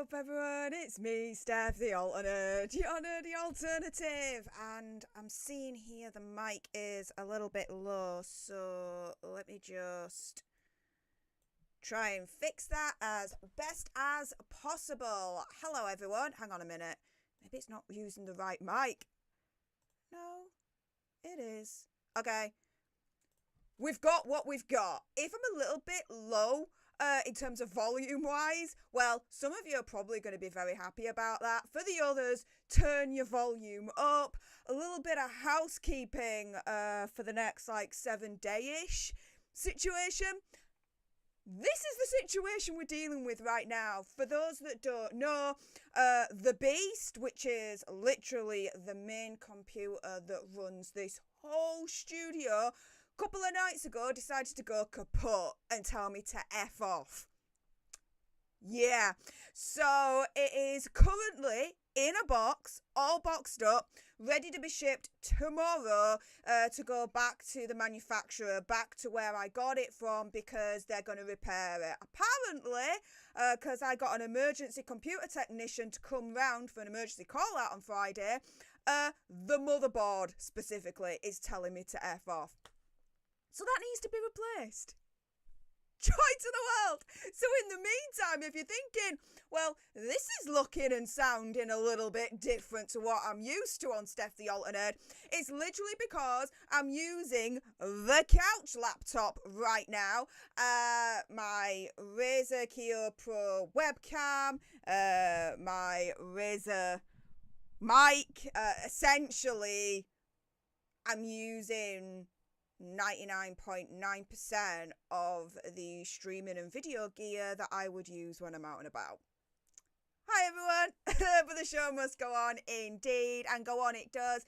up, everyone? It's me, Stef, the alternate, the nerdy alternative, and I'm seeing here the mic is a little bit low, so let me just try and fix that as best as possible. Hello, everyone. Hang on a minute. Maybe it's not using the right mic. No, it is. Okay. We've got what we've got. If I'm a little bit low in terms of volume-wise, well, some of you are probably going to be very happy about that. For the others, turn your volume up. A little bit of housekeeping for the next, 7-day-ish situation. This is the situation we're dealing with right now. For those that don't know, the Beast, which is literally the main computer that runs this whole studio, couple of nights ago decided to go kaput and tell me to F off. Yeah, so it is currently in a box, all boxed up, ready to be shipped tomorrow to go back to the manufacturer, back to where I got it from, because they're going to repair it. Apparently, because I got an emergency computer technician to come round for an emergency call out on Friday, the motherboard specifically is telling me to F off. So that needs to be replaced. Joy to the world. So in the meantime, if you're thinking, well, this is looking and sounding a little bit different to what I'm used to on Stef the Alternate, it's literally because I'm using the couch laptop right now. My Razer Kiyo Pro webcam, my Razer mic. Essentially, I'm using 99.9% of the streaming and video gear that I would use when I'm out and about. Hi everyone, but the show must go on indeed, and go on it does.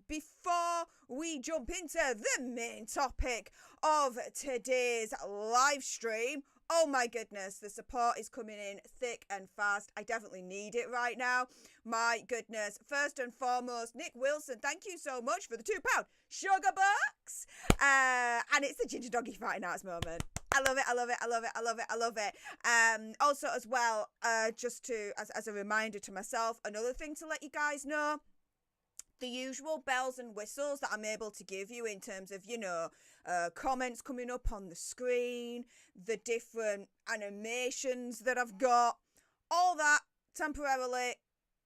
Before we jump into the main topic of today's live stream, oh my goodness, the support is coming in thick and fast. I definitely need it right now. My goodness. First and foremost, Nick Wilson, thank you so much for the £2 sugar bucks. And it's the Ginger Doggy Fighting Arts moment. I love it, I love it, I love it, I love it, I love it. Also as well, just to, as a reminder to myself, another thing to let you guys know, the usual bells and whistles that I'm able to give you in terms of, comments coming up on the screen, the different animations that I've got, all that temporarily,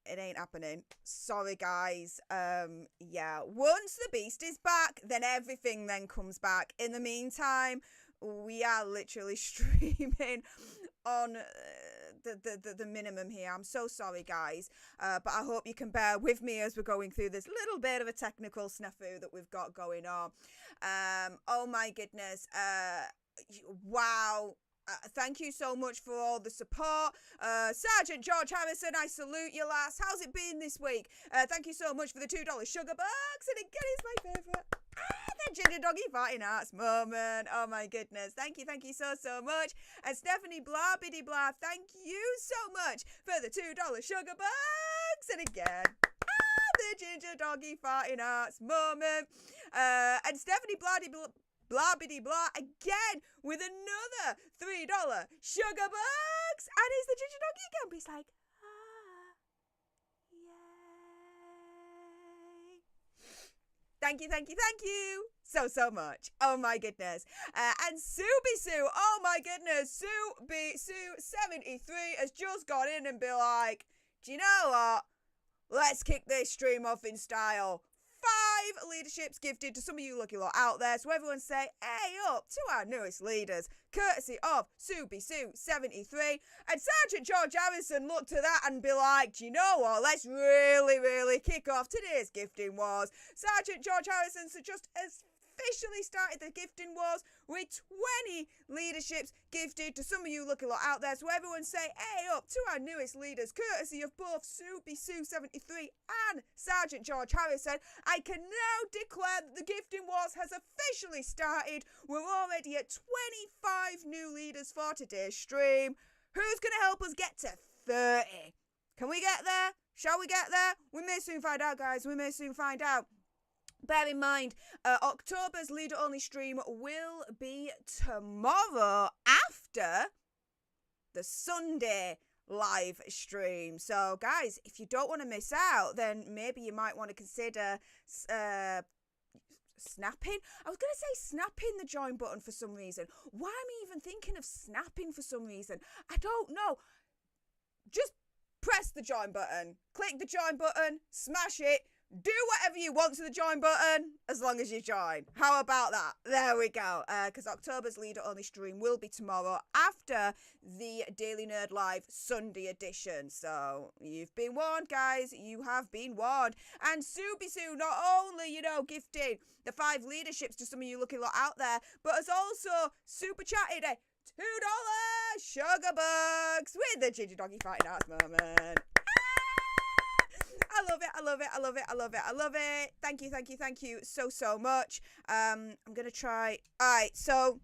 it ain't happening. Sorry, guys. Once the Beast is back, then everything then comes back. In the meantime, we are literally streaming on the minimum here. I'm so sorry, guys, but I hope you can bear with me as we're going through this little bit of a technical snafu that we've got going on. Oh my goodness. Wow. Thank you so much for all the support. Sergeant George Harrison, I salute you, lass. How's it been this week? Thank you so much for the $2 sugar bucks. And again, it's my favourite. The Ginger Doggy Fighting Arts moment. Oh my goodness. Thank you so much. And Stephanie Blah Biddy Blah, thank you so much for the $2 sugar bucks. And again, the Ginger Doggy Fighting Arts moment. And Stephanie Blah Biddy Blah again with another $3 sugar bucks. And it's the Ginger Doggy again. But it's like, yay. Thank you so much. Oh my goodness. And Subi Sue, oh my goodness, Subi Sue 73 has just got in and be like, do you know what? Let's kick this stream off in style. 5 leaderships gifted to some of you lucky lot out there. So everyone say, hey up to our newest leaders, courtesy of Subi Sue 73. And Sergeant George Harrison looked to that and be like, do you know what? Let's really kick off today's gifting wars. Sergeant George Harrison just officially started the gifting wars with 20 leaderships gifted to some of you lucky lot out there. So everyone say, hey up to our newest leaders, courtesy of both Subi Sue 73 and Sergeant George Harrison. I can now declare that the gifting wars has officially started. We're already at 25 new leaders for today's stream. Who's going to help us get to 30? Can we get there? Shall we get there? We may soon find out, guys. We may soon find out. Bear in mind, October's leader-only stream will be tomorrow after the Sunday live stream. So guys, if you don't want to miss out, then maybe you might want to consider snapping. I was going to say snapping the join button for some reason. Why am I even thinking of snapping for some reason? I don't know. Just press the join button. Click the join button. Smash it. Do whatever you want to the join button as long as you join. How about that? There we go. Because October's leader-only stream will be tomorrow after the Daily Nerd Live Sunday edition. So you've been warned, guys. You have been warned. And Subi Sue not only, gifting the 5 leaderships to some of you looking lot out there, but has also super chatted a $2 sugar bucks with the Ginger Doggy Fighting Arts moment. I love it. I love it. I love it. I love it. I love it. Thank you. Thank you. Thank you so much. I'm going to try. All right. So,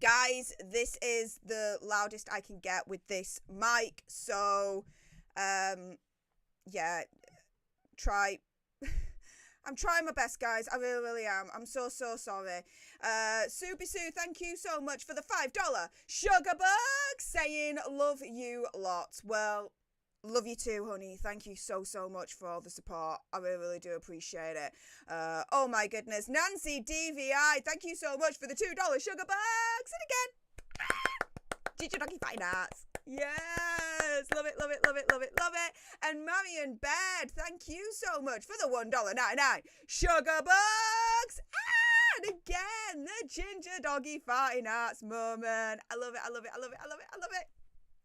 guys, this is the loudest I can get with this mic. So, yeah, try. I'm trying my best, guys. I really, really am. I'm so sorry. Subi Sue, thank you so much for the $5 sugar bucks, saying love you lots. Well, love you too, honey. Thank you so much for all the support. I really, really do appreciate it. Oh my goodness. Nancy DVI, thank you so much for the $2 sugar bucks. And again, Ginger Doggy Fighting Arts. Yes. Love it, love it, love it, love it, love it. And Marion Baird, thank you so much for the $1.99 sugar bucks. And again, the Ginger Doggy Fighting Arts moment. I love it, I love it, I love it, I love it, I love it.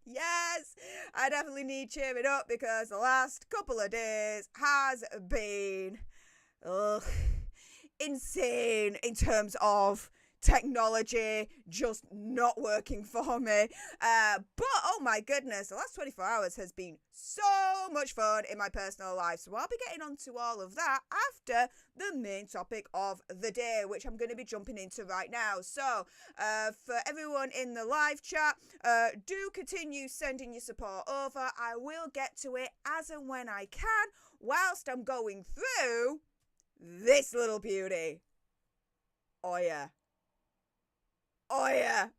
Yes, I definitely need cheering up because the last couple of days has been insane in terms of technology just not working for me. But oh my goodness, the last 24 hours has been so much fun in my personal life. So I'll be getting onto all of that after the main topic of the day, which I'm going to be jumping into right now. So for everyone in the live chat, do continue sending your support over. I will get to it as and when I can whilst I'm going through this little beauty. Oh yeah. Oh yeah.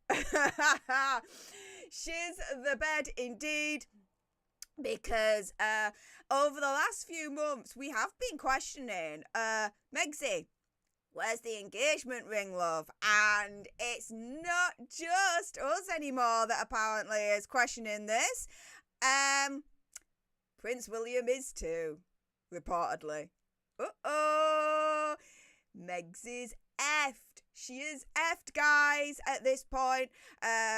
She's the bed indeed, because over the last few months we have been questioning Megsy, where's the engagement ring, love? And it's not just us anymore that apparently is questioning this. Prince William is too, reportedly. Megsy's effed. She is effed, guys, at this point.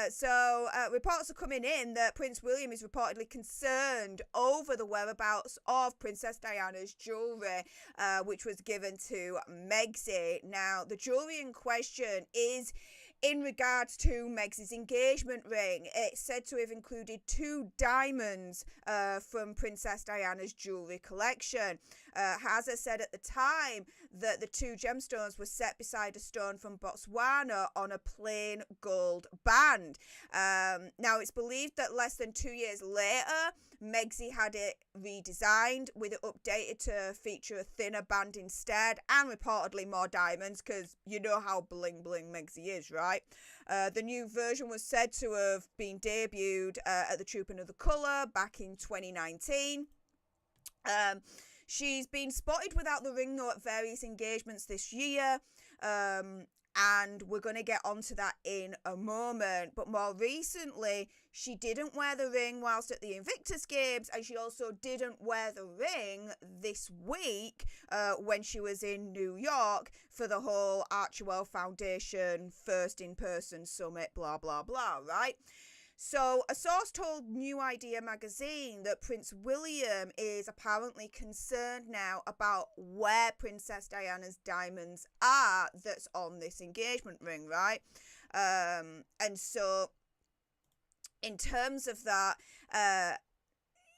So reports are coming in that Prince William is reportedly concerned over the whereabouts of Princess Diana's jewellery, which was given to Megsy. Now, the jewellery in question is in regards to Megsy's engagement ring. It's said to have included 2 diamonds from Princess Diana's jewellery collection. Hazza said at the time that the 2 gemstones were set beside a stone from Botswana on a plain gold band. Now, it's believed that less than 2 years later, Megsy had it redesigned with it updated to feature a thinner band instead, and reportedly more diamonds, because you know how bling bling Megsy is, right? The new version was said to have been debuted at the Trooping of the Colour back in 2019. She's been spotted without the ring, though, at various engagements this year. And we're going to get onto that in a moment. But more recently, she didn't wear the ring whilst at the Invictus Games, and she also didn't wear the ring this week when she was in New York for the whole Archewell Foundation first in-person summit, blah, blah, blah, right? So a source told New Idea magazine that Prince William is apparently concerned now about where Princess Diana's diamonds are that's on this engagement ring, right? And so in terms of that,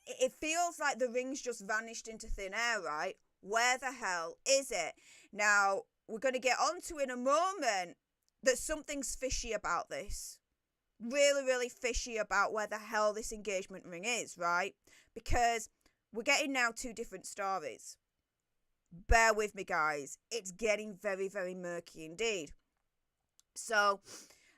it feels like the ring's just vanished into thin air, right? Where the hell is it? Now, we're going to get onto in a moment that something's fishy about this. Really, really fishy about where the hell this engagement ring is, right? Because we're getting now 2 different stories. Bear with me, guys. It's getting very, very murky indeed. So,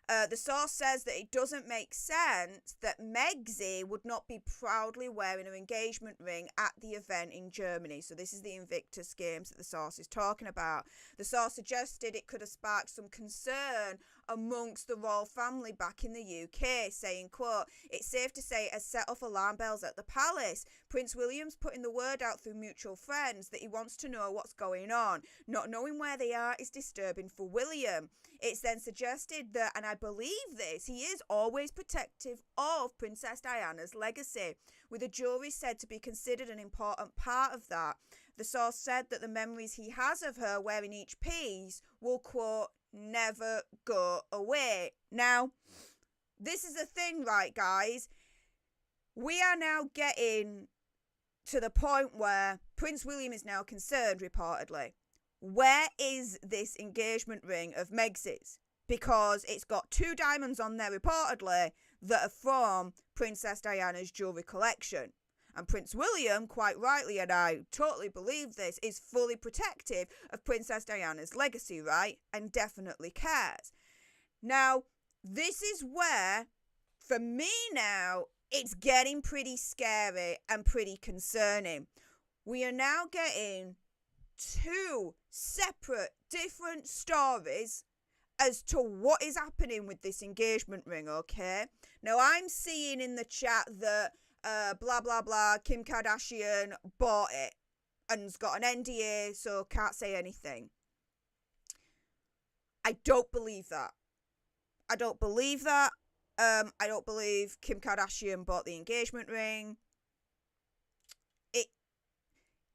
The source says that it doesn't make sense that Megxie would not be proudly wearing her engagement ring at the event in Germany. So this is the Invictus Games that the source is talking about. The source suggested it could have sparked some concern amongst the royal family back in the UK, saying, quote, "It's safe to say it has set off alarm bells at the palace. Prince William's putting the word out through mutual friends that he wants to know what's going on. Not knowing where they are is disturbing for William. It's then suggested that, and I believe this, he is always protective of Princess Diana's legacy, with the jewellery said to be considered an important part of that. The source said that the memories he has of her wearing each piece will, quote, never go away." Now, this is the thing, right, guys? We are now getting to the point where Prince William is now concerned, reportedly. Where is this engagement ring of Megxie's? Because it's got 2 diamonds on there, reportedly, that are from Princess Diana's jewellery collection. And Prince William, quite rightly, and I totally believe this, is fully protective of Princess Diana's legacy, right? And definitely cares. Now, this is where, for me now, it's getting pretty scary and pretty concerning. We are now getting 2 separate, different stories as to what is happening with this engagement ring, okay? Now, I'm seeing in the chat that blah, blah, blah, Kim Kardashian bought it and's got an NDA, so can't say anything. I don't believe that. I don't believe that. I don't believe Kim Kardashian bought the engagement ring.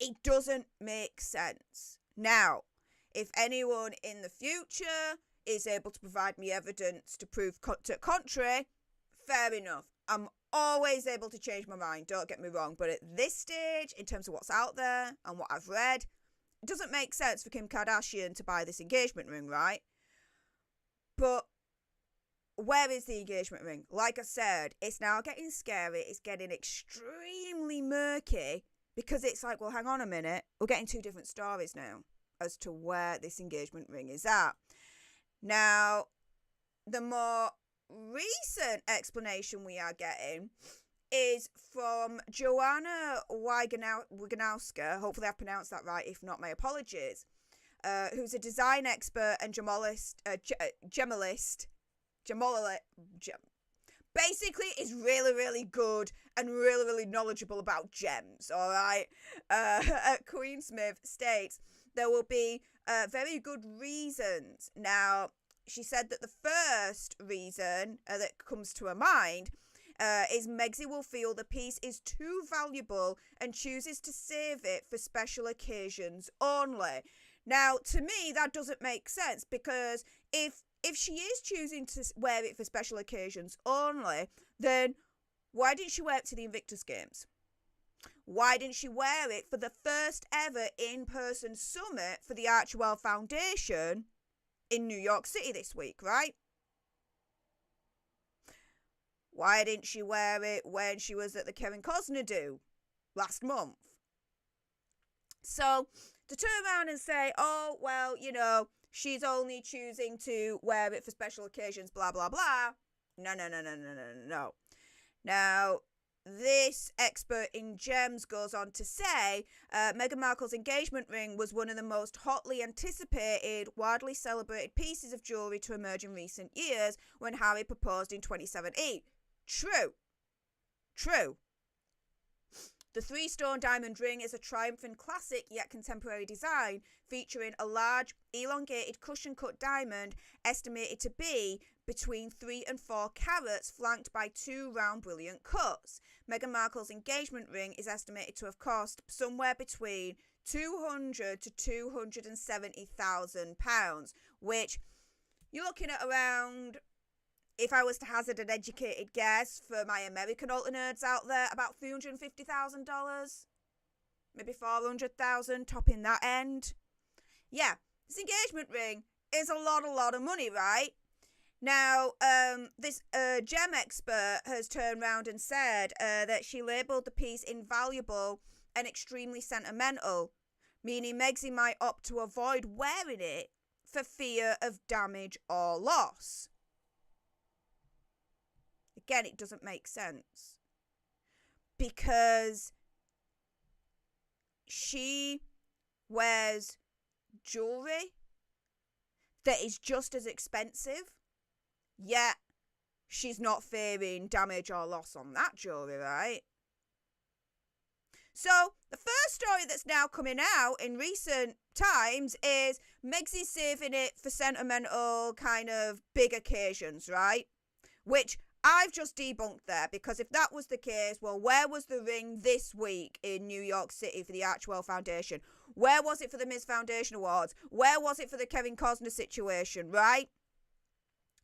It doesn't make sense. Now, if anyone in the future is able to provide me evidence to prove to contrary, fair enough. I'm always able to change my mind, don't get me wrong. But at this stage, in terms of what's out there and what I've read, it doesn't make sense for Kim Kardashian to buy this engagement ring, right? But where is the engagement ring? Like I said, it's now getting scary. It's getting extremely murky because it's like, well, hang on a minute. We're getting 2 different stories now as to where this engagement ring is at. Now, the more recent explanation we are getting is from Joanna Wiganowska. Hopefully I've pronounced that right. If not, my apologies. Who's a design expert and basically is really, really good and really, really knowledgeable about gems, all right? At Queen Smith states there will be very good reasons. Now, she said that the first reason that comes to her mind is Megxie will feel the piece is too valuable and chooses to save it for special occasions only. Now, to me, that doesn't make sense, because if she is choosing to wear it for special occasions only, then why didn't she wear it to the Invictus Games? Why didn't she wear it for the first ever in-person summit for the Archewell Foundation in New York City this week, right? Why didn't she wear it when she was at the Kevin Costner do last month? So, to turn around and say, oh, well, you know, she's only choosing to wear it for special occasions, blah, blah, blah. No. Now, this expert in gems goes on to say, Meghan Markle's engagement ring was one of the most hotly anticipated, widely celebrated pieces of jewellery to emerge in recent years when Harry proposed in 2017. True. The 3-stone diamond ring is a triumphant classic yet contemporary design, featuring a large, elongated cushion-cut diamond estimated to be between 3 and 4 carats, flanked by 2 round brilliant cuts. Meghan Markle's engagement ring is estimated to have cost somewhere between £200,000 to £270,000, which you're looking at around, if I was to hazard an educated guess for my American alter nerds out there, about $350,000, maybe $400,000, topping that end. Yeah, this engagement ring is a lot of money, right? Now, this gem expert has turned around and said that she labelled the piece invaluable and extremely sentimental, meaning Megxie might opt to avoid wearing it for fear of damage or loss. again, it doesn't make sense. Because she wears jewellery that is just as expensive, yet she's not fearing damage or loss on that jewellery, right? So the first story that's now coming out in recent times is Megsy's saving it for sentimental kind of big occasions, right? Which I've just debunked there, because if that was the case, well, where was the ring this week in New York City for the Archwell Foundation? Where was it for the Ms. Foundation Awards? Where was it for the Kevin Costner situation, right?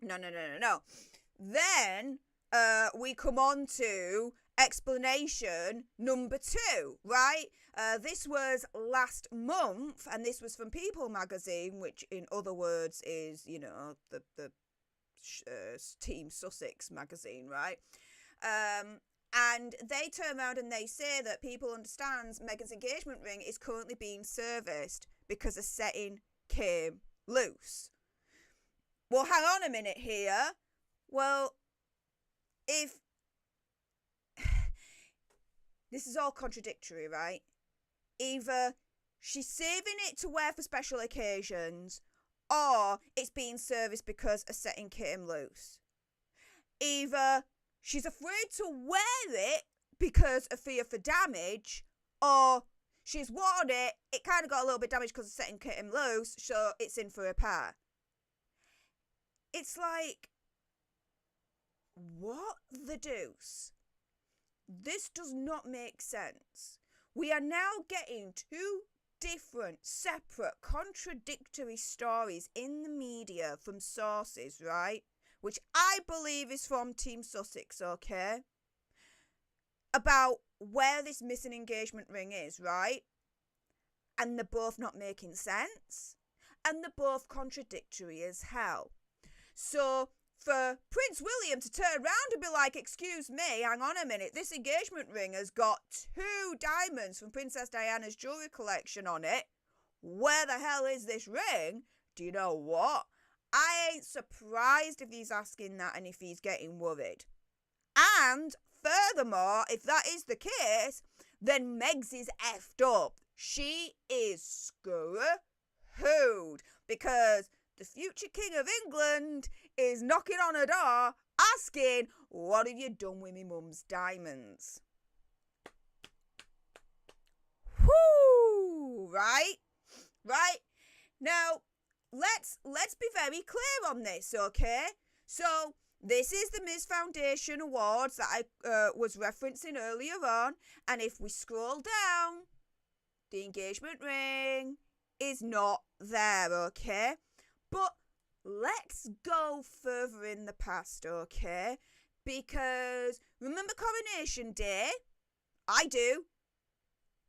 No. Then we come on to explanation number 2, right? This was last month, and this was from People magazine, which in other words is, you know, the Team Sussex magazine, right? And they turn around and they say that People understands Meghan's engagement ring is currently being serviced because a setting came loose. Well, hang on a minute here. Well, if this is all contradictory, right? Either she's saving it to wear for special occasions, or it's being serviced because a setting came loose. Either she's afraid to wear it because of fear for damage, or she's worn it, it kind of got a little bit damaged because the setting came loose, so it's in for repair. It's like, what the deuce? This does not make sense. We are now getting 2 different, separate, contradictory stories in the media from sources, right? Which I believe is from Team Sussex, okay? About where this missing engagement ring is, right? And they're both not making sense. And they're both contradictory as hell. So for Prince William to turn around and be like, excuse me, hang on a minute, this engagement ring has got 2 diamonds from Princess Diana's jewellery collection on it. Where the hell is this ring? Do you know what? I ain't surprised if he's asking that and if he's getting worried. And furthermore, if that is the case, then Megs is effed up. She is screwed, because the future King of England is knocking on her door asking, what have you done with me mum's diamonds? Whoo! Right? Now, let's be very clear on this, okay? So, this is the Ms. Foundation Awards that I was referencing earlier on, and if we scroll down, the engagement ring is not there, okay? But let's go further in the past, okay? Because remember Coronation Day? I do.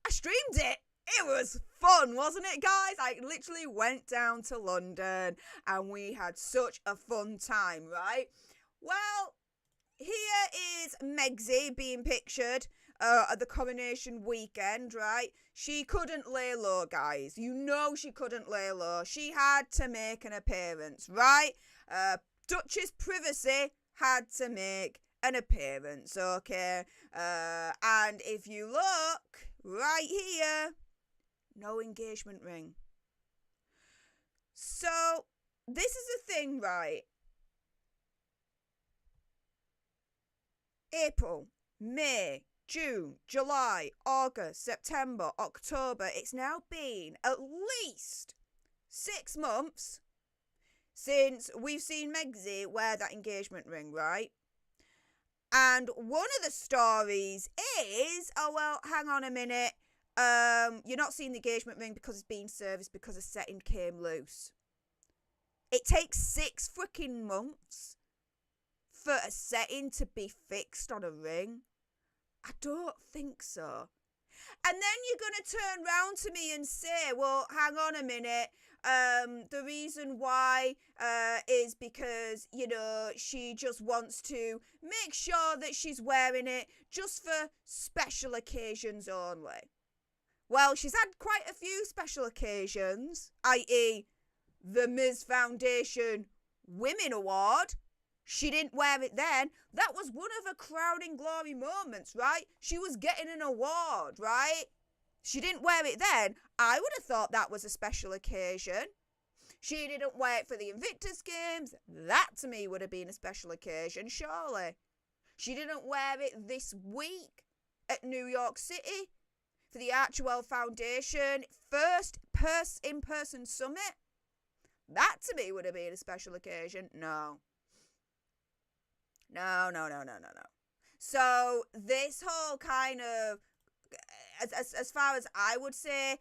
I streamed it. It was fun, wasn't it, guys? I literally went down to London and we had such a fun time, right? Well, here is Megsy being pictured at the coronation weekend, right? She couldn't lay low, guys. You know she couldn't lay low. She had to make an appearance, right? Duchess Privacy had to make an appearance, okay? And if you look right here, no engagement ring. So, this is the thing, right? April, May, June, July, August, September, October. It's now been at least 6 months since we've seen Megsy wear that engagement ring, right? And one of the stories is, oh, well, hang on a minute. You're not seeing the engagement ring because it's being serviced because a setting came loose. It takes 6 freaking months for a setting to be fixed on a ring. I don't think so. And then you're going to turn round to me and say, well, hang on a minute. The reason why is because, you know, she just wants to make sure that she's wearing it just for special occasions only. Well, she's had quite a few special occasions, i.e. the Ms. Foundation Women Award. She didn't wear it then. That was one of her crowning glory moments, right? She was getting an award, right? She didn't wear it then. I would have thought that was a special occasion. She didn't wear it for the Invictus Games. That to me would have been a special occasion, surely. She didn't wear it this week at New York City for the Archewell Foundation first in-person summit. That to me would have been a special occasion. No. No. So this whole kind of, as far as I would say,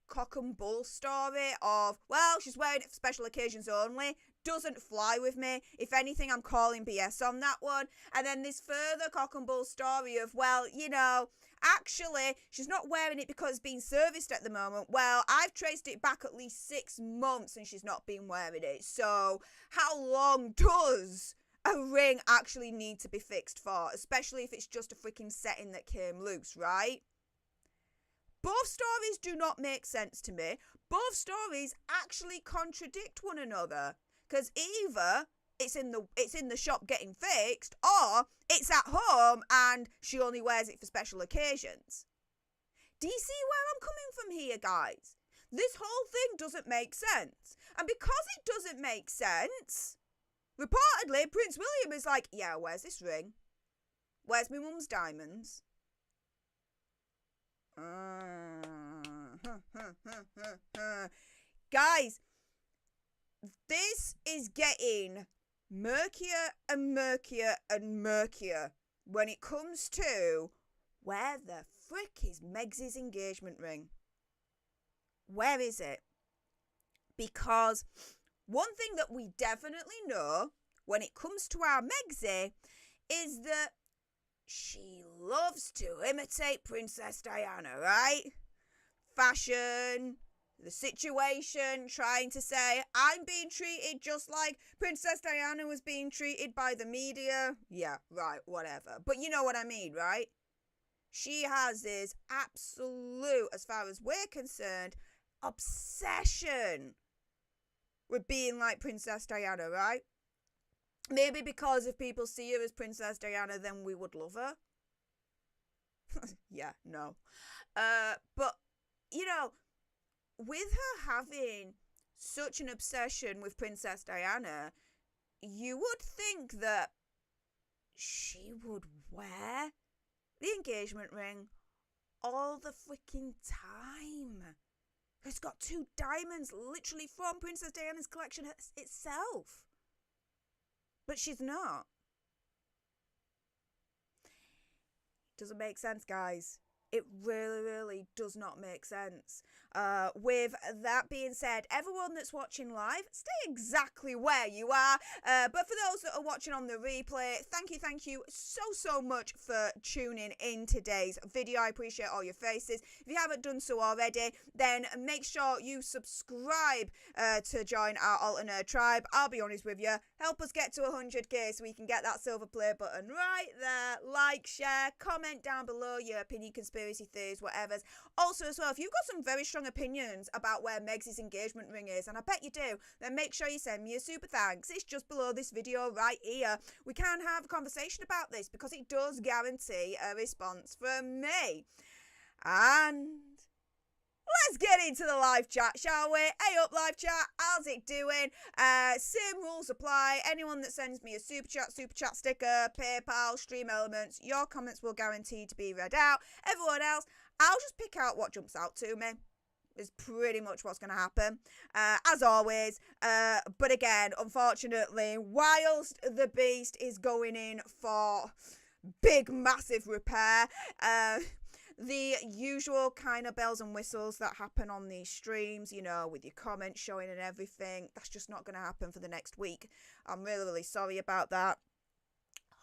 cock and bull story of, well, she's wearing it for special occasions only, doesn't fly with me. If anything, I'm calling BS on that one. And then this further cock and bull story of, well, you know, actually, she's not wearing it because it's being serviced at the moment. Well, I've traced it back at least 6 months and she's not been wearing it. So how long does a ring actually need to be fixed for? Especially if it's just a freaking setting that came loose, right? Both stories do not make sense to me. Both stories actually contradict one another. Because either it's in the shop getting fixed, or it's at home and she only wears it for special occasions. Do you see where I'm coming from here, guys? This whole thing doesn't make sense. And because it doesn't make sense, reportedly, Prince William is like, yeah, where's this ring? Where's my mum's diamonds? Guys, this is getting murkier and murkier and murkier when it comes to where the frick is Meg's engagement ring? Where is it? Because one thing that we definitely know when it comes to our Megsy is that she loves to imitate Princess Diana, right? Fashion, the situation, trying to say, I'm being treated just like Princess Diana was being treated by the media. Yeah, right, whatever. But you know what I mean, right? She has this absolute, as far as we're concerned, obsession with being like Princess Diana, right? Maybe because if people see her as Princess Diana, then we would love her. Yeah, no. But, you know, with her having such an obsession with Princess Diana, you would think that she would wear the engagement ring all the freaking time. It's got 2 diamonds literally from Princess Diana's collection itself. But she's not. Doesn't make sense, guys. It really, really does not make sense. With that being said, everyone that's watching live, stay exactly where you are. But for those that are watching on the replay, thank you so much for tuning in today's video. I appreciate all your faces. If you haven't done so already, then make sure you subscribe to join our alternate tribe. I'll be honest with you, help us get to 100k so we can get that silver play button right there. Like, share, comment down below your opinion, conspiracy theories, whatever. Also as well, if you've got some very strong opinions about where Meg's engagement ring is, and I bet you do, then make sure you send me a super thanks. It's just below this video right here. We can have a conversation about this because it does guarantee a response from me. And let's get into the live chat, shall we? Hey up, live chat. How's it doing? Same rules apply. Anyone that sends me a super chat sticker, PayPal, Stream Elements, your comments will guarantee to be read out. Everyone else, I'll just pick out what jumps out to me. Is pretty much what's going to happen, as always. But again, unfortunately, whilst the beast is going in for big, massive repair, the usual kind of bells and whistles that happen on these streams, you know, with your comments showing and everything, that's just not going to happen for the next week. I'm really, really sorry about that.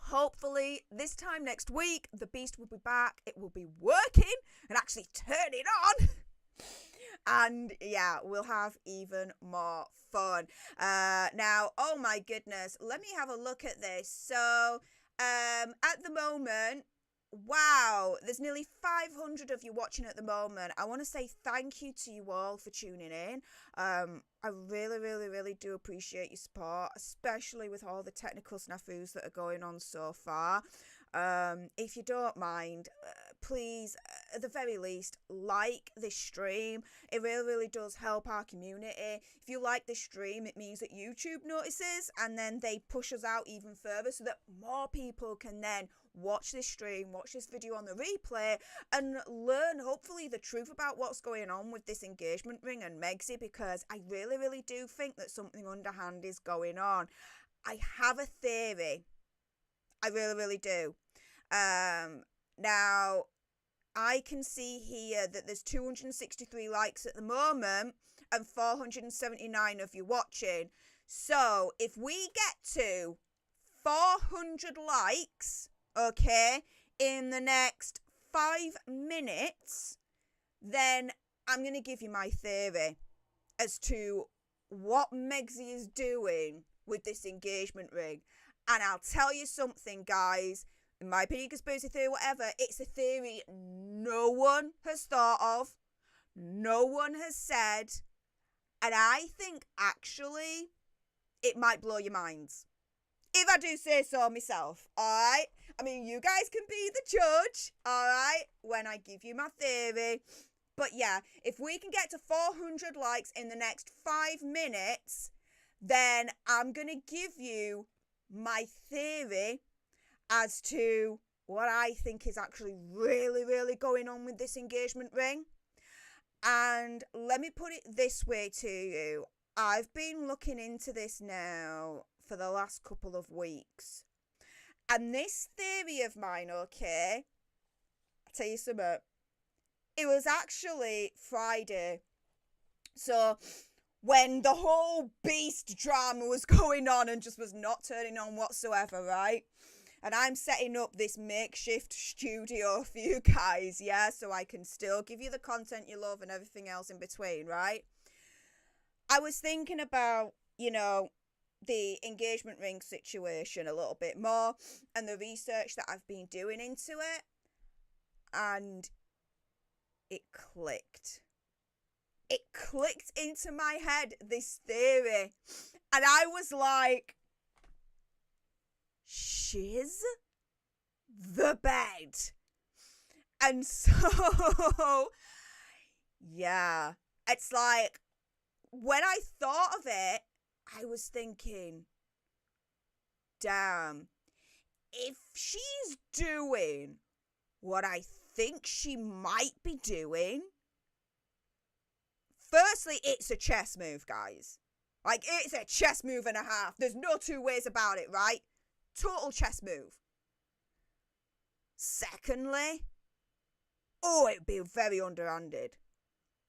Hopefully, this time next week, the beast will be back. It will be working and actually turning on. And yeah, we'll have even more fun. Now, oh my goodness, let me have a look at this. So, at the moment, wow, there's nearly 500 of you watching at the moment. I want to say thank you to you all for tuning in. I really, really, really do appreciate your support, especially with all the technical snafus that are going on so far. If you don't mind, please, at the very least, like this stream. It really, really does help our community. If you like this stream, it means that YouTube notices, and then they push us out even further so that more people can then watch this stream, watch this video on the replay, and learn, hopefully, the truth about what's going on with this engagement ring and Megsy, because I really, really do think that something underhand is going on. I have a theory. I really, really do. Now, I can see here that there's 263 likes at the moment and 479 of you watching. So, if we get to 400 likes, okay, in the next 5 minutes, then I'm going to give you my theory as to what Megsy is doing with this engagement ring. And I'll tell you something, guys. In my opinion, conspiracy theory, whatever, it's a theory no one has thought of, no one has said, and I think actually it might blow your minds. If I do say so myself, alright? I mean, you guys can be the judge, alright, when I give you my theory. But yeah, if we can get to 400 likes in the next 5 minutes, then I'm going to give you my theory as to what I think is actually really, really going on with this engagement ring. And let me put it this way to you. I've been looking into this now for the last couple of weeks. And this theory of mine, okay, I'll tell you something. It was actually Friday. So when the whole beast drama was going on and just was not turning on whatsoever, right? And I'm setting up this makeshift studio for you guys, yeah? So I can still give you the content you love and everything else in between, right? I was thinking about, the engagement ring situation a little bit more and the research that I've been doing into it. And it clicked. It clicked into my head, this theory. And I was like, shiz the bed. And so, yeah, it's like, when I thought of it, I was thinking, damn, if she's doing what I think she might be doing, firstly, it's a chess move, guys. Like, it's a chess move and a half. There's no two ways about it, right? Total chess move. Secondly, it'd be very underhanded.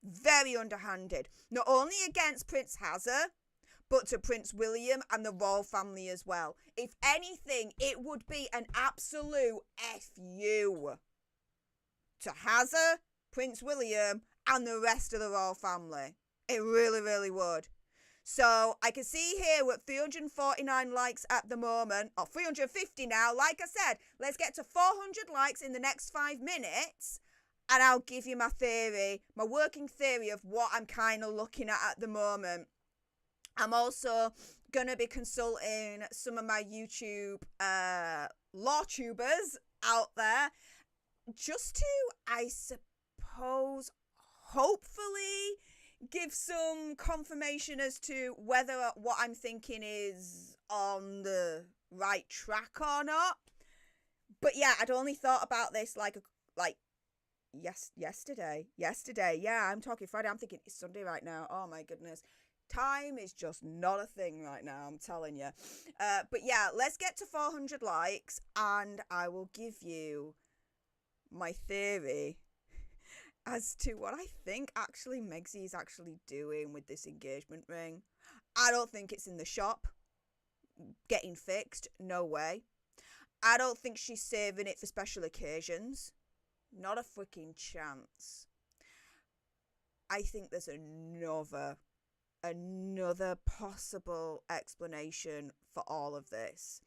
Very underhanded. Not only against Prince Hazard, but to Prince William and the royal family as well. If anything, it would be an absolute FU to Hazard, Prince William, and the rest of the royal family. It really, really would. So I can see here we're at 349 likes at the moment, or 350 now. Like I said, let's get to 400 likes in the next 5 minutes, and I'll give you my theory, my working theory of what I'm kind of looking at the moment. I'm also going to be consulting some of my YouTube law tubers out there, just to, I suppose, hopefully give some confirmation as to whether what I'm thinking is on the right track or not. But yeah, I'd only thought about this yesterday. Yeah, I'm talking Friday. I'm thinking it's Sunday right now. Oh my goodness. Time is just not a thing right now, I'm telling you. But yeah, let's get to 400 likes and I will give you my theory as to what I think actually Megsy is actually doing with this engagement ring. I don't think it's in the shop getting fixed. No way. I don't think she's saving it for special occasions. Not a freaking chance. I think there's another possible explanation for all of this.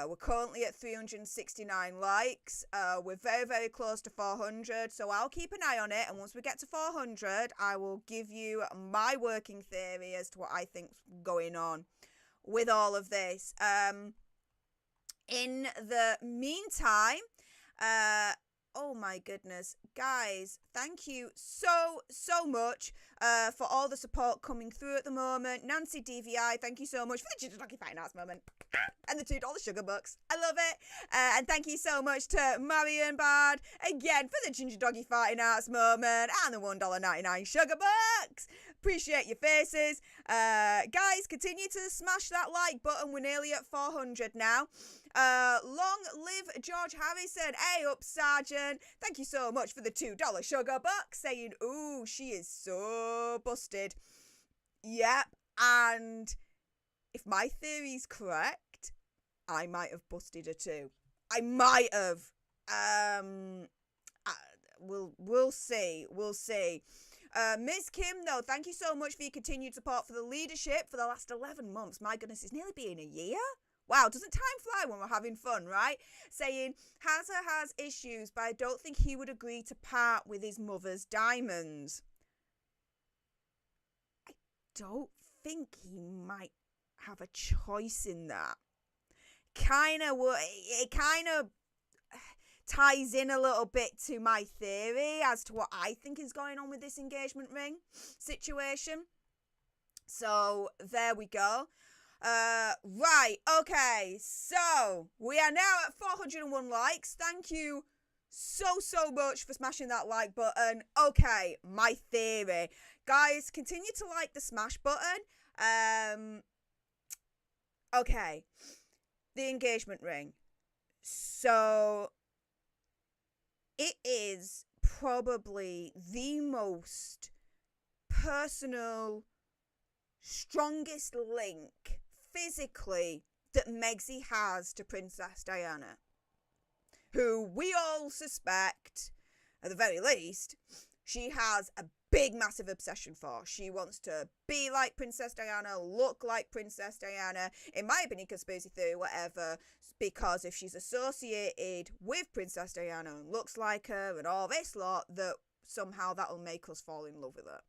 We're currently at 369 likes. We're very, very close to 400, so I'll keep an eye on it, and once we get to 400, I will give you my working theory as to what I think's going on with all of this. In the meantime, oh my goodness, guys, thank you so much for all the support coming through at the moment. Nancy DVI, thank you so much for the Ginger Doggy Fine Arts moment and the $2 sugar bucks. I love it. And thank you so much to Marion Bard again for the Ginger Doggy Fighting Arts moment and the $1.99 sugar bucks. Appreciate your faces. Guys, continue to smash that like button. We're nearly at 400 now. Long live George Harrison. Hey up, Sergeant. Thank you so much for the $2 sugar bucks. Saying, ooh, she is so busted. Yep. And if my theory's correct, I might have busted her too. I might have. We'll see. We'll see. Ms. Kim, though, thank you so much for your continued support for the leadership for the last 11 months. My goodness, it's nearly been a year. Wow, doesn't time fly when we're having fun, right? Saying, Hazza has issues, but I don't think he would agree to part with his mother's diamonds. I don't think he might have a choice in that. It kind of ties in a little bit to my theory as to what I think is going on with this engagement ring situation. So there we go. Right, okay, so we are now at 401 likes. Thank you so much for smashing that like button. Okay, my theory. Guys, continue to like the smash button. Okay, the engagement ring. So it is probably the most personal, strongest link physically that Megxie has to Princess Diana, who we all suspect, at the very least, she has a big, massive obsession for. She wants to be like Princess Diana, look like Princess Diana, in my opinion, conspiracy theory, whatever, because if she's associated with Princess Diana and looks like her and all this lot, that somehow that'll make us fall in love with her.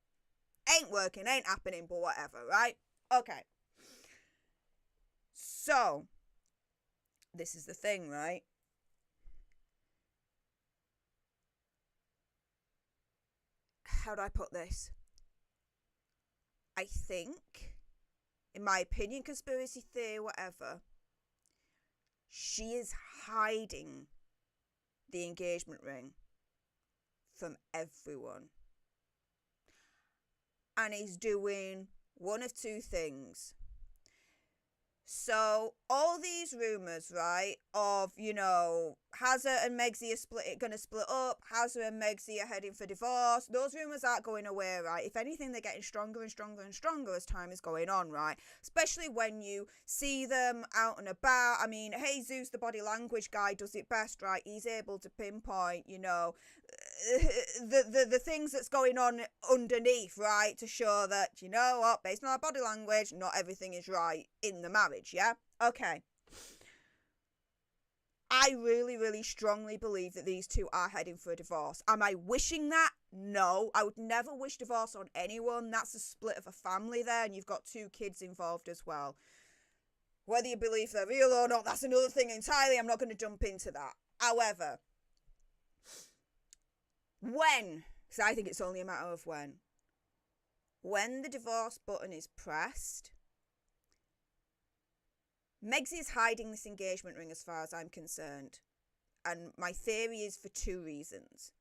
Ain't working, ain't happening, but whatever, right? Okay. So, this is the thing, right? How do I put this? I think, in my opinion, conspiracy theory, whatever, she is hiding the engagement ring from everyone. And is doing one of two things. So, all these rumours, right, of, you know, Hazza and Megxie are going to split up, Hazza and Megxie are heading for divorce, those rumours aren't going away, right? If anything, they're getting stronger and stronger and stronger as time is going on, right? Especially when you see them out and about. I mean, Jesus, the body language guy, does it best, right? He's able to pinpoint, you know, the things that's going on underneath, right, to show that, you know what, based on our body language, not everything is right in the marriage, yeah? Okay. I really strongly believe that these two are heading for a divorce. Am I wishing that? No. I would never wish divorce on anyone. That's a split of a family there, and you've got two kids involved as well. Whether you believe they're real or not, that's another thing entirely. I'm not going to jump into that. However, when, because I think it's only a matter of when the divorce button is pressed, Megxie is hiding this engagement ring as far as I'm concerned. And my theory is for two reasons.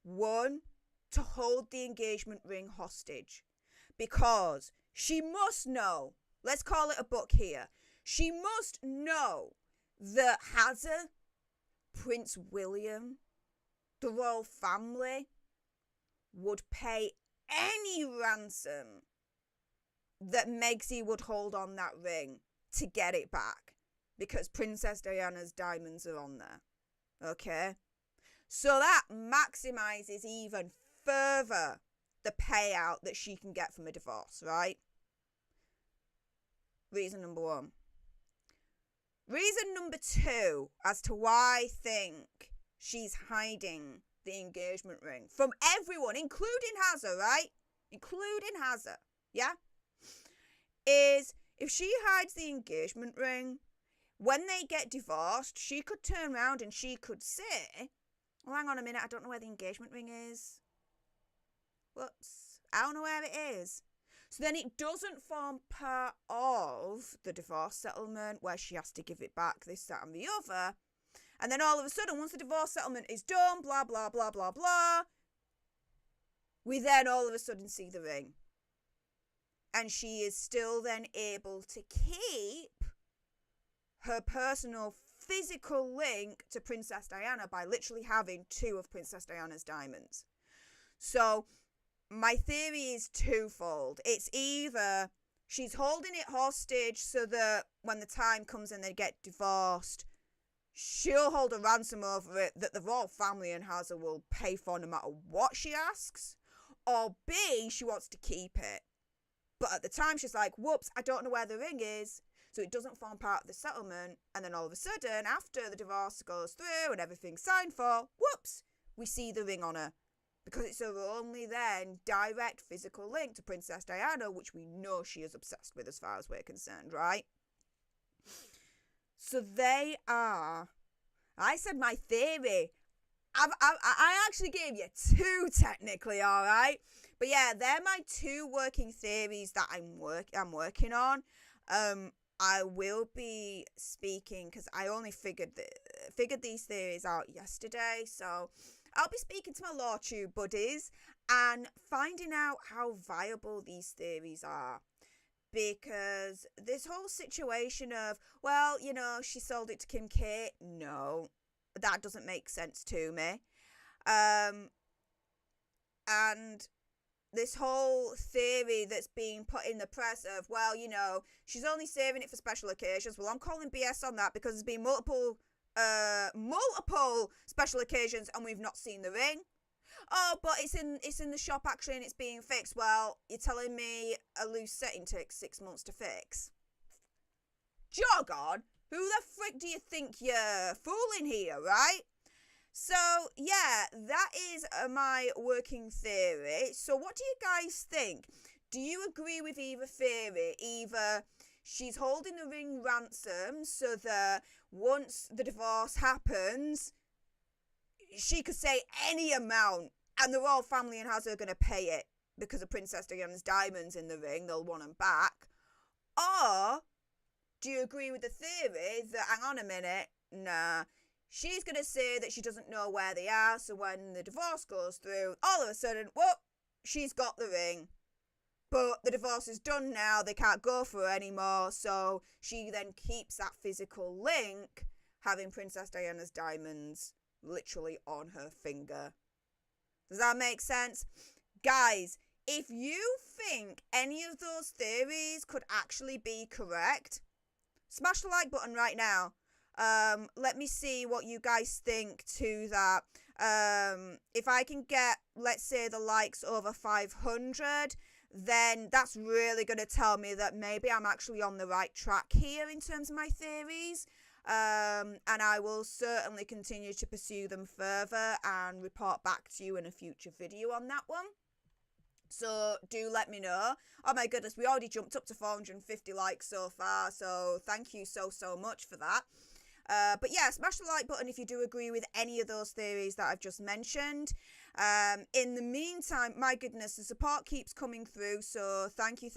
One, to hold the engagement ring hostage. Because she must know, let's call it a book here, she must know that Hazza, Prince William, the royal family would pay any ransom that Megxie would hold on that ring to get it back, because Princess Diana's diamonds are on there. Okay? So that maximizes even further the payout that she can get from a divorce, right? Reason number one. Reason number 2 as to why I think she's hiding the engagement ring from everyone, including Hazza, right? Including Hazza, yeah? Is if she hides the engagement ring, when they get divorced, she could turn around and she could say, well, hang on a minute, I don't know where the engagement ring is. Whoops, I don't know where it is. So then it doesn't form part of the divorce settlement where she has to give it back, this, that and the other. And then all of a sudden, once the divorce settlement is done, blah, blah, blah, blah, blah, we then all of a sudden see the ring. And she is still then able to keep her personal physical link to Princess Diana by literally having 2 of Princess Diana's diamonds. So my theory is twofold. It's either she's holding it hostage so that when the time comes and they get divorced, she'll hold a ransom over it that the royal family and Hazza will pay for no matter what she asks. Or B, she wants to keep it. But at the time, she's like, whoops, I don't know where the ring is. So it doesn't form part of the settlement. And then all of a sudden, after the divorce goes through and everything's signed for, whoops, we see the ring on her. Because it's her only then direct physical link to Princess Diana, which we know she is obsessed with as far as we're concerned, right? So they are. I said my theory. I actually gave you 2 technically, all right? But yeah, they're my 2 working theories that I'm working on. I will be speaking because I only figured these theories out yesterday, so I'll be speaking to my LawTube buddies and finding out how viable these theories are. Because this whole situation of, well, you know, she sold it to Kim K, no, that doesn't make sense to me. And this whole theory that's being put in the press of, well, you know, she's only saving it for special occasions. Well, I'm calling BS on that because there's been multiple special occasions and we've not seen the ring. Oh, but it's in the shop actually and it's being fixed. Well, you're telling me a loose setting takes 6 months to fix? Jog on. Who the frick do you think you're fooling here, right? So, yeah, that is my working theory. So what do you guys think? Do you agree with either theory? Either she's holding the ring ransom so that once the divorce happens, she could say any amount and the royal family and Hazza are going to pay it because of Princess Diana's diamonds in the ring. They'll want them back. Or do you agree with the theory that, hang on a minute, nah, she's going to say that she doesn't know where they are, so when the divorce goes through, all of a sudden, whoop, she's got the ring. But the divorce is done now, they can't go for her anymore, so she then keeps that physical link, having Princess Diana's diamonds literally on her finger. Does that make sense? Guys, if you think any of those theories could actually be correct, smash the like button right now. Let me see what you guys think to that. If I can get, let's say, the likes over 500, then that's really going to tell me that maybe I'm actually on the right track here in terms of my theories. And I will certainly continue to pursue them further and report back to you in a future video on that one. So do let me know. Oh my goodness, we already jumped up to 450 likes so far, so thank you so much for that. But yeah, smash the like button if you do agree with any of those theories that I've just mentioned. In the meantime, my goodness, the support keeps coming through, so thank you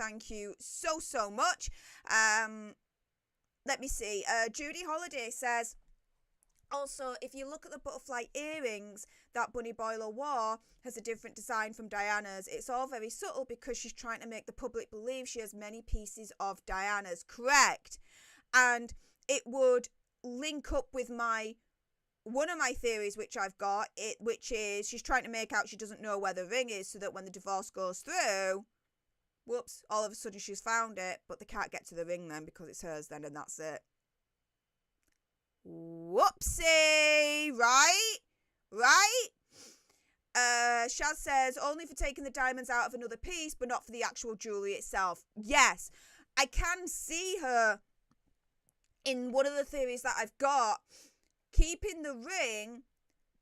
so much. Let me see. Judy Holiday says, also, if you look at the butterfly earrings that Bunny Boiler wore has a different design from Diana's. It's all very subtle because she's trying to make the public believe she has many pieces of Diana's. Correct. And it would link up with one of my theories which I've got, which is she's trying to make out she doesn't know where the ring is so that when the divorce goes through, whoops, all of a sudden she's found it, but they can't get to the ring then because it's hers then and that's it. Whoopsie, right? Shaz says, only for taking the diamonds out of another piece, but not for the actual jewellery itself. Yes, I can see her in one of the theories that I've got, keeping the ring,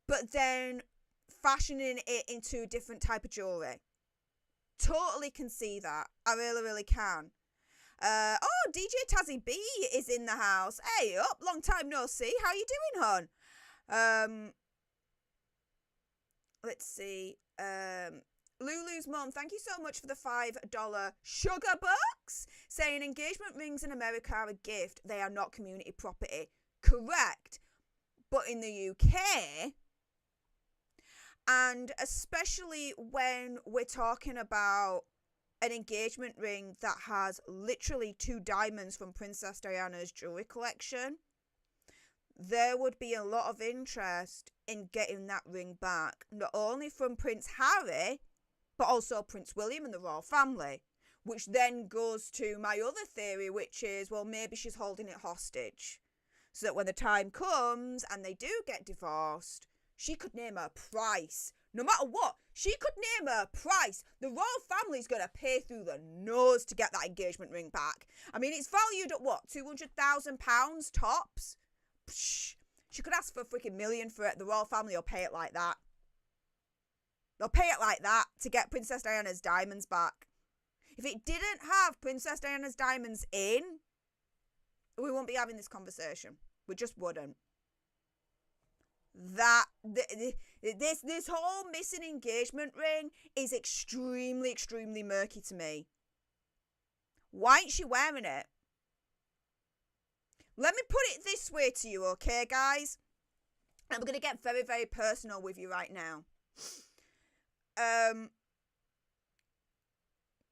but then fashioning it into a different type of jewellery. Totally can see that. I really, really can. Oh, DJ Tazzy B is in the house. Hey up, long time no see. How you doing, hon? Let's see. Lulu's mom, thank you so much for the $5 sugar bucks. Saying engagement rings in America are a gift. They are not community property. Correct. But in the UK, and especially when we're talking about an engagement ring that has literally 2 diamonds from Princess Diana's jewellery collection, there would be a lot of interest in getting that ring back, not only from Prince Harry, but also Prince William and the royal family, which then goes to my other theory, which is, well, maybe she's holding it hostage, so that when the time comes and they do get divorced, she could name a price. No matter what, she could name a price. The royal family's going to pay through the nose to get that engagement ring back. I mean, it's valued at what, £200,000 tops? Psh, she could ask for a freaking million for it. The royal family will pay it like that. They'll pay it like that to get Princess Diana's diamonds back. If it didn't have Princess Diana's diamonds in, we wouldn't be having this conversation. We just wouldn't. This whole missing engagement ring is extremely, extremely murky to me. Why ain't she wearing it? Let me put it this way to you, okay, guys? I'm going to get very, very personal with you right now.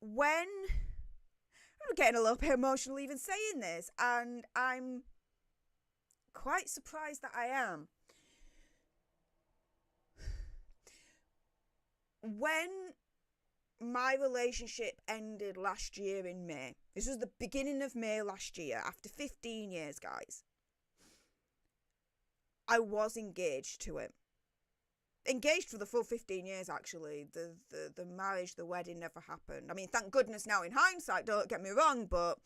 When I'm getting a little bit emotional even saying this, and I'm quite surprised that I am. When my relationship ended last year in May, this was the beginning of May last year, after 15 years, guys, I was engaged to him. Engaged for the full 15 years, actually. The marriage, the wedding never happened. I mean, thank goodness now in hindsight, don't get me wrong, but,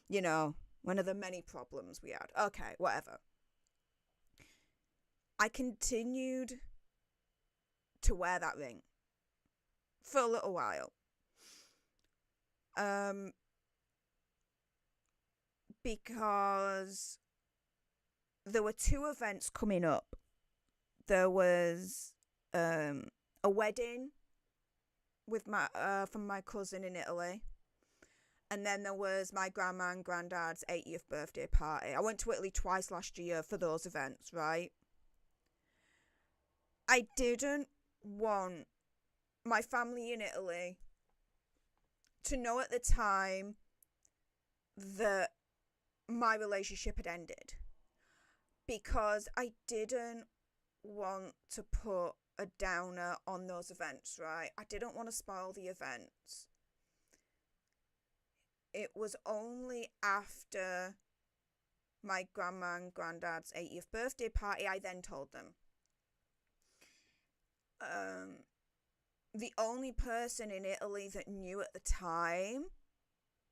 you know, one of the many problems we had. Okay, whatever. I continued to wear that ring for a little while. Because there were 2 events coming up. There was a wedding with from my cousin in Italy, and then there was my grandma and granddad's 80th birthday party. I went to Italy twice last year for those events, right? I didn't want my family in Italy to know at the time that my relationship had ended, because I didn't want to put a downer on those events, right? I didn't want to spoil the events. It was only after my grandma and granddad's 80th birthday party I then told them. The only person in Italy that knew at the time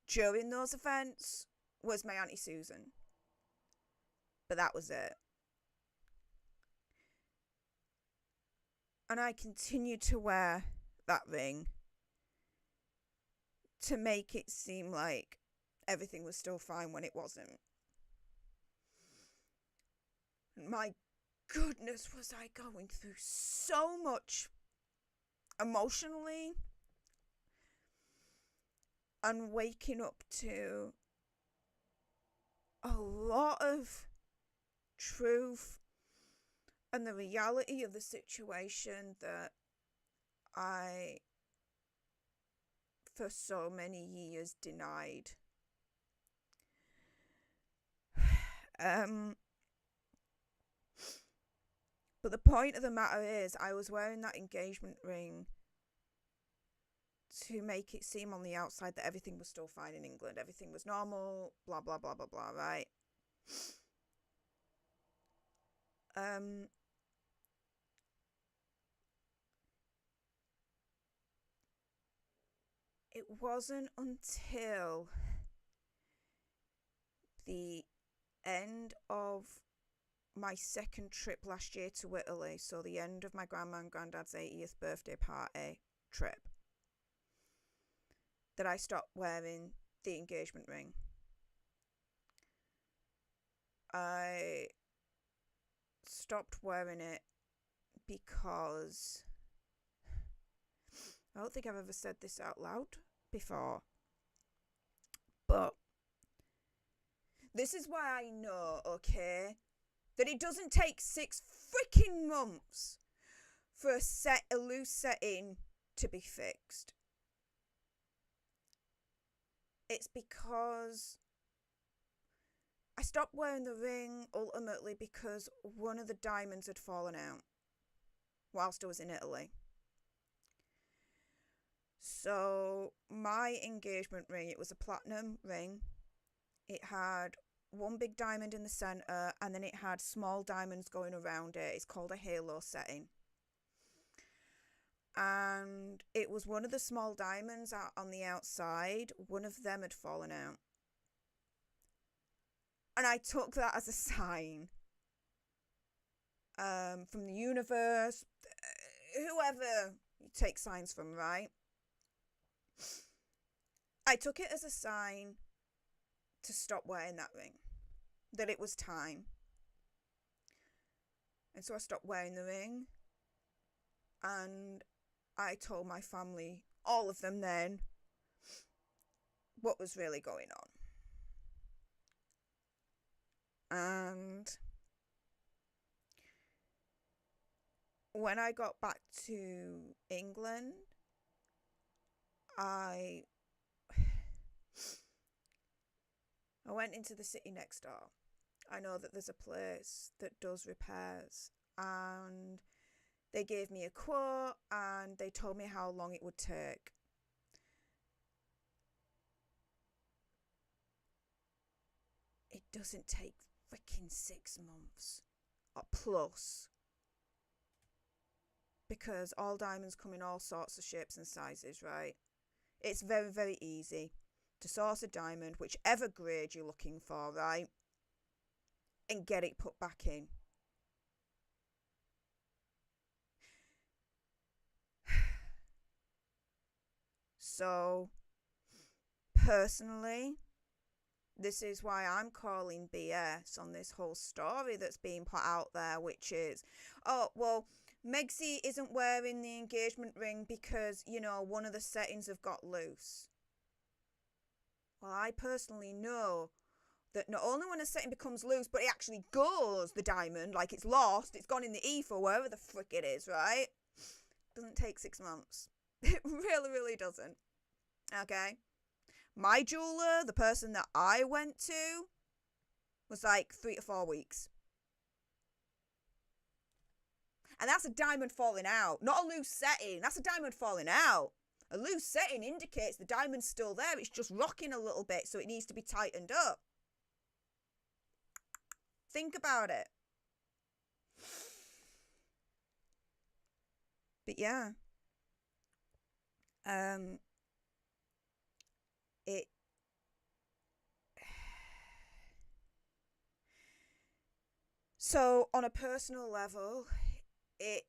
during those events was my Auntie Susan. But that was it. And I continued to wear that ring to make it seem like everything was still fine when it wasn't. My goodness, was I going through so much emotionally, and waking up to a lot of truth and the reality of the situation that I, for so many years, denied. But the point of the matter is, I was wearing that engagement ring to make it seem on the outside that everything was still fine in England. Everything was normal, blah, blah, blah, blah, blah, right? It wasn't until the end of my second trip last year to Italy, so the end of my grandma and granddad's 80th birthday party trip, that I stopped wearing the engagement ring. I stopped wearing it because I don't think I've ever said this out loud before, but this is why I know, okay, that it doesn't take 6 freaking months for a loose setting to be fixed. It's because I stopped wearing the ring ultimately because one of the diamonds had fallen out whilst I was in Italy. So my engagement ring, it was a platinum ring. It had one big diamond in the centre, and then it had small diamonds going around it. It's called a halo setting. And it was one of the small diamonds out on the outside. One of them had fallen out. And I took that as a sign from the universe, whoever you take signs from, right? I took it as a sign to stop wearing that ring, that it was time. And so I stopped wearing the ring, and I told my family, all of them then, what was really going on. And when I got back to England, I went into the city next door. I know that there's a place that does repairs, and they gave me a quote and they told me how long it would take. It doesn't take freaking 6 months or plus, because all diamonds come in all sorts of shapes and sizes, right? It's very, very easy to source a diamond, whichever grade you're looking for, right? And get it put back in. So, personally, this is why I'm calling BS on this whole story that's being put out there, which is, oh, well, Megsy isn't wearing the engagement ring because, you know, one of the settings have got loose. Well, I personally know that not only when a setting becomes loose, but it actually goes, the diamond, like it's lost, it's gone in the ether, wherever the frick it is, right? Doesn't take 6 months. It really, really doesn't. Okay? My jeweler, the person that I went to, was like 3 to 4 weeks. And that's a diamond falling out, not a loose setting. That's a diamond falling out. A loose setting indicates the diamond's still there. It's just rocking a little bit, so it needs to be tightened up. Think about it. But yeah. So on a personal level, it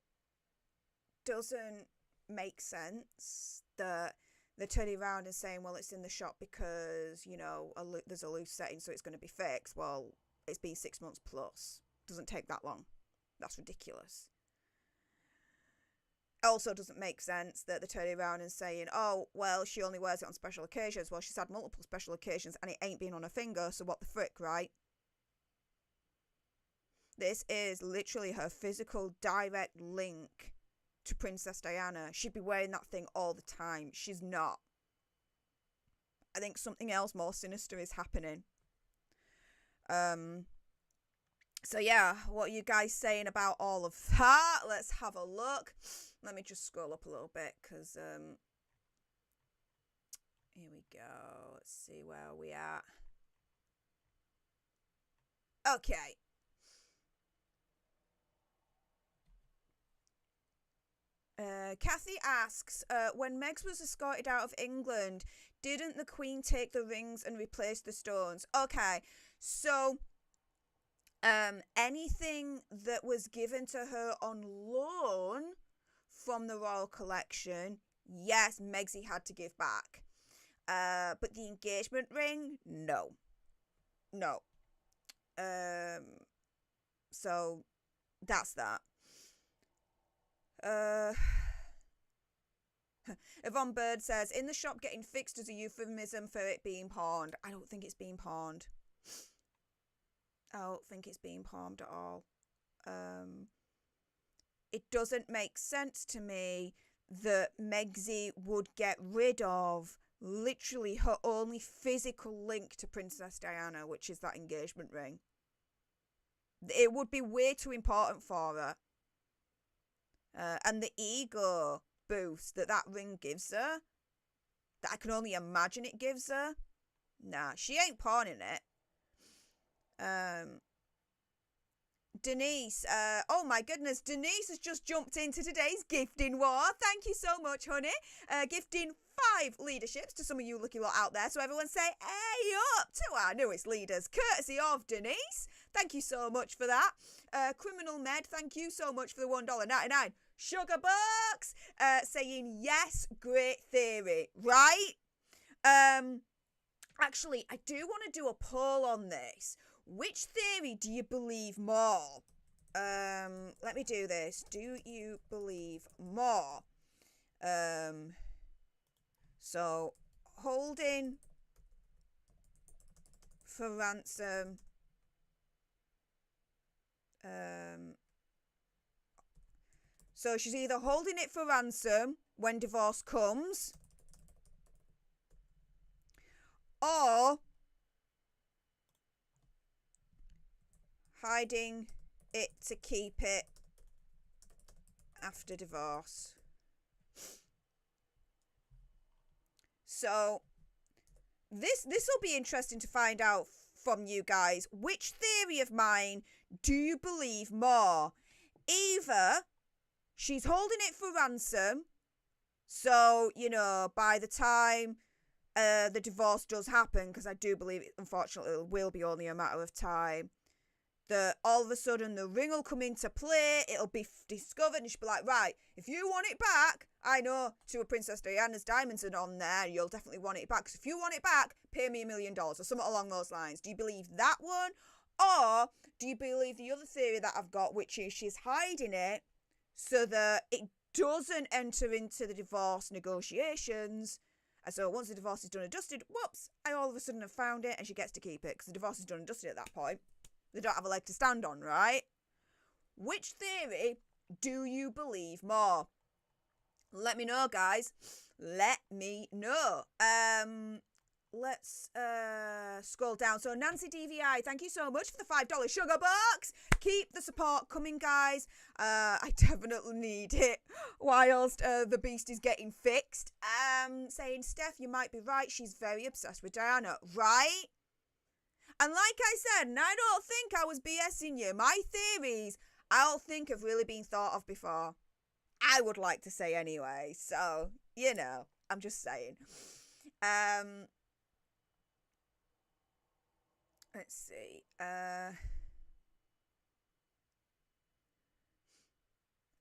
doesn't make sense that they're turning around and saying, well, it's in the shop because, you know, there's a loose setting, so it's going to be fixed. Well, it's been 6 months plus. Doesn't take that long. That's ridiculous. Also doesn't make sense that they're turning around and saying, oh, well, she only wears it on special occasions. Well, she's had multiple special occasions and it ain't been on her finger, so what the frick, right? This is literally her physical direct link to Princess Diana. She'd be wearing that thing all the time. She's not. I think something else more sinister is happening. So yeah, what are you guys saying about all of that? Let's have a look. Let me just scroll up a little bit, because here we go. Let's see where we are. Okay. Kathy asks, when Megs was escorted out of England, didn't the Queen take the rings and replace the stones? Okay, so Anything that was given to her on loan from the royal collection, yes, Megsy had to give back. But the engagement ring, no. No. So that's that. Yvonne Bird says, in the shop getting fixed as a euphemism for it being pawned. I don't think it's being pawned. I don't think it's being pawned at all. It doesn't make sense to me that Megsy would get rid of literally her only physical link to Princess Diana, which is that engagement ring. It would be way too important for her. And the ego boost that ring gives her, that I can only imagine it gives her, nah, she ain't pawning it. Denise, oh my goodness, Denise has just jumped into today's gifting war. Thank you so much, honey. Gifting 5 leaderships to some of you lucky lot out there. So everyone say, hey up to our newest leaders, courtesy of Denise. Thank you so much for that. Criminal Med, thank you so much for the $1.99. Sugar Bucks, saying yes, great theory, right? Actually, I do want to do a poll on this. Which theory do you believe more? Let me do this. Do you believe more? So, holding for ransom. So she's either holding it for ransom when divorce comes, or hiding it to keep it after divorce. So this will be interesting to find out from you guys. Which theory of mine do you believe more? Either she's holding it for ransom, so, you know, by the time the divorce does happen, because I do believe it, unfortunately, it will be only a matter of time, that all of a sudden the ring will come into play, it'll be discovered, and she'll be like, right, if you want it back, I know to a Princess Diana's diamonds are on there, you'll definitely want it back, because if you want it back, pay me $1 million, or something along those lines. Do you believe that one? Or do you believe the other theory that I've got, which is she's hiding it so that it doesn't enter into the divorce negotiations, and so once the divorce is done and dusted, whoops, I all of a sudden have found it, and she gets to keep it, because the divorce is done and dusted at that point. They don't have a leg to stand on, right? Which theory do you believe more? Let me know, guys. Let me know. Let's scroll down. So Nancy DVI, thank you so much for the $5 sugar box. Keep the support coming, guys. I definitely need it whilst the beast is getting fixed. Saying, Steph, you might be right. She's very obsessed with Diana, right? And like I said, and I don't think I was BSing you, my theories, I don't think have really been thought of before. I would like to say anyway. So, you know, I'm just saying. Let's see.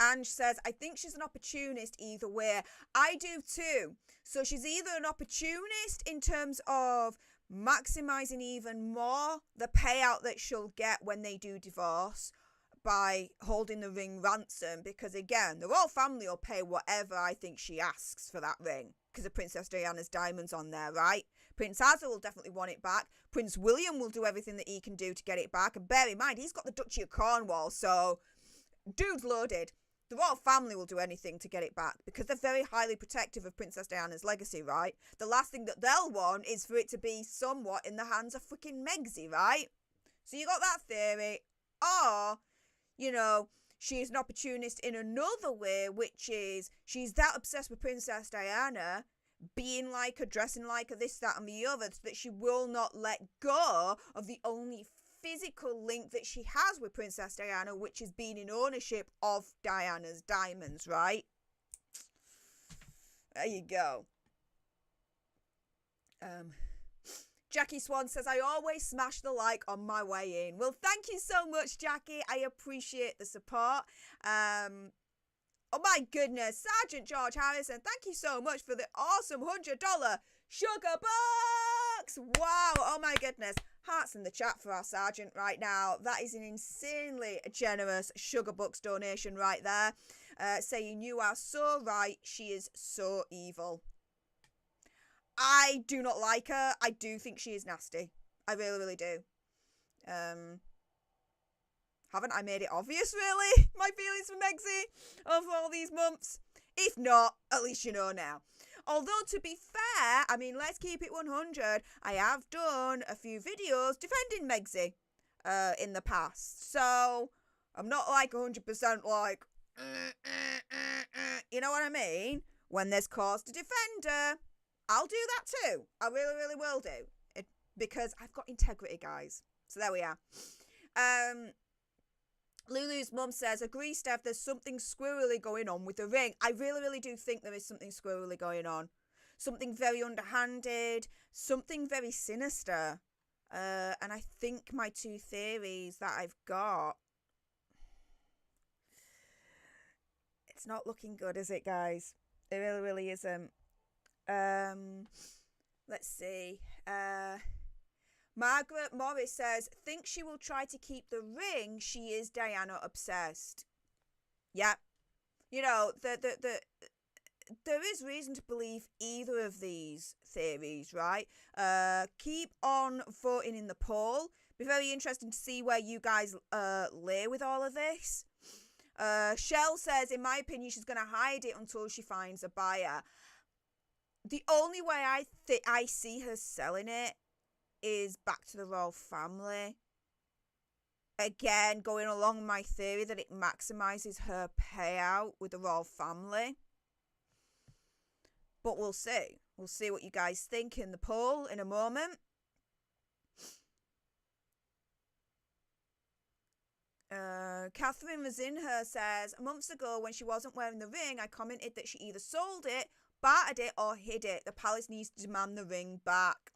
Ange says, I think she's an opportunist either way. I do too. So she's either an opportunist in terms of maximizing even more the payout that she'll get when they do divorce by holding the ring ransom, because again, the royal family will pay whatever I think she asks for that ring because of Princess Diana's diamonds on there, right? Prince Asa will definitely want it back. Prince William will do everything that he can do to get it back, and bear in mind, he's got the Duchy of Cornwall, so dude's loaded. The royal family will do anything to get it back because they're very highly protective of Princess Diana's legacy, right? The last thing that they'll want is for it to be somewhat in the hands of freaking Megsy, right? So you got that theory. Or, you know, she's an opportunist in another way, which is she's that obsessed with Princess Diana, being like her, dressing like her, this, that, and the other, that she will not let go of the only physical link that she has with Princess Diana, which is being in ownership of Diana's diamonds, right? There you go. Jackie Swan says, I always smash the like on my way in. Well, thank you so much, Jackie. I appreciate the support. Oh my goodness, Sergeant George Harrison, thank you so much for the awesome $100 sugar bucks. Wow, oh my goodness. Hearts in the chat for our Sergeant right now. That is an insanely generous sugar bucks donation right there. Saying you are so right, she is so evil. I do not like her. I do think she is nasty. I really, really do. Haven't I made it obvious, really? My feelings for Megxie over all these months? If not, at least you know now. Although, to be fair, I mean, let's keep it 100. I have done a few videos defending Megxie in the past. So, I'm not like 100% like, you know what I mean? When there's cause to defend her, I'll do that too. I really, really will do. Because I've got integrity, guys. So, there we are. Lulu's mum says, agree, Steph, there's something squirrely going on with the ring. I really, really do think there is something squirrely going on. Something very underhanded, something very sinister. And I think my two theories that I've got, it's not looking good, is it, guys? It really, really isn't. Let's see. Margaret Morris says, think she will try to keep the ring. She is Diana obsessed. Yeah. You know, there is reason to believe either of these theories, right? Keep on voting in the poll. Be very interesting to see where you guys lay with all of this. Shell says, in my opinion, she's going to hide it until she finds a buyer. The only way I see her selling it is back to the royal family. Again, going along my theory that it maximises her payout with the royal family. But we'll see. We'll see what you guys think in the poll in a moment. Catherine Mazinher says, months ago when she wasn't wearing the ring, I commented that she either sold it, bartered it, or hid it. The palace needs to demand the ring back.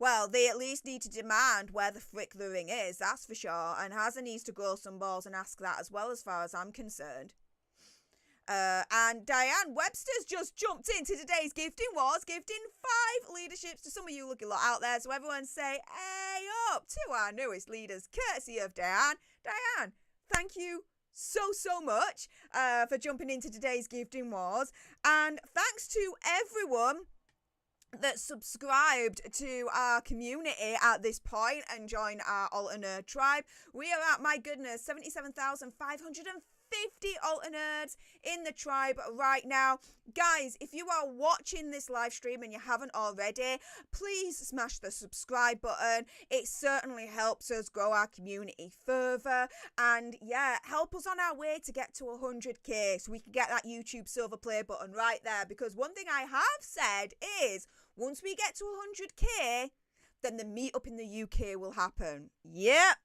Well, they at least need to demand where the frick the ring is, that's for sure. And Hazza needs to grow some balls and ask that as well, as far as I'm concerned. And Diane Webster's just jumped into today's gifting wars, gifting 5 leaderships to some of you lucky lot out there. So everyone say, hey up to our newest leaders, courtesy of Diane. Diane, thank you so much for jumping into today's gifting wars. And thanks to everyone that subscribed to our community at this point and joined our alternate tribe. We are at, my goodness, 77,550 alternates in the tribe right now. Guys, if you are watching this live stream and you haven't already, please smash the subscribe button. It certainly helps us grow our community further. And yeah, help us on our way to get to 100k so we can get that YouTube silver play button right there. Because one thing I have said is, once we get to 100k, then the meetup in the UK will happen. Yep.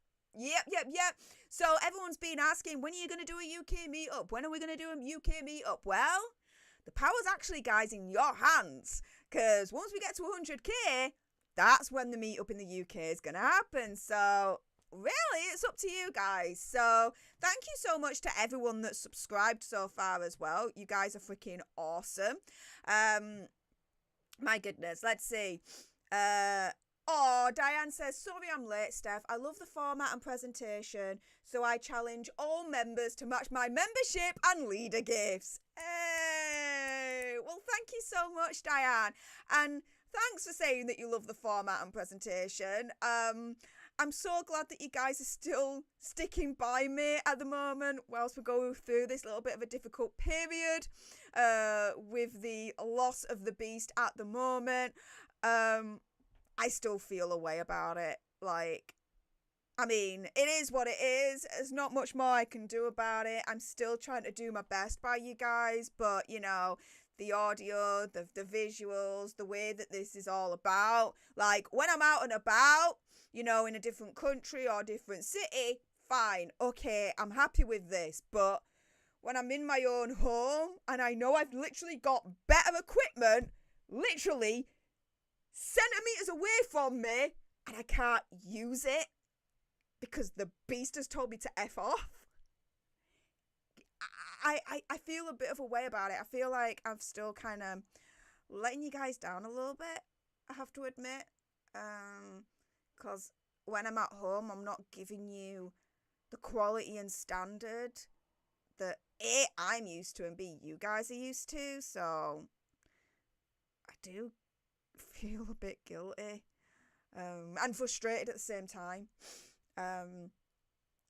So everyone's been asking, when are you going to do a UK meetup? When are we going to do a UK meetup? Well, the power's actually, guys, in your hands. Because once we get to 100k, that's when the meetup in the UK is going to happen. So really, it's up to you guys. So thank you so much to everyone that's subscribed so far as well. You guys are freaking awesome. My goodness, let's see. Diane says, sorry I'm late, Steph. I love the format and presentation, so I challenge all members to match my membership and leader gifts. Hey! Well, thank you so much, Diane. And thanks for saying that you love the format and presentation. I'm so glad that you guys are still sticking by me at the moment whilst we're going through this little bit of a difficult period with the loss of the beast at the moment. I still feel a way about it. Like, I mean, it is what it is. There's not much more I can do about it. I'm still trying to do my best by you guys, but, you know, the audio, the visuals, the way that this is all about. Like, when I'm out and about, you know, in a different country or different city, fine, okay, I'm happy with this. But when I'm in my own home and I know I've literally got better equipment, literally centimetres away from me and I can't use it because the beast has told me to F off. I feel a bit of a way about it. I feel like I'm still kind of letting you guys down a little bit, I have to admit. Because when I'm at home, I'm not giving you the quality and standard that A, I'm used to, and B, you guys are used to. So I do feel a bit guilty and frustrated at the same time.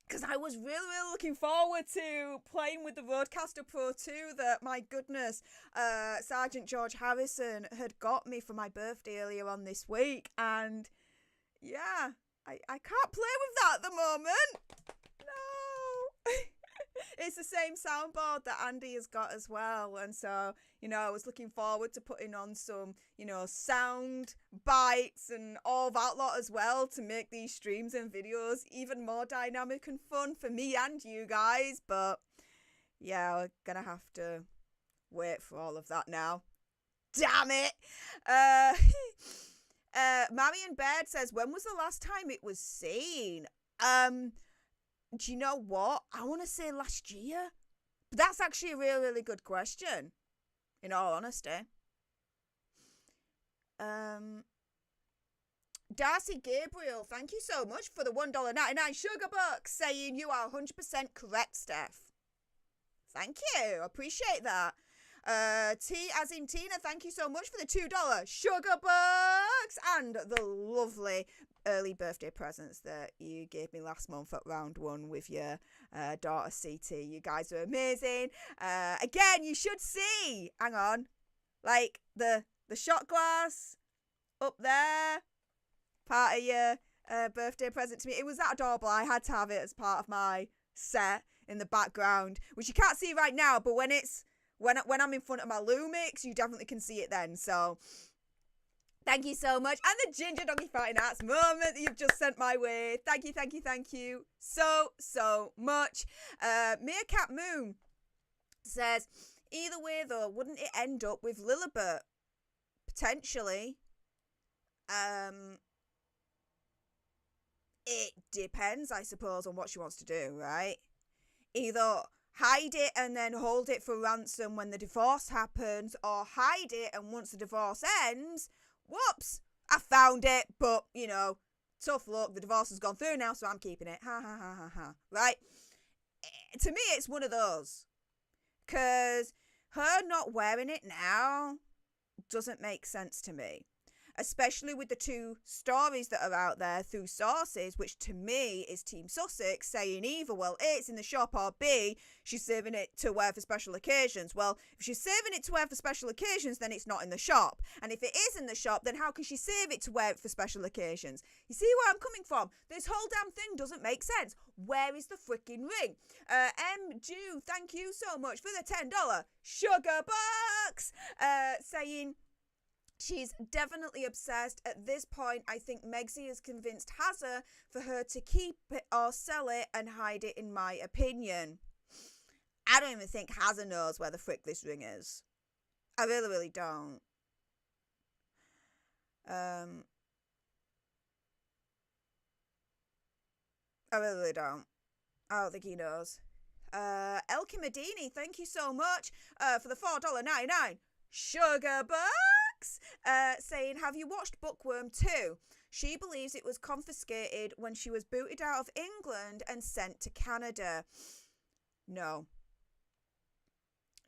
Because I was really looking forward to playing with the Rodecaster Pro 2 that, my goodness, Sergeant George Harrison had got me for my birthday earlier on this week. And yeah, I can't play with that at the moment. No. It's the same soundboard that Andy has got as well. And so, I was looking forward to putting on some, sound bites and all that lot as well to make these streams and videos even more dynamic and fun for me and you guys. But yeah, we're going to have to wait for all of that now. Damn it. Marion Baird says, when was the last time it was seen? Do you know what? I want to say last year. But that's actually a really good question, in all honesty. Darcy Gabriel, thank you so much for the $1.99 sugar bucks, saying you are 100% correct, Steph. Thank you. Appreciate that. T as in Tina, thank you so much for the $2 sugar bucks and the lovely early birthday presents that you gave me last month at round one with your daughter CT. You guys are amazing. Again, you should see, hang on, like the shot glass up there, part of your birthday present to me. It was that adorable. I had to have it as part of my set in the background, which you can't see right now, but when I'm in front of my Lumix, you definitely can see it then. So thank you so much. And the Ginger Donkey Fighting Arts moment that you've just sent my way. Thank you so much. Meerkat Moon says, either way though, wouldn't it end up with Lilibet? Potentially. It depends, I suppose, on what she wants to do, right? Either hide it and then hold it for ransom when the divorce happens, or hide it and once the divorce ends, whoops, I found it, but, tough luck, the divorce has gone through now, so I'm keeping it. Ha ha ha ha ha. Right? To me, it's one of those. Because her not wearing it now doesn't make sense to me. Especially with the two stories that are out there through sources, which to me is Team Sussex saying either, well, A, it's in the shop, or B, she's saving it to wear for special occasions. Well, if she's saving it to wear for special occasions, then it's not in the shop. And if it is in the shop, then how can she save it to wear it for special occasions? You see where I'm coming from? This whole damn thing doesn't make sense. Where is the freaking ring? Jew, thank you so much for the $10 sugar bucks, saying, she's definitely obsessed. At this point, I think Megsy has convinced Hazza for her to keep it or sell it and hide it, in my opinion. I don't even think Hazza knows where the frick this ring is. I really don't. I really don't. I don't think he knows. Elke Medini, thank you so much for the $4.99 sugar bucks. Saying, have you watched Bookworm 2? She believes it was confiscated when she was booted out of England and sent to Canada. No.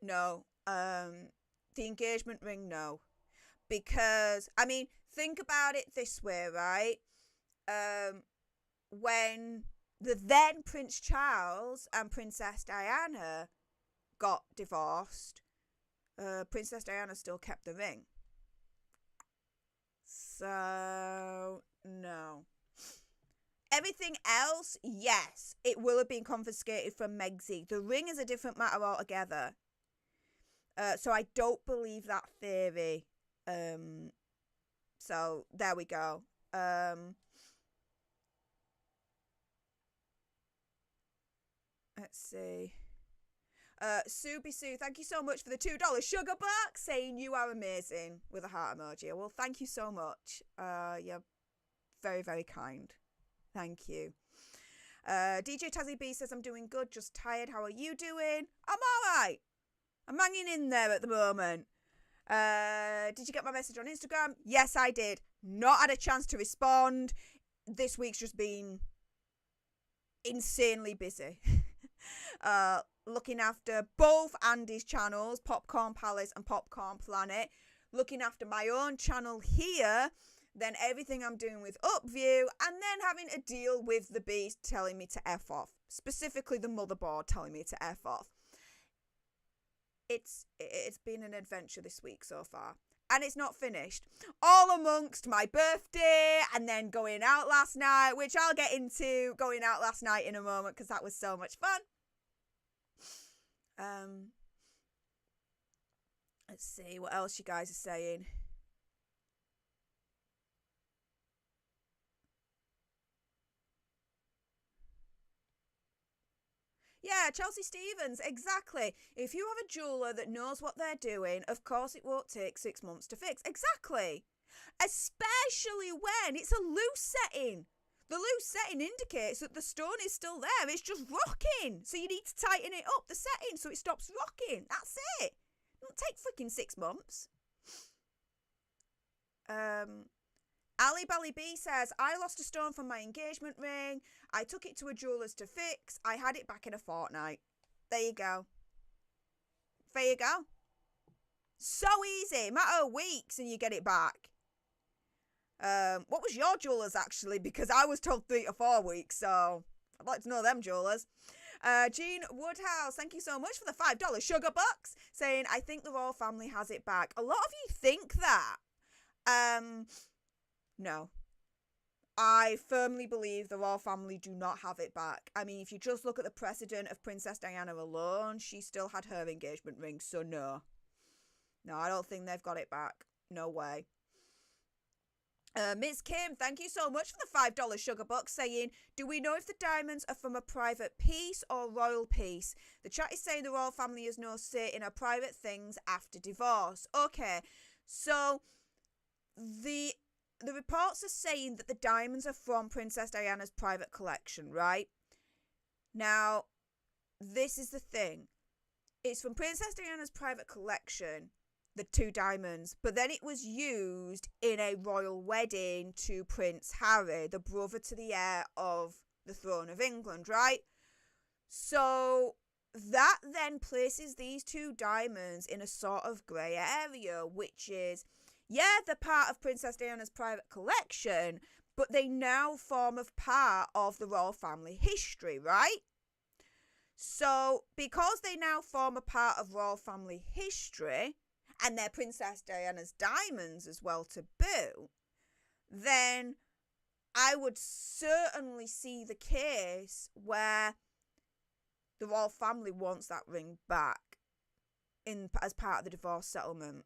The engagement ring, no. Because, think about it this way, right? When the then Prince Charles and Princess Diana got divorced, Princess Diana still kept the ring. So, no. Everything else, yes, it will have been confiscated from Megsy. The ring is a different matter altogether. So I don't believe that theory. So there we go. Let's see. Subi Sue, thank you so much for the $2 sugar buck, saying you are amazing with a heart emoji. Well, thank you so much. You're very, very kind. Thank you. DJ Tazzy B says, I'm doing good, just tired. How are you doing? I'm alright. I'm hanging in there at the moment. Did you get my message on Instagram? Yes, I did. Not had a chance to respond. This week's just been insanely busy. Looking after both Andy's channels, Popcorn Palace and Popcorn Planet. Looking after my own channel here. Then everything I'm doing with Upview. And then having to deal with the beast telling me to F off. Specifically the motherboard telling me to F off. It's been an adventure this week so far. And it's not finished. All amongst my birthday and then going out last night, which I'll get into going out last night in a moment because that was so much fun. Let's see what else you guys are saying. Yeah, Chelsea Stevens, exactly. If you have a jeweller that knows what they're doing, of course it won't take 6 months to fix. Exactly. Especially when it's a loose setting. The loose setting indicates that the stone is still there. It's just rocking. So you need to tighten it up, the setting, so it stops rocking. That's it. It won't take freaking 6 months. Ali Bally B says, I lost a stone from my engagement ring. I took it to a jeweller's to fix. I had it back in a fortnight. There you go. There you go. So easy. Matter of weeks and you get it back. What was your jeweller's actually? Because I was told 3 to 4 weeks. So I'd like to know them jewellers. Jean Woodhouse, thank you so much for the $5 sugar bucks. Saying, I think the royal family has it back. A lot of you think that. No. I firmly believe the royal family do not have it back. I mean, if you just look at the precedent of Princess Diana alone, she still had her engagement ring, so no. No, I don't think they've got it back. No way. Ms. Kim, thank you so much for the $5 sugar bucks, saying, do we know if the diamonds are from a private piece or royal piece? The chat is saying the royal family has no say in her private things after divorce. Okay, so the reports are saying that the diamonds are from Princess Diana's private collection, right? Now, this is the thing. It's from Princess Diana's private collection, the 2 diamonds, but then it was used in a royal wedding to Prince Harry, the brother to the heir of the throne of England, right? So that then places these 2 diamonds in a sort of grey area, which is, yeah, they're part of Princess Diana's private collection, but they now form a part of the royal family history, right? So, because they now form a part of royal family history, and they're Princess Diana's diamonds as well to boot, then I would certainly see the case where the royal family wants that ring back as part of the divorce settlement.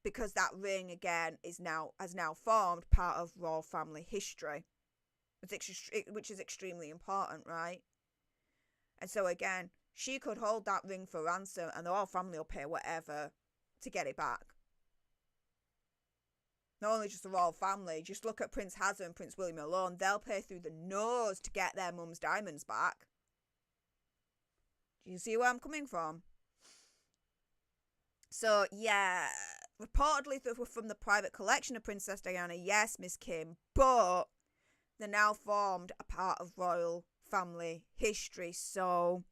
Because that ring, again, has now formed part of royal family history, which is extremely important, right? And so, again, she could hold that ring for ransom and the royal family will pay whatever to get it back. Not only just the royal family, just look at Prince Hazard and Prince William alone. They'll pay through the nose to get their mum's diamonds back. Do you see where I'm coming from? So, yeah, reportedly they were from the private collection of Princess Diana, yes, Miss Kim, but they're now formed a part of royal family history, so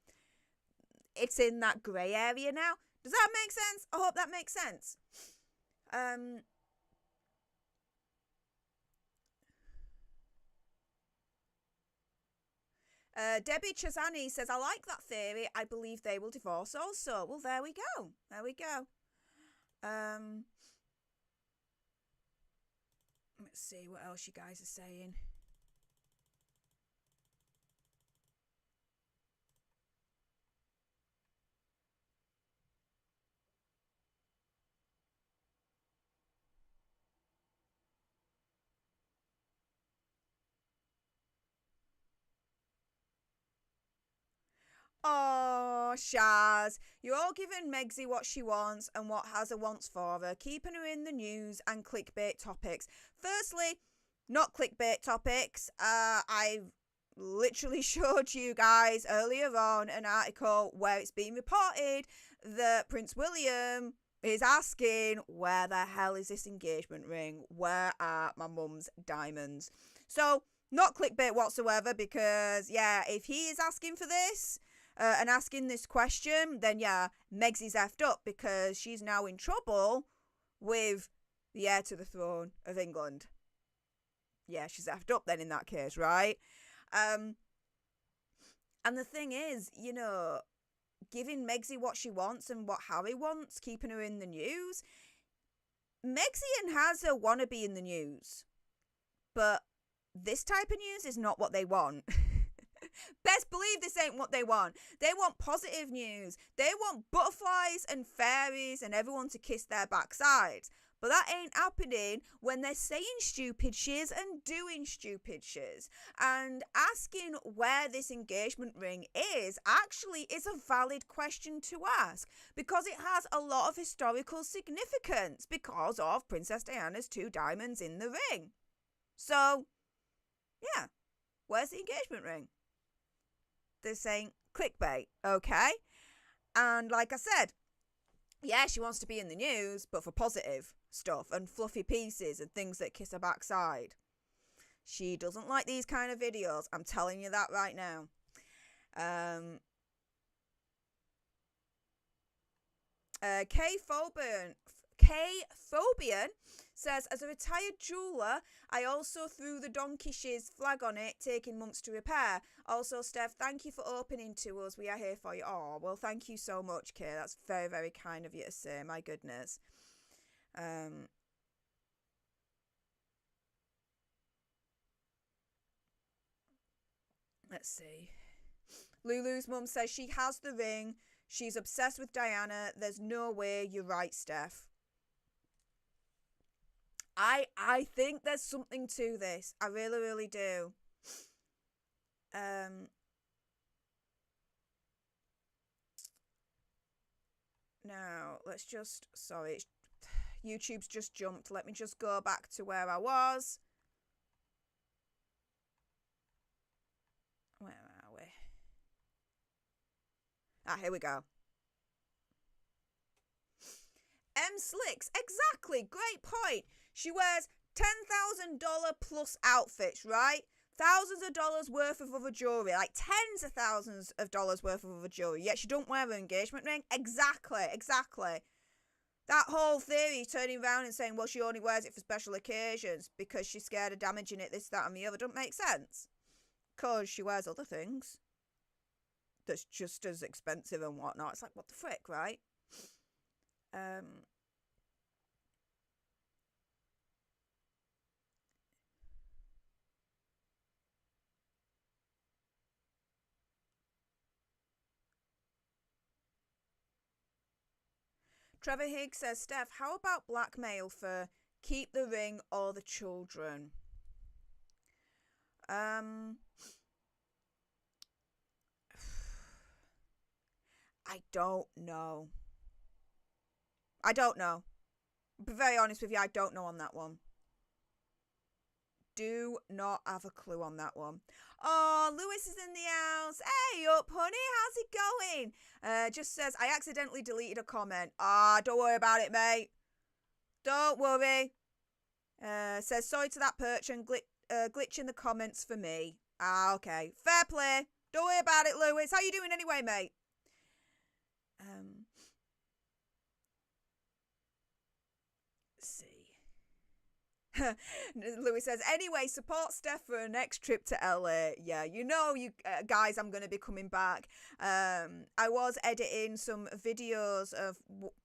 it's in that grey area now. Does that make sense? I hope that makes sense. Debbie Chazani says, I like that theory. I believe they will divorce also. Well, there we go. There we go. Let's see what else you guys are saying. Oh, Shaz. You're all giving Megsy what she wants and what Hazza wants for her, keeping her in the news and clickbait topics. Firstly, not clickbait topics. I've literally showed you guys earlier on an article where it's been reported that Prince William is asking, where the hell is this engagement ring? Where are my mum's diamonds? So, not clickbait whatsoever, because, yeah, if he is asking for this and asking this question, then, yeah, Megsy's effed up, because she's now in trouble with the heir to the throne of England. Yeah, she's effed up then in that case, right? And the thing is, you know, giving Megsy what she wants and what Harry wants, keeping her in the news. Megsy and Hazza want to be in the news, but this type of news is not what they want. Best believe this ain't what they want. They want positive news. They want butterflies and fairies and everyone to kiss their backsides. But that ain't happening when they're saying stupid shiz and doing stupid shiz. And asking where this engagement ring is actually is a valid question to ask, because it has a lot of historical significance because of Princess Diana's 2 diamonds in the ring. So, yeah, where's the engagement ring? They're saying clickbait, okay? And like I said, yeah, she wants to be in the news, but for positive stuff and fluffy pieces and things that kiss her backside. She doesn't like these kind of videos. I'm telling you that right now. K-Phobian says, as a retired jeweller, I also threw the donkey shiz flag on it, taking months to repair. Also, Steph, thank you for opening to us. We are here for you. Oh, well, thank you so much, Kay. That's very, very kind of you to say. My goodness. Let's see. Lulu's mum says she has the ring. She's obsessed with Diana. There's no way. You're right, Steph. I think there's something to this. I really, really do. Now, let's just... Sorry, YouTube's just jumped. Let me just go back to where I was. Where are we? Ah, here we go. Slicks, exactly, great point. She wears $10,000 plus outfits, right? Thousands of dollars worth of other jewellery, like tens of thousands of dollars worth of other jewellery, yet she don't wear her engagement ring? Exactly. That whole theory, turning around and saying, well, she only wears it for special occasions because she's scared of damaging it, this, that and the other, don't make sense. Because she wears other things that's just as expensive and whatnot. It's like, what the frick, right? Trevor Higgs says, Steph, how about blackmail for keep the ring or the children? I don't know. To be very honest with you, I don't know on that one. Do not have a clue on that one. Oh, Lewis is in the house. Hey up, honey, how's it going? Just says, I accidentally deleted a comment. Don't worry about it, mate. Don't worry. Says, sorry to that perch and glitch in the comments for me. Okay. Fair play. Don't worry about it, Lewis. How you doing anyway, mate? Let's see. Louis says, anyway, support Steph for her next trip to LA. Yeah, you know, you guys, I'm going to be coming back. I was editing some videos of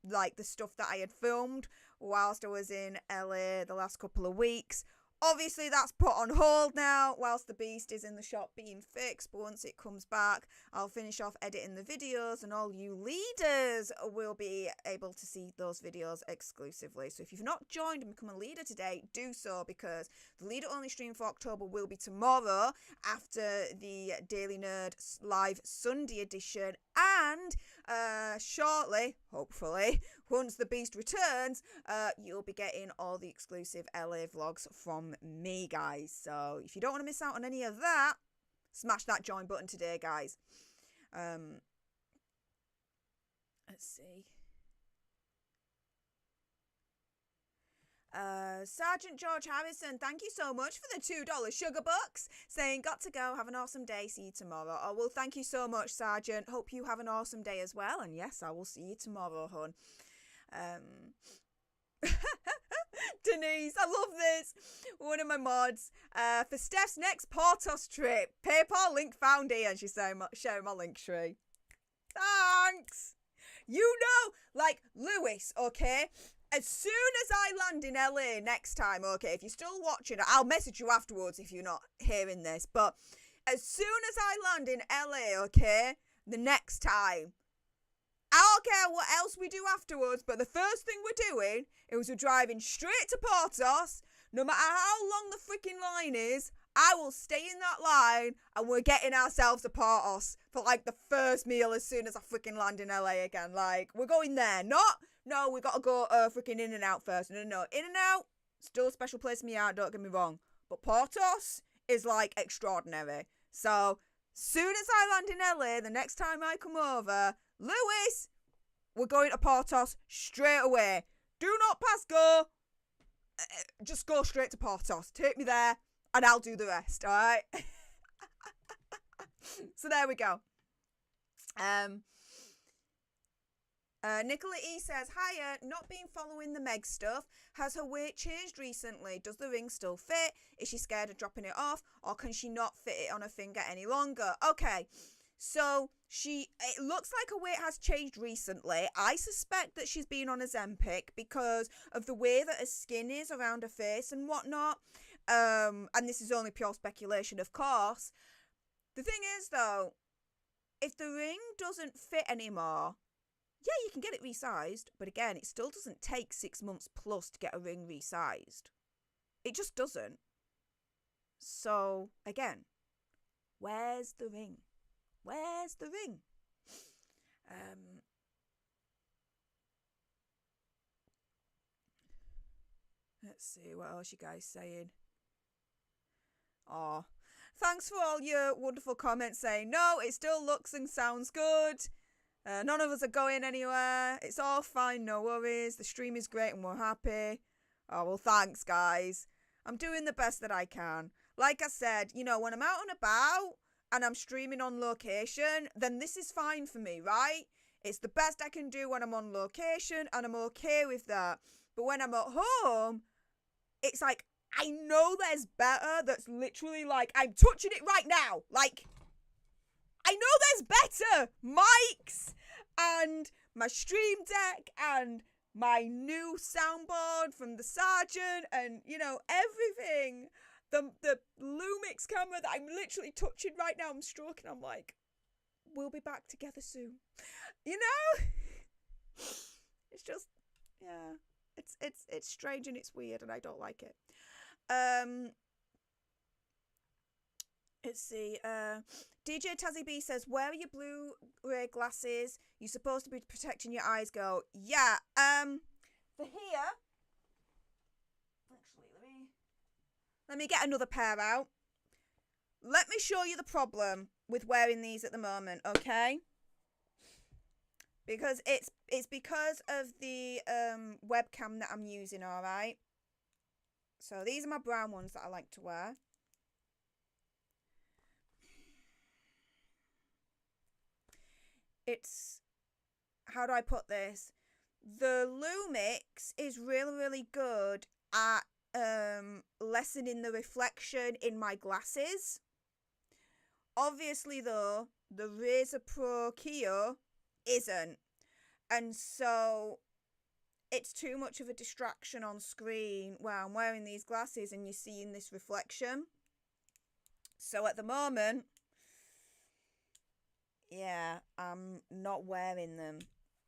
like the stuff that I had filmed whilst I was in LA the last couple of weeks. Obviously, that's put on hold now whilst the beast is in the shop being fixed. But once it comes back, I'll finish off editing the videos and all you leaders will be able to see those videos exclusively. So if you've not joined and become a leader today, do so, because the leader only stream for October will be tomorrow after the Daily Nerd Live Sunday edition. And shortly, hopefully, once the beast returns, you'll be getting all the exclusive LA vlogs from me, guys. So if you don't want to miss out on any of that, smash that join button today, guys. Let's see. Sergeant George Harrison, thank you so much for the $2 sugar bucks, saying got to go, have an awesome day, see you tomorrow. Oh, well, thank you so much, Sergeant. Hope you have an awesome day as well, and yes, I will see you tomorrow, hon. Denise, I love this. One of my mods, for Steph's next Portos trip, PayPal link found here, and she's sharing my link tree. Thanks. You know, like Lewis, okay? As soon as I land in LA next time, okay, if you're still watching, I'll message you afterwards if you're not hearing this, but as soon as I land in LA, okay, the next time, I don't care what else we do afterwards, but the first thing we're doing is we're driving straight to Portos. No matter how long the freaking line is, I will stay in that line, and we're getting ourselves a Portos for like the first meal as soon as I freaking land in LA again. Like, we're going there, no, we gotta go freaking In-N-Out first. No. In-N-Out, still a special place in my heart, don't get me wrong. But Portos is like extraordinary. So, soon as I land in LA, the next time I come over, Lewis, we're going to Portos straight away. Do not pass go. Just go straight to Portos. Take me there, and I'll do the rest, alright? So there we go. Nicola E says, hiya, not been following the Meg stuff. Has her weight changed recently? Does the ring still fit? Is she scared of dropping it off? Or can she not fit it on her finger any longer? Okay, so it looks like her weight has changed recently. I suspect that she's been on Ozempic because of the way that her skin is around her face and whatnot. And this is only pure speculation, of course. The thing is, though, if the ring doesn't fit anymore, yeah, you can get it resized, but again, it still doesn't take 6 months plus to get a ring resized. It just doesn't. So, again, where's the ring? Where's the ring? Let's see, what else you guys saying? Oh, thanks for all your wonderful comments saying, no, it still looks and sounds good. None of us are going anywhere. It's all fine, no worries. The stream is great and we're happy. Oh, well, thanks, guys. I'm doing the best that I can. Like I said, you know, when I'm out and about and I'm streaming on location, then this is fine for me, right? It's the best I can do when I'm on location, and I'm okay with that. But when I'm at home, it's like, I know there's better that's literally like, I'm touching it right now. Like, I know there's better mics and my stream deck and my new soundboard from the Sergeant and, you know, everything. The Lumix camera that I'm literally touching right now, I'm stroking, I'm like, we'll be back together soon. You know? It's just, yeah. It's strange and it's weird and I don't like it. Let's see. DJ Tazzy B says, where are your Blu-ray glasses? You're supposed to be protecting your eyes, girl. Yeah. For here. Actually, let me get another pair out. Let me show you the problem with wearing these at the moment, okay? Because it's because of the webcam that I'm using, alright? So these are my brown ones that I like to wear. It's, how do I put this? The Lumix is really, really good at lessening the reflection in my glasses. Obviously, though, the Razer Pro Keo isn't. And so it's too much of a distraction on screen where I'm wearing these glasses and you're seeing this reflection. So at the moment, yeah, I'm not wearing them.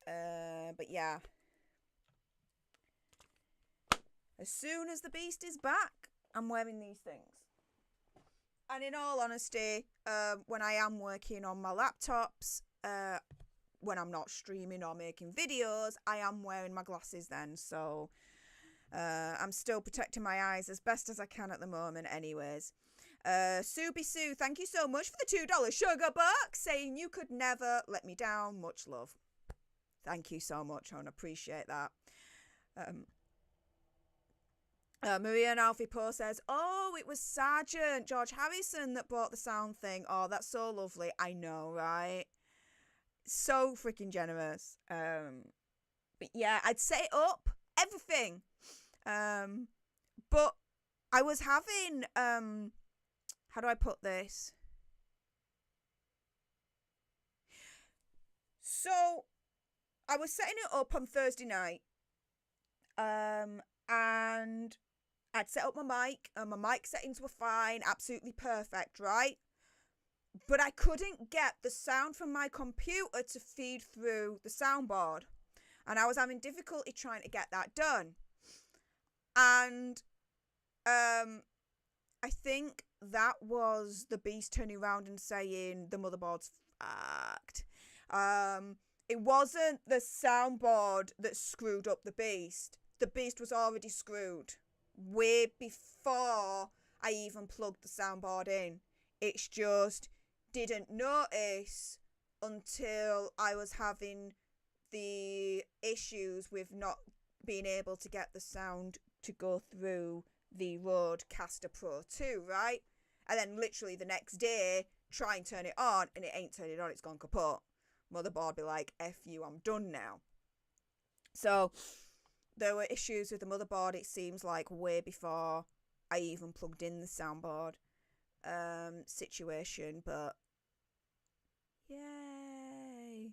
But yeah. As soon as the beast is back, I'm wearing these things. And in all honesty, when I am working on my laptops, when I'm not streaming or making videos, I am wearing my glasses then. So I'm still protecting my eyes as best as I can at the moment anyways. Subi Sue, thank you so much for the $2 sugar buck, saying you could never let me down. Much love. Thank you so much, I appreciate that. Maria and Alfie Poe says, oh, it was Sergeant George Harrison that bought the sound thing. Oh, that's so lovely. I know, right? So freaking generous. But yeah, I'd set it up, everything. But I was having, how do I put this? So I was setting it up on Thursday night. And I'd set up my mic, and my mic settings were fine, absolutely perfect, right? But I couldn't get the sound from my computer to feed through the soundboard. And I was having difficulty trying to get that done. And I think that was the beast turning around and saying the motherboard's fucked. It wasn't the soundboard that screwed up the beast. The beast was already screwed way before I even plugged the soundboard in. It's just didn't notice until I was having the issues with not being able to get the sound to go through the Rodecaster Pro 2, right? And then literally the next day, try and turn it on, and it ain't turning on, it's gone kaput. Motherboard be like, F you, I'm done now. So there were issues with the motherboard, it seems like, way before I even plugged in the soundboard situation, but yay.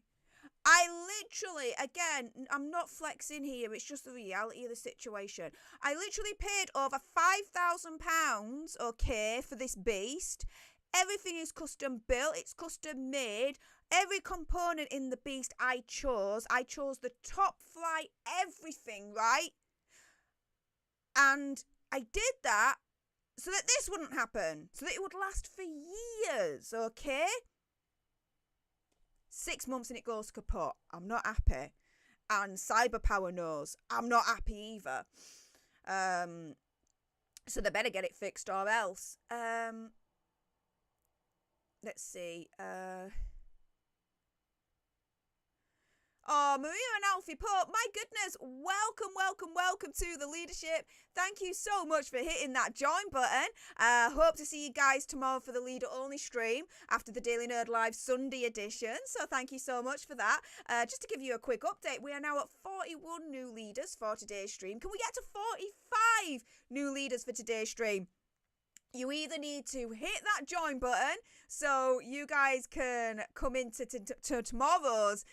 I literally, again, I'm not flexing here, it's just the reality of the situation. I literally paid over £5,000, okay, for this beast. Everything is custom built, it's custom made. Every component in the beast I chose the top flight, everything, right? And I did that so that this wouldn't happen, so that it would last for years, okay? 6 months and it goes kaput. I'm not happy. And Cyberpower knows I'm not happy either. So they better get it fixed or else. Let's see. Oh, Maria and Alfie Pope, my goodness, welcome to the leadership. Thank you so much for hitting that join button. Hope to see you guys tomorrow for the leader only stream after the Daily Nerd Live Sunday edition. So thank you so much for that. Just to give you a quick update, we are now at 41 new leaders for today's stream. Can we get to 45 new leaders for today's stream? You either need to hit that join button so you guys can come into to tomorrow's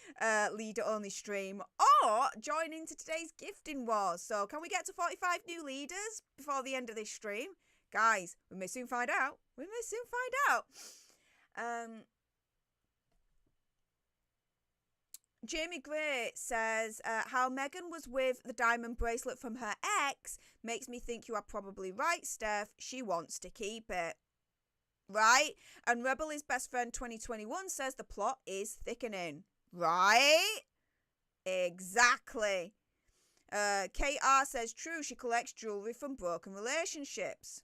leader-only stream, or join into today's gifting wars. So can we get to 45 new leaders before the end of this stream? Guys, we may soon find out. Jamie Gray says, how Meghan was with the diamond bracelet from her ex makes me think you are probably right, Stef. She wants to keep it. Right? And Rebel is Best Friend 2021 says the plot is thickening. Right? Exactly. KR says, true, she collects jewellery from broken relationships.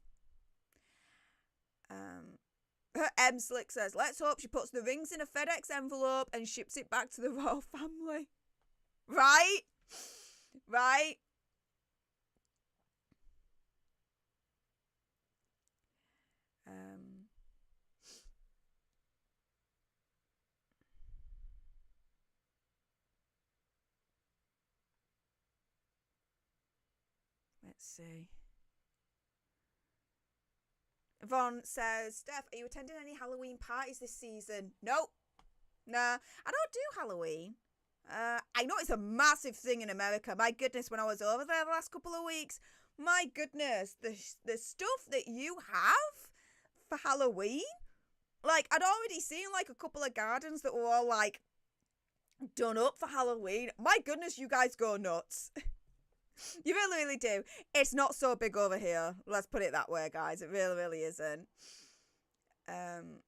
M Slick says, let's hope she puts the rings in a FedEx envelope and ships it back to the royal family. Right? Let's see. Yvonne says, Steph, are you attending any Halloween parties this season? Nope. Nah, I don't do Halloween. I know it's a massive thing in America. My goodness, when I was over there the last couple of weeks, my goodness, the stuff that you have for Halloween. Like, I'd already seen like a couple of gardens that were all like done up for Halloween. My goodness, you guys go nuts. You really, really do. It's not so big over here. Let's put it that way, guys. It really, really isn't. Um,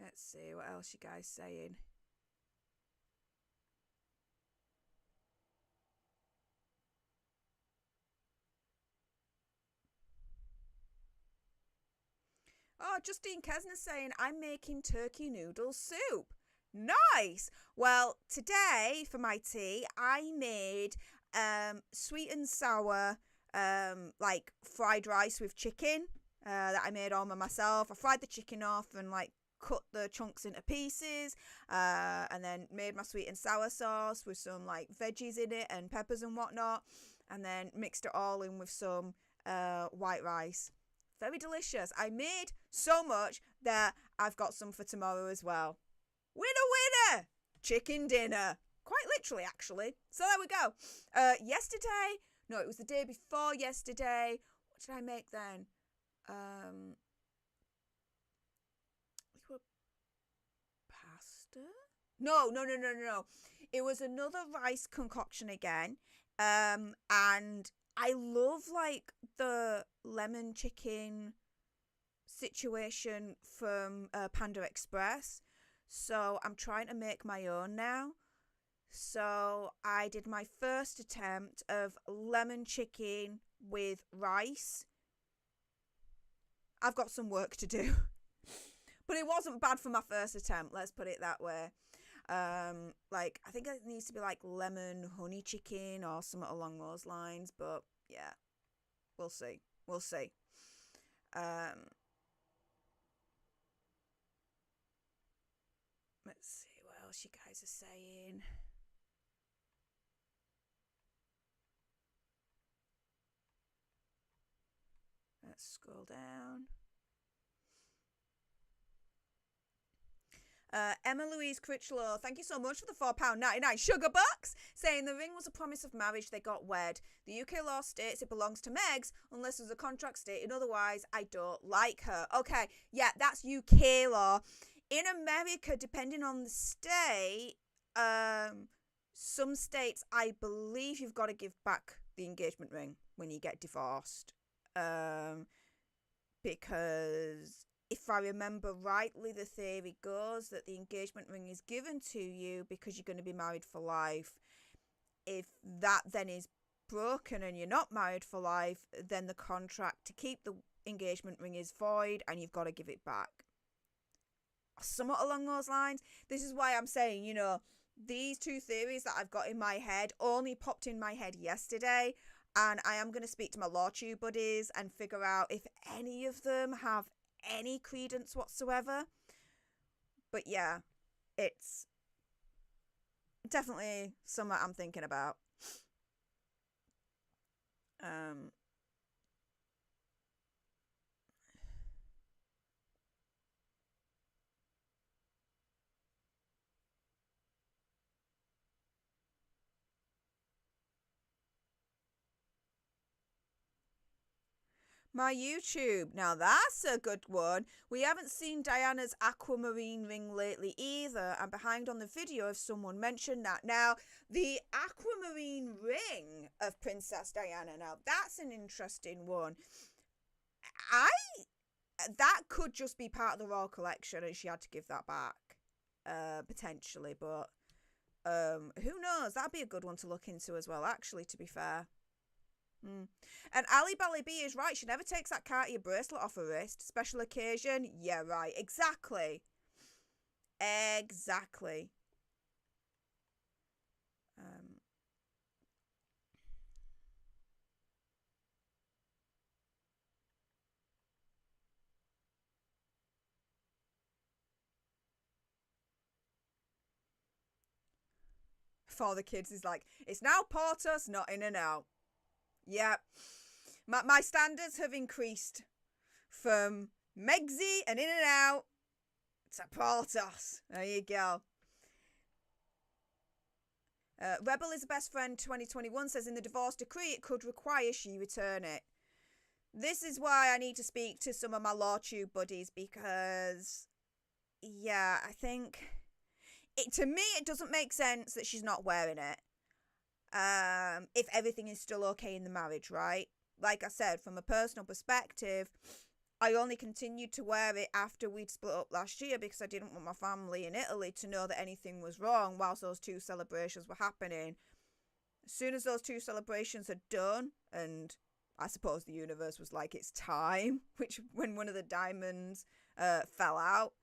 let's see what else you guys saying. Oh, Justine Kesner saying, I'm making turkey noodle soup. Nice. Well, today for my tea, I made sweet and sour like fried rice with chicken that I made all by myself. I fried the chicken off and like cut the chunks into pieces and then made my sweet and sour sauce with some like veggies in it and peppers and whatnot, and then mixed it all in with some white rice. Very delicious. I made so much that I've got some for tomorrow as well. Winner, winner! Chicken dinner. Quite literally, actually. So there we go. Yesterday, no, it was the day before yesterday. What did I make then? Pasta? No. It was another rice concoction again. And I love like the lemon chicken situation from Panda Express. So I'm trying to make my own now. So I did my first attempt of lemon chicken with rice. I've got some work to do. But it wasn't bad for my first attempt, let's put it that way. Like I think it needs to be like lemon honey chicken or something along those lines, but yeah, we'll see. Um, let's see what else you guys are saying. Let's scroll down. Emma Louise Critchlow, thank you so much for the £4.99 sugar bucks, saying the ring was a promise of marriage, they got wed. The UK law states it belongs to Megs unless there's a contract stating otherwise. I don't like her. Okay, yeah, that's UK law. In America, depending on the state, some states, I believe you've got to give back the engagement ring when you get divorced. Because if I remember rightly, the theory goes that the engagement ring is given to you because you're going to be married for life. If that then is broken and you're not married for life, then the contract to keep the engagement ring is void and you've got to give it back. Somewhat along those lines. This is why I'm saying, you know, these two theories that I've got in my head only popped in my head yesterday. And I am going to speak to my law tube buddies and figure out if any of them have any credence whatsoever. But yeah, it's definitely something I'm thinking about. My YouTube. Now that's a good one. We haven't seen Diana's aquamarine ring lately either. I'm behind on the video if someone mentioned that. Now, the aquamarine ring of Princess Diana. Now, that's an interesting one. That could just be part of the royal collection and she had to give that back. Potentially, but who knows? That'd be a good one to look into as well, actually, to be fair. And Ali Bally B is right. She never takes that Cartier bracelet off her wrist. Special occasion? Yeah, right. Exactly. For the kids is like, it's now Portos, not in and out. Yeah. My standards have increased from Megsy and in and out to Portos. There you go. Rebel is the best friend 2021 says in the divorce decree it could require she return it. This is why I need to speak to some of my LawTube buddies because, yeah, I think, to me, it doesn't make sense that she's not wearing it. If everything is still okay in the marriage, right? Like I said, from a personal perspective, I only continued to wear it after we'd split up last year because I didn't want my family in Italy to know that anything was wrong whilst those two celebrations were happening. As soon as those two celebrations had done, and I suppose the universe was like, it's time, which when one of the diamonds fell out,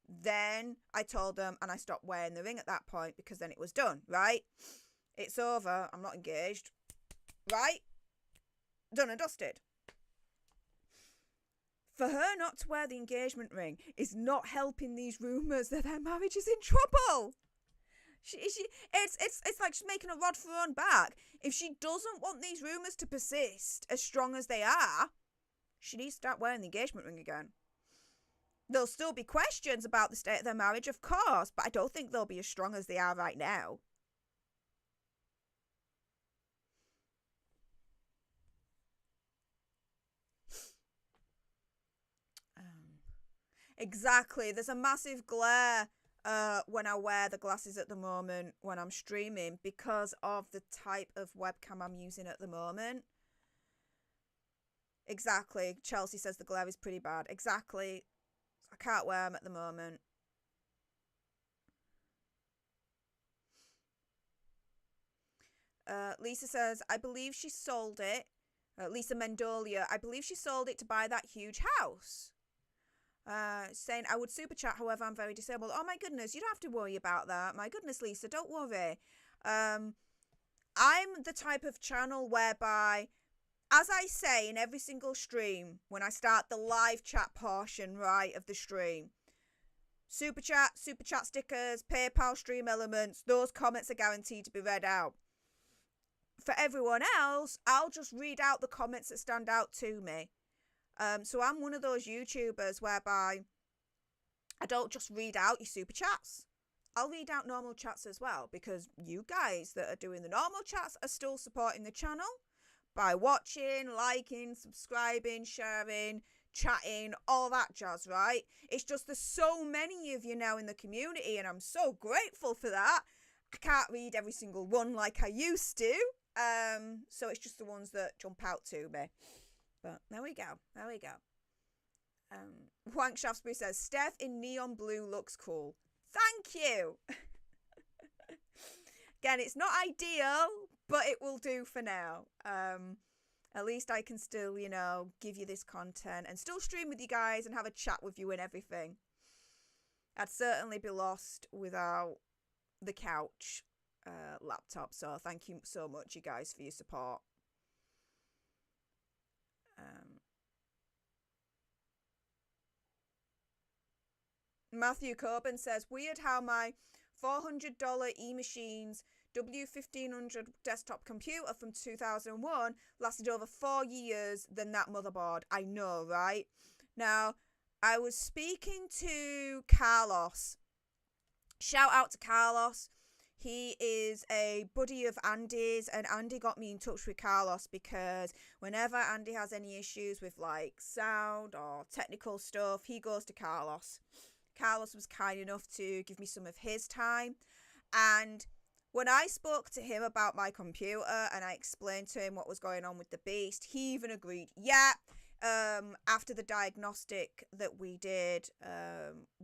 then I told them and I stopped wearing the ring at that point because then it was done, right? It's over. I'm not engaged, right? Done and dusted. For her not to wear the engagement ring is not helping these rumours that their marriage is in trouble. It's like she's making a rod for her own back. If she doesn't want these rumours to persist as strong as they are, she needs to start wearing the engagement ring again. There'll still be questions about the state of their marriage, of course, but I don't think they'll be as strong as they are right now. Exactly. There's a massive glare when I wear the glasses at the moment when I'm streaming because of the type of webcam I'm using at the moment. Exactly. Chelsea says the glare is pretty bad. Exactly. I can't wear them at the moment. Lisa says, I believe she sold it. Lisa Mendolia, I believe she sold it to buy that huge house. Saying, I would super chat, however, I'm very disabled. Oh my goodness, you don't have to worry about that. My goodness, Lisa, don't worry. I'm the type of channel whereby, as I say in every single stream, when I start the live chat portion, right, of the stream, super chat stickers, PayPal stream elements, those comments are guaranteed to be read out. For everyone else, I'll just read out the comments that stand out to me. So I'm one of those YouTubers whereby I don't just read out your super chats. I'll read out normal chats as well because you guys that are doing the normal chats are still supporting the channel by watching, liking, subscribing, sharing, chatting, all that jazz, right? It's just there's so many of you now in the community and I'm so grateful for that. I can't read every single one like I used to. So it's just the ones that jump out to me. But there we go. Wank Shaftesbury says, Steph in neon blue looks cool. Thank you. Again, it's not ideal, but it will do for now. At least I can still, give you this content and still stream with you guys and have a chat with you and everything. I'd certainly be lost without the couch laptop. So thank you so much, you guys, for your support. Matthew Coburn says, weird how my $400 eMachines W1500 desktop computer from 2001 lasted over 4 years than that motherboard. I know, right? Now, I was speaking to Carlos. Shout out to Carlos. He is a buddy of Andy's, and Andy got me in touch with Carlos because whenever Andy has any issues with like sound or technical stuff, he goes to Carlos. Carlos was kind enough to give me some of his time, and when I spoke to him about my computer and I explained to him what was going on with the beast, he even agreed, yeah, after the diagnostic that we did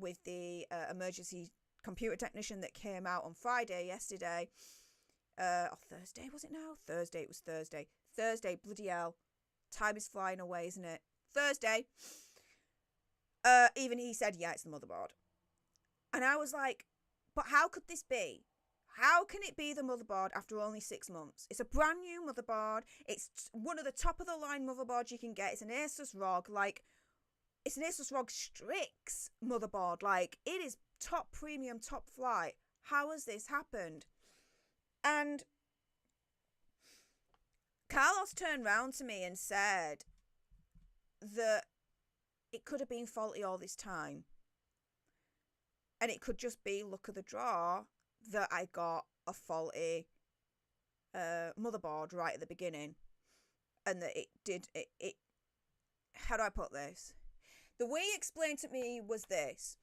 with the emergency computer technician that came out on Friday, yesterday, or Thursday, was it now? Thursday, it was Thursday. Thursday, bloody hell. Time is flying away, isn't it? Thursday. Even he said, yeah, it's the motherboard. And I was like, but how could this be? How can it be the motherboard after only 6 months? It's a brand new motherboard. It's one of the top of the line motherboards you can get. It's an Asus ROG. Like, it's an Asus ROG Strix motherboard. Like, it is top premium, top flight. How has this happened? And Carlos turned round to me and said that it could have been faulty all this time. And it could just be luck of the draw that I got a faulty motherboard right at the beginning. And that it how do I put this? The way he explained to me was this.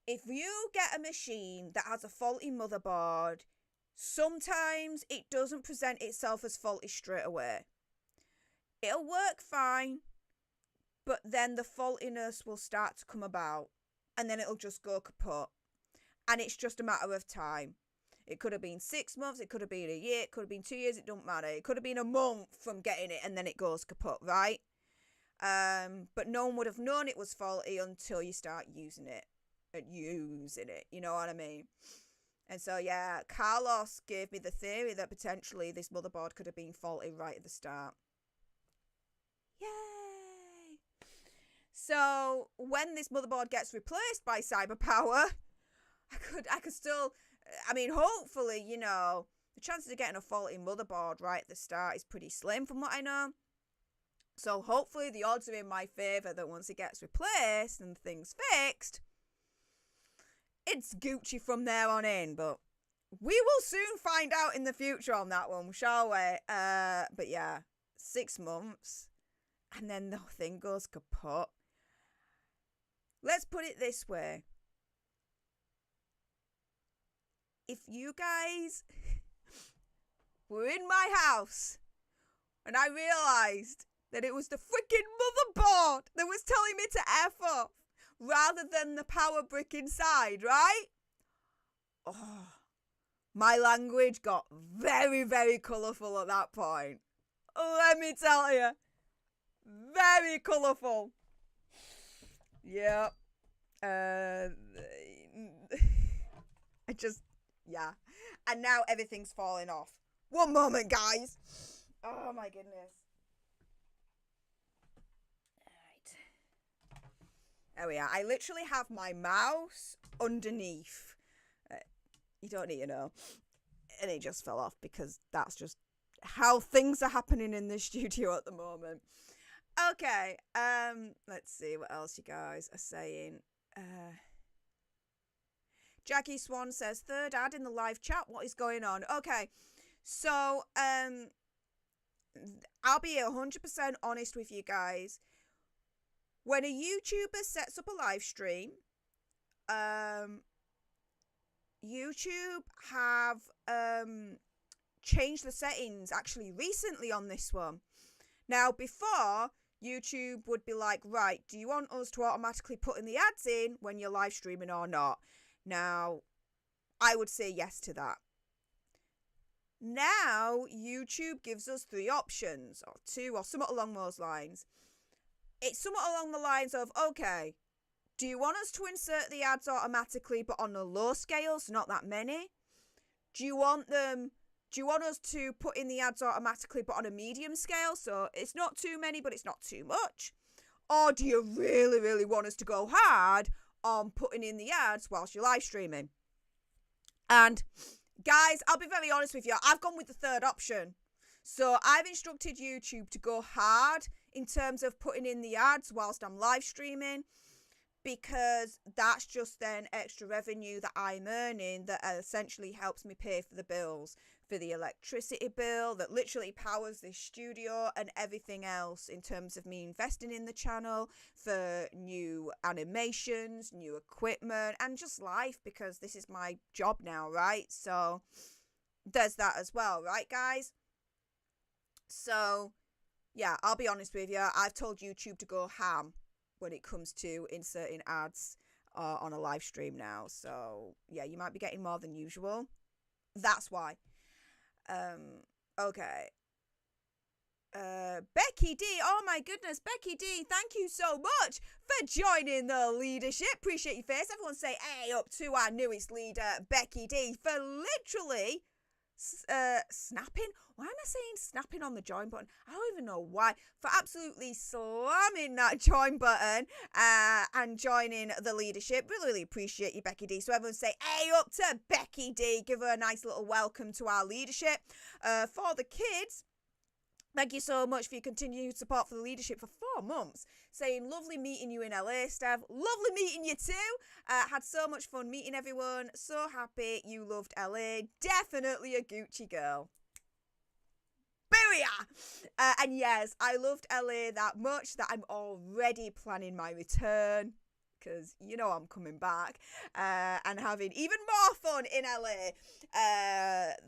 If you get a machine that has a faulty motherboard, sometimes it doesn't present itself as faulty straight away. It'll work fine, but then the faultiness will start to come about, and then it'll just go kaput. And it's just a matter of time. It could have been 6 months, it could have been a year, it could have been 2 years, it don't matter. It could have been a month from getting it, and then it goes kaput, right? But no one would have known it was faulty until you start using it. You know what I mean? And so, yeah, Carlos gave me the theory that potentially this motherboard could have been faulty right at the start. Yay! So, when this motherboard gets replaced by cyberpower, I could still, I mean, hopefully, you know, the chances of getting a faulty motherboard right at the start is pretty slim from what I know. So, hopefully, the odds are in my favour that once it gets replaced and things fixed, it's Gucci from there on in, but we will soon find out in the future on that one, shall we? But yeah, 6 months, and then the thing goes kaput. Let's put it this way. If you guys were in my house and I realised that it was the freaking motherboard that was telling me to F off, rather than the power brick inside, right? Oh, my language got very, very colourful at that point. Let me tell you. Very colourful. Yep. Yeah. And now everything's falling off. One moment, guys. Oh, my goodness. There we are. I literally have my mouse underneath. You don't need to know. And it just fell off because that's just how things are happening in the studio at the moment. Okay. Let's see what else you guys are saying. Jackie Swan says, third ad in the live chat. What is going on? Okay. So, I'll be 100% honest with you guys. When a YouTuber sets up a live stream, YouTube have changed the settings actually recently on this one. Now, before, YouTube would be like, right, do you want us to automatically put in the ads in when you're live streaming or not? Now, I would say yes to that. Now, YouTube gives us 3 options, or 2, or somewhat along those lines. It's somewhat along the lines of, okay, do you want us to insert the ads automatically but on a low scale, so not that many? Do you want us to put in the ads automatically but on a medium scale, so it's not too many but it's not too much? Or do you really, really want us to go hard on putting in the ads whilst you're live streaming? And guys, I'll be very honest with you, I've gone with the third option. So I've instructed YouTube to go hard in terms of putting in the ads whilst I'm live streaming, because that's just then extra revenue that I'm earning that essentially helps me pay for the bills, for the electricity bill that literally powers this studio and everything else in terms of me investing in the channel, for new animations, new equipment, and just life, because this is my job now, right? So there's that as well, right, guys? So, yeah, I'll be honest with you. I've told YouTube to go ham when it comes to inserting ads on a live stream now. So, yeah, you might be getting more than usual. That's why. Okay. Becky D. Oh, my goodness. Becky D, thank you so much for joining the leadership. Appreciate your face. Everyone say, hey, up to our newest leader, Becky D, for literally snapping. Why am I saying snapping on the join button? I don't even know why. For absolutely slamming that join button and joining the leadership. Really, really appreciate you, Becky D. So everyone say, hey up to Becky D. Give her a nice little welcome to our leadership. For the kids, thank you so much for your continued support for the leadership for 4 months. Saying, lovely meeting you in LA, Stef. Lovely meeting you too. Had so much fun meeting everyone. So happy you loved LA. Definitely a Gucci girl. Booyah! And yes, I loved LA that much that I'm already planning my return. Because you know I'm coming back and having even more fun in LA.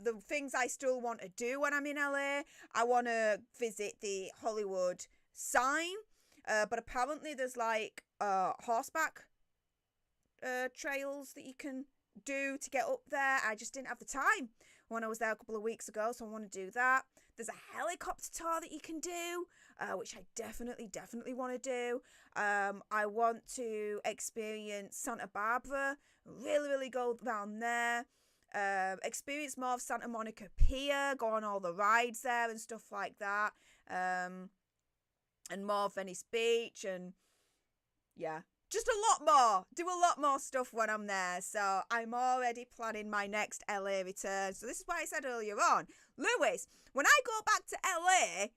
The things I still want to do when I'm in LA, I want to visit the Hollywood sign, but apparently there's like horseback trails that you can do to get up there. I just didn't have the time when I was there a couple of weeks ago, so I want to do that. There's a helicopter tour that you can do, which I definitely want to do. I want to experience Santa Barbara, really go around there. Experience more of Santa Monica Pier, go on all the rides there and stuff like that. And more Venice Beach, and yeah, just a lot more. Do a lot more stuff when I'm there. So I'm already planning my next LA return. So this is why I said earlier on, Lewis, when I go back to LA,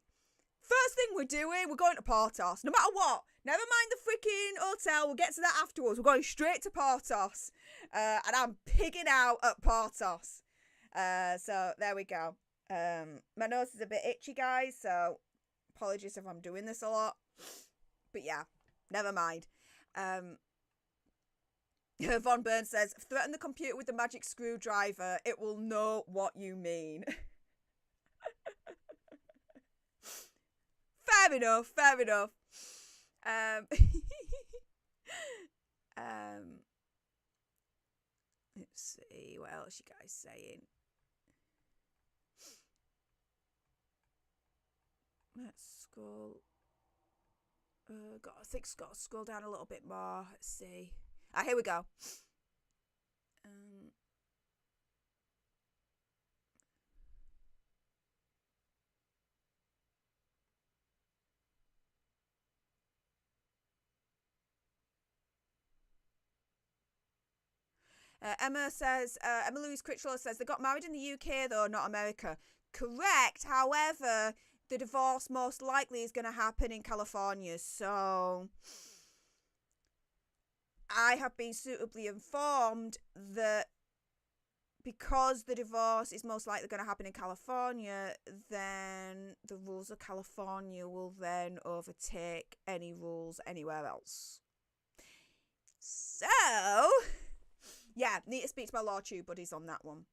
first thing we're doing, we're going to Portos. No matter what. Never mind the freaking hotel. We'll get to that afterwards. We're going straight to Portos. And I'm pigging out at Portos. So there we go. My nose is a bit itchy, guys. So apologies if I'm doing this a lot. But yeah, never mind. Von Burns says, threaten the computer with the magic screwdriver. It will know what you mean. Fair enough. Let's see, what else you guys saying? Let's scroll. I think got to scroll down a little bit more. Let's see. Here we go. Emma says, Emma Louise Critchlow says, they got married in the UK though, not America. Correct. However, the divorce most likely is going to happen in California. So I have been suitably informed that because the divorce is most likely going to happen in California, then the rules of California will then overtake any rules anywhere else. So yeah, need to speak to my Law Tube buddies on that one.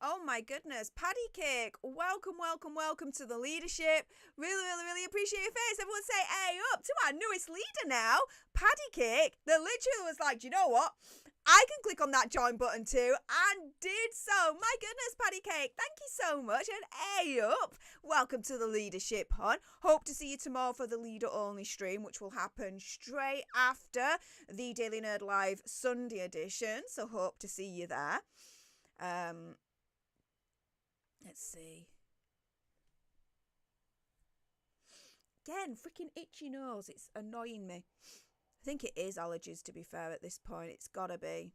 Oh my goodness, Paddy Cake, welcome to the leadership. Really appreciate your face. Everyone say, hey up to our newest leader now, Paddy Cake. That literally was like, do you know what? I can click on that join button too, and did so. My goodness, Paddy Cake, thank you so much. And hey up, welcome to the leadership, hon. Hope to see you tomorrow for the leader only stream, which will happen straight after the Daily Nerd Live Sunday edition. So hope to see you there. Let's see. Again, freaking itchy nose. It's annoying me. I think it is allergies, to be fair, at this point. It's gotta be.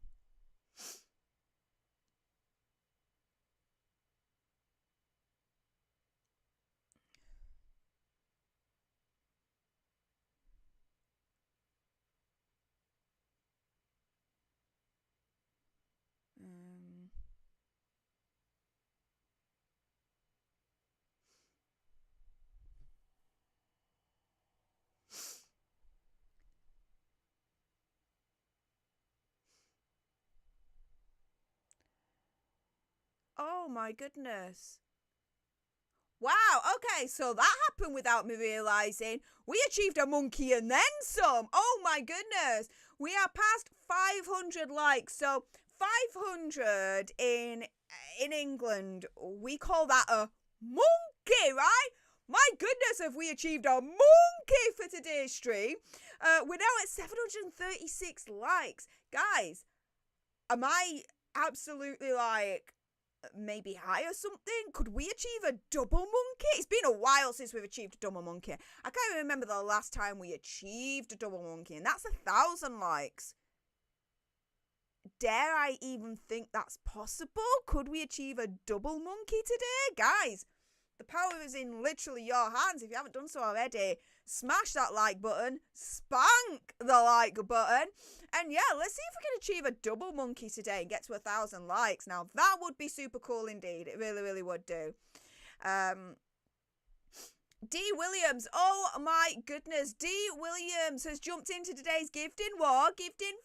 Oh my goodness. Wow, okay, so that happened without me realising. We achieved a monkey and then some. Oh my goodness. We are past 500 likes. So 500 in England, we call that a monkey, right? My goodness, have we achieved a monkey for today's stream. We're now at 736 likes. Guys, am I absolutely like maybe high or something? Could we achieve a double monkey? It's been a while since we've achieved a double monkey. I can't even remember the last time we achieved a double monkey, and that's 1,000 likes. Dare I even think that's possible? Could we achieve a double monkey today? Guys, the power is in literally your hands. If you haven't done so already, smash that like button, spank the like button, and yeah, let's see if we can achieve a double monkey today and get to 1,000 likes. Now, that would be super cool indeed. It really, really would do. D. Williams, oh my goodness, D. Williams has jumped into today's gifting war, gifting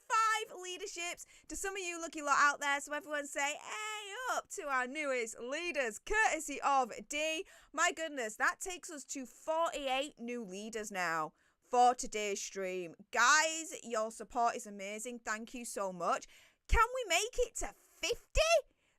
5 leaderships to some of you lucky lot out there. So everyone say, hey up to our newest leaders, courtesy of D. My goodness, that takes us to 48 new leaders now for today's stream. Guys, your support is amazing. Thank you so much. Can we make it to 50?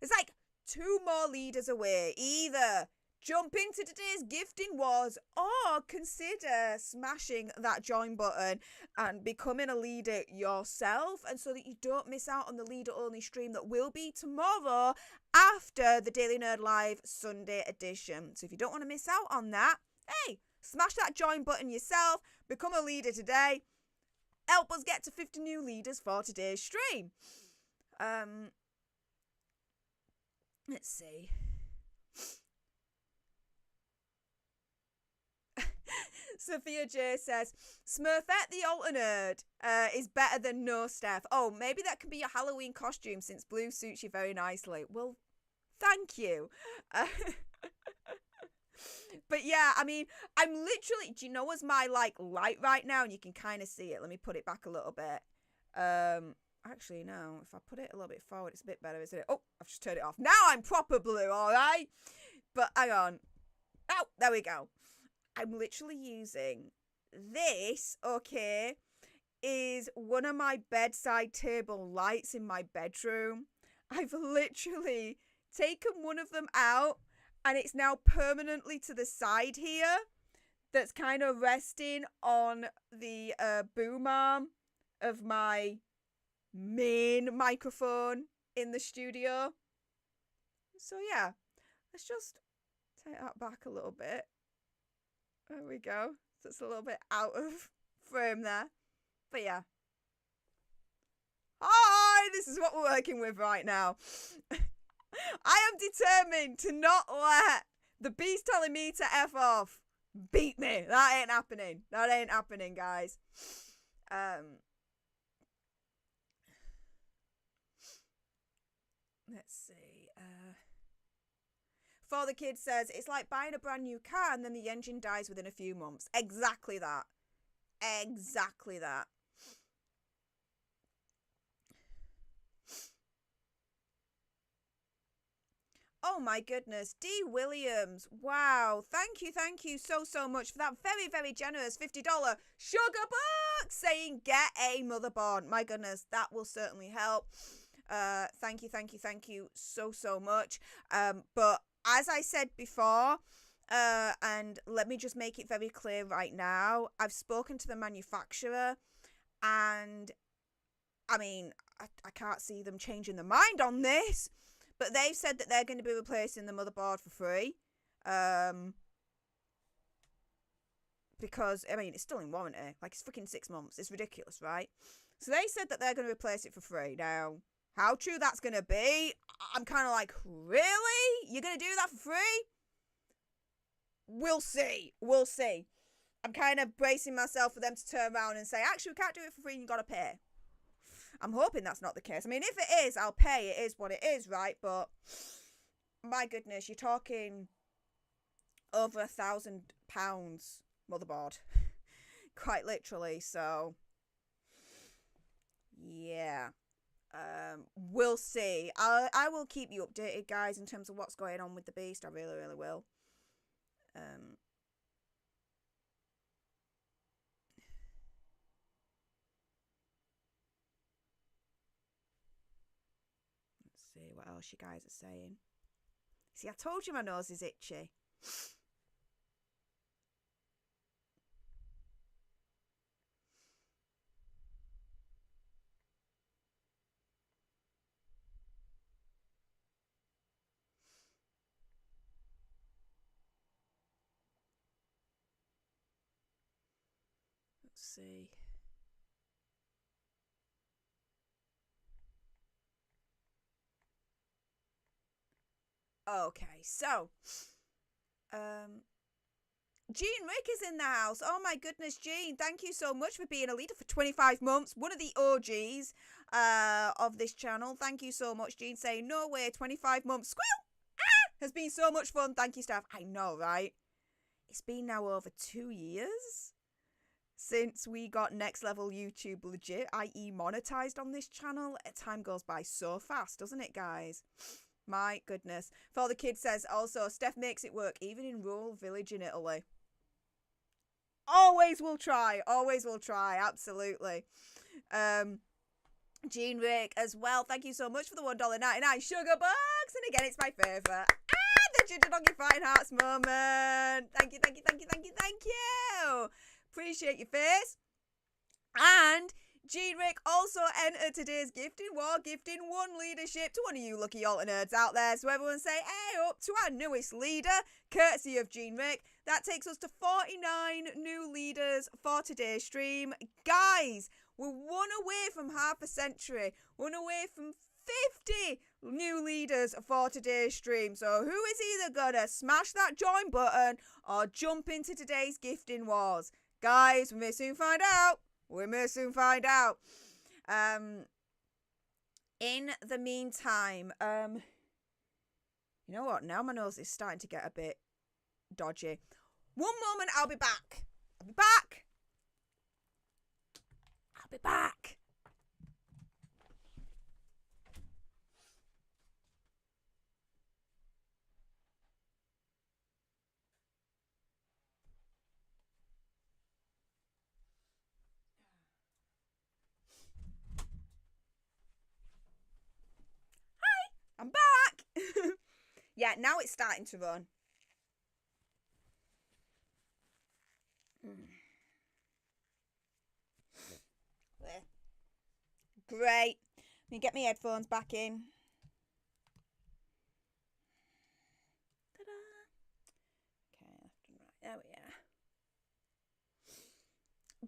There's like 2 more leaders away. Either jump into today's gifting wars or consider smashing that join button and becoming a leader yourself, and so that you don't miss out on the leader only stream that will be tomorrow after the Daily Nerd Live Sunday edition. So if you don't want to miss out on that, hey, smash that join button yourself, become a leader today, help us get to 50 new leaders for today's stream. Let's see. Sophia J says, Smurfette the alternate is better than no Stef. Oh, maybe that can be your Halloween costume since blue suits you very nicely. Well, thank you. But yeah, I mean, I'm literally, do you know what's my like light right now? And you can kind of see it. Let me put it back a little bit. Actually, no, if I put it a little bit forward, it's a bit better, isn't it? Oh, I've just turned it off. Now I'm proper blue, all right? But hang on. Oh, there we go. I'm literally using this, okay, is one of my bedside table lights in my bedroom. I've literally taken one of them out and it's now permanently to the side here. That's kind of resting on the boom arm of my main microphone in the studio. So yeah, let's just take that back a little bit. There we go. So it's a little bit out of frame there. But yeah. Hi! This is what we're working with right now. I am determined to not let the beast telling me to F off beat me. That ain't happening. That ain't happening, guys. Let's see. For the Kid says, it's like buying a brand new car and then the engine dies within a few months. Exactly that. Exactly that. Oh my goodness. D. Williams. Wow. Thank you so much for that very, very generous $50 sugar buck saying get a motherboard. My goodness, that will certainly help. Thank you so much. But as I said before, and let me just make it very clear right now, I've spoken to the manufacturer and I mean, I can't see them changing their mind on this, but they've said that they're going to be replacing the motherboard for free. Because, I mean, it's still in warranty. Like, it's freaking 6 months. It's ridiculous, right? So they said that they're going to replace it for free. Now, how true that's going to be, I'm kind of like, really? You're going to do that for free? We'll see. We'll see. I'm kind of bracing myself for them to turn around and say, actually, we can't do it for free and you got to pay. I'm hoping that's not the case. I mean, if it is, I'll pay. It is what it is, right? But, my goodness, you're talking over £1,000 motherboard. Quite literally, so, yeah. We'll see. I will keep you updated, guys, in terms of what's going on with the beast. I really, really will. Let's see what else you guys are saying. See, I told you my nose is itchy. Let's see. Okay, so Jean Rick is in the house. Oh my goodness, Jean, thank you so much for being a leader for 25 months. One of the OGs of this channel. Thank you so much, Jean, saying no way, 25 months. Squeal! Ah! Has been so much fun. Thank you, Stef. I know, right? It's been now over 2 years since we got next level YouTube legit, i.e. monetized on this channel. Time goes by so fast, doesn't it, guys? My goodness. For the kid says also, Steph makes it work even in rural village in Italy. Always will try. Always will try. Absolutely. Jean Rick as well. Thank you so much for the $1.99 sugar box. And again, it's my favourite. The Ginger Donkey Fine Hearts moment. Thank you, thank you, thank you, thank you, thank you. Appreciate your face. And Jean Rick also entered today's gifting war, gifting 1 leadership to one of you lucky altar nerds out there. So everyone say, hey up to our newest leader, courtesy of Jean Rick. That takes us to 49 new leaders for today's stream. Guys, we're 1 away from half a century. 1 away from 50 new leaders for today's stream. So who is either gonna smash that join button or jump into today's gifting wars? Guys, we may soon find out. We may soon find out. In the meantime, you know what? Now my nose is starting to get a bit dodgy. One moment, I'll be back. I'll be back. I'll be back. I'm back. Yeah, now it's starting to run. Great. Let me get my headphones back in. Ta-da. Okay, left and right. There we are.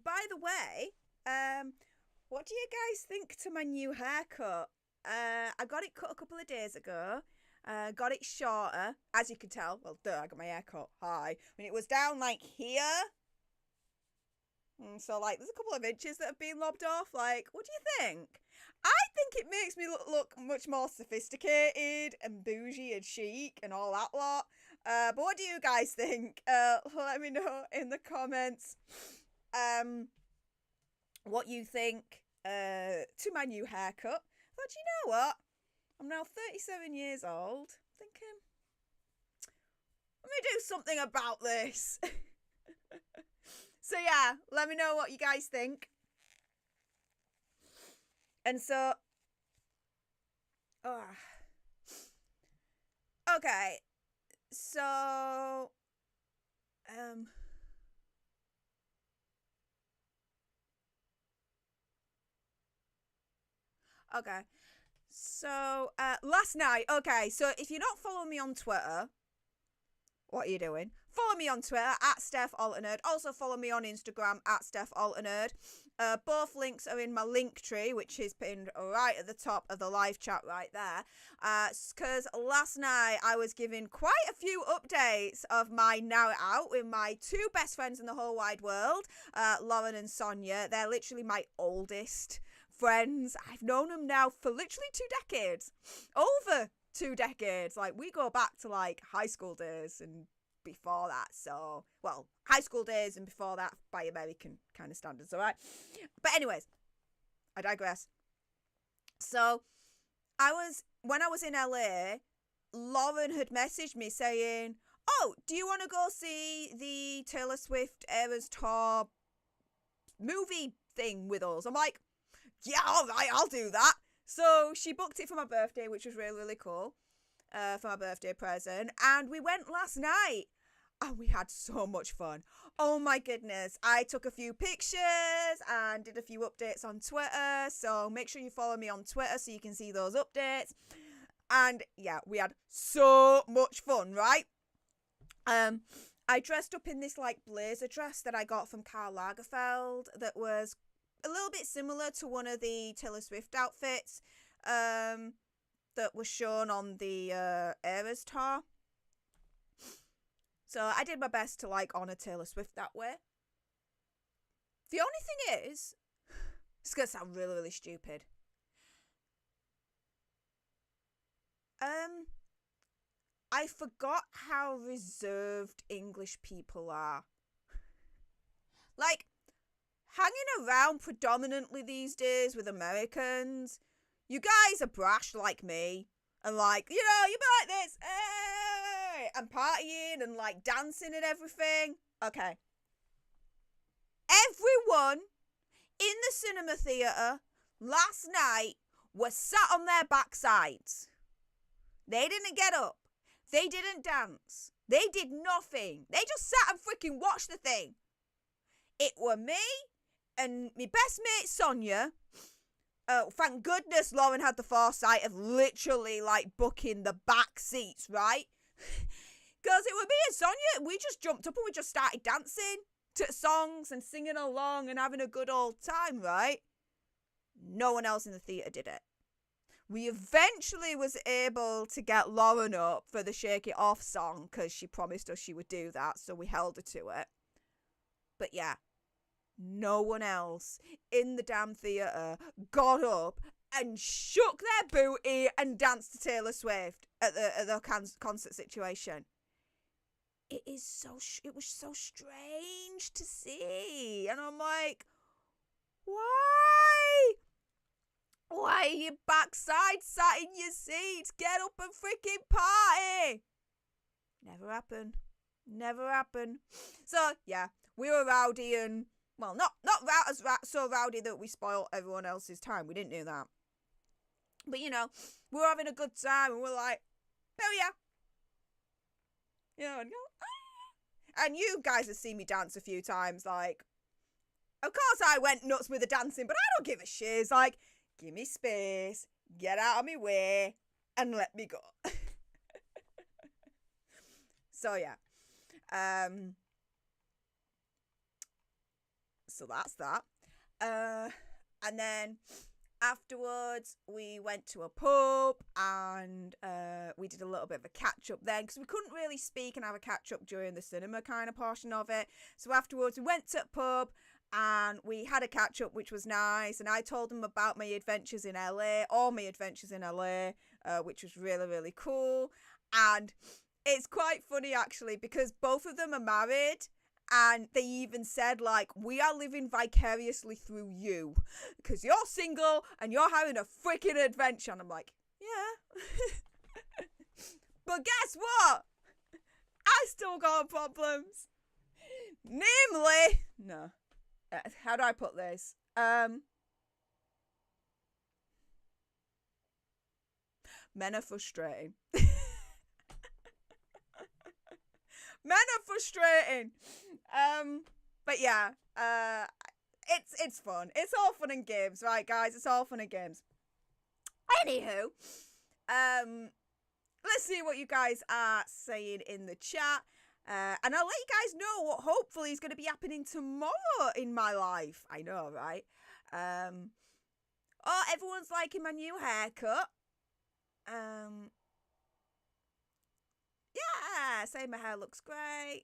By the way, what do you guys think to my new haircut? I got it cut a couple of days ago. Got it shorter, as you can tell. Well, duh, I got my hair cut high. I mean, it was down like here. So, like, there's a couple of inches that have been lobbed off. Like, what do you think? I think it makes me look much more sophisticated and bougie and chic and all that lot. But what do you guys think? Let me know in the comments what you think to my new haircut. But you know what? I'm now 37 years old. Thinking, let me do something about this. So yeah, let me know what you guys think. And so, okay, so, okay, so, last night, okay, so if you're not following me on Twitter, what are you doing? Follow me on Twitter, at Stef Alternerd. Also follow me on Instagram, at Stef Alternerd. Both links are in my link tree, which is pinned right at the top of the live chat right there. Because last night I was giving quite a few updates of my night out with my 2 best friends in the whole wide world, Lauren and Sonia. They're literally my oldest friends. I've known them now for literally 2 decades. Over 2 decades. Like, we go back to, like, high school days and before that. So, well, high school days and before that by American kind of standards, all right? But anyways, I digress. So, when I was in LA, Lauren had messaged me saying, oh, do you want to go see the Taylor Swift Eras Tour movie thing with us? I'm like, yeah, all right, I'll do that. So she booked it for my birthday, which was really, really cool, for my birthday present. And we went last night. And we had so much fun. Oh my goodness. I took a few pictures and did a few updates on Twitter. So make sure you follow me on Twitter so you can see those updates. And yeah, we had so much fun, right? I dressed up in this like blazer dress that I got from Karl Lagerfeld that was a little bit similar to one of the Taylor Swift outfits that was shown on the Eras tour. So I did my best to like honour Taylor Swift that way. The only thing is, it's going to sound really, really stupid. I forgot how reserved English people are. Like, hanging around predominantly these days with Americans, you guys are brash like me. And like, you know, you be like this, hey, and partying and like dancing and everything. Okay. Everyone in the cinema theatre last night was sat on their backsides. They didn't get up. They didn't dance. They did nothing. They just sat and freaking watched the thing. It were me and my best mate Sonia. Thank goodness Lauren had the foresight of literally like booking the back seats, right? Because it were me and Sonia. We just jumped up and we just started dancing to songs and singing along and having a good old time, right? No one else in the theatre did it. We eventually was able to get Lauren up for the Shake It Off song because she promised us she would do that, so we held her to it. But yeah, no one else in the damn theatre got up and shook their booty and danced to Taylor Swift at the concert situation. It was so strange to see. And I'm like, why? Why are you backside sat in your seats? Get up and freaking party. Never happened. Never happened. So, yeah, we were rowdy and, well, not so rowdy that we spoiled everyone else's time. We didn't do that. But, you know, we were having a good time and we're like, oh, yeah. You know, and go, ah. And you guys have seen me dance a few times. Like, of course I went nuts with the dancing, but I don't give a shit. It's like, give me space, get out of my way, and let me go. So, yeah. So that's that. And then afterwards, we went to a pub and we did a little bit of a catch-up then because we couldn't really speak and have a catch-up during the cinema kind of portion of it. So afterwards, we went to a pub and we had a catch-up, which was nice. And I told them about my adventures in LA, all my adventures in LA, which was really, really cool. And it's quite funny, actually, because both of them are married. And they even said, like, we are living vicariously through you. Because you're single and you're having a freaking adventure. And I'm like, yeah. But guess what? I still got problems. Namely, no. How do I put this? Men are frustrating. Men are frustrating. But yeah, it's fun. It's all fun and games, right, guys? It's all fun and games. Anywho, let's see what you guys are saying in the chat. And I'll let you guys know what hopefully is going to be happening tomorrow in my life. I know, right? Oh, everyone's liking my new haircut. Yeah, saying my hair looks great.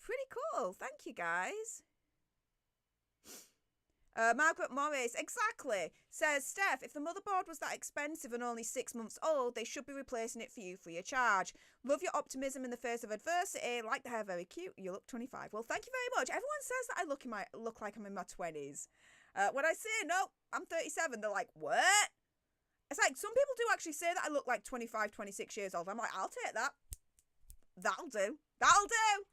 Pretty cool. Thank you, guys. Margaret Morris, exactly, says, Steph, if the motherboard was that expensive and only 6 months old, they should be replacing it for you free of charge. Love your optimism in the face of adversity. Like the hair, very cute. You look 25. Well, thank you very much. Everyone says that I look like I'm in my 20s. When I say, no, I'm 37, they're like, what? It's like, some people do actually say that I look like 25, 26 years old. I'm like, I'll take that. That'll do. That'll do.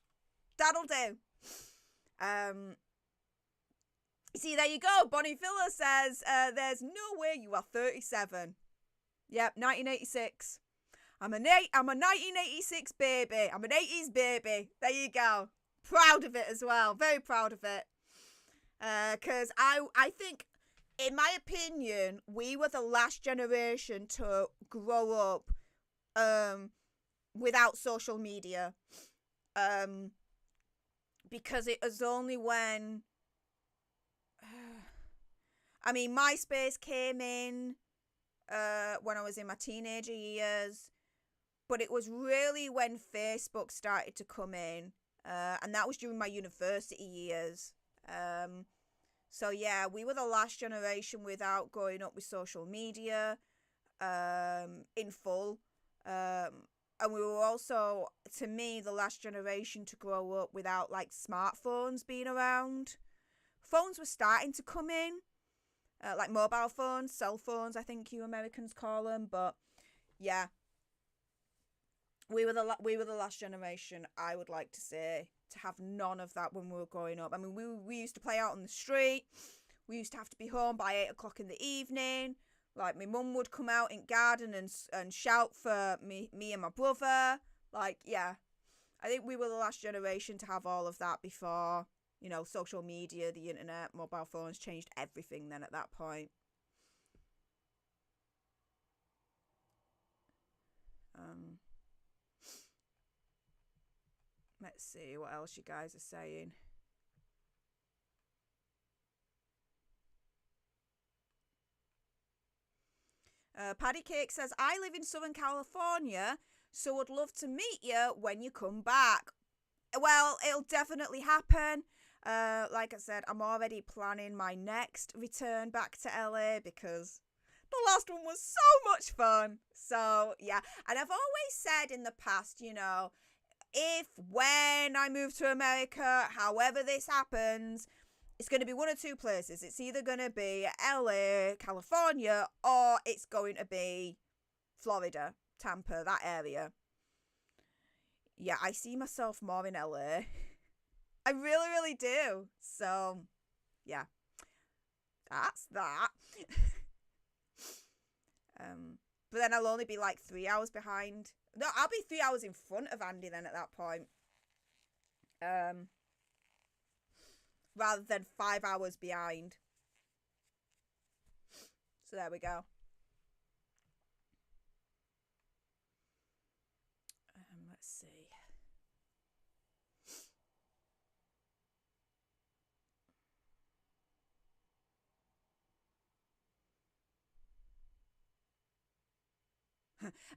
That'll do. See, there you go. Bonnie Filler says, there's no way you are 37. Yep, 1986. I'm a 1986 baby. I'm an 80s baby. There you go. Proud of it as well. Very proud of it. Because I think, in my opinion, we were the last generation to grow up without social media. Because it was only when MySpace came in when I was in my teenager years, but it was really when Facebook started to come in, and that was during my university years. So yeah, we were the last generation without growing up with social media in full. And we were also, to me, the last generation to grow up without like smartphones being around. Phones were starting to come in, like mobile phones, cell phones, I think you Americans call them. But yeah, we were the last generation, I would like to say, to have none of that when we were growing up. I mean, we used to play out on the street. We used to have to be home by 8 o'clock in the evening. Like, my mum would come out in garden and shout for me and my brother. Like, yeah. I think we were the last generation to have all of that before, you know, social media, the internet, mobile phones changed everything then at that point. Let's see what else you guys are saying. Paddy Cake says, I live in Southern California, so would love to meet you when you come back. Well, it'll definitely happen. Like I said, I'm already planning my next return back to LA because the last one was so much fun. So, yeah. And I've always said in the past, you know, when I move to America, however this happens, it's going to be one or two places. It's either going to be LA, California, or it's going to be Florida, Tampa, that area. Yeah, I see myself more in LA. I really, really do. So, yeah. That's that. But then I'll only be like 3 hours behind. No, I'll be 3 hours in front of Andy then at that point. Rather than 5 hours behind. So there we go. Let's see.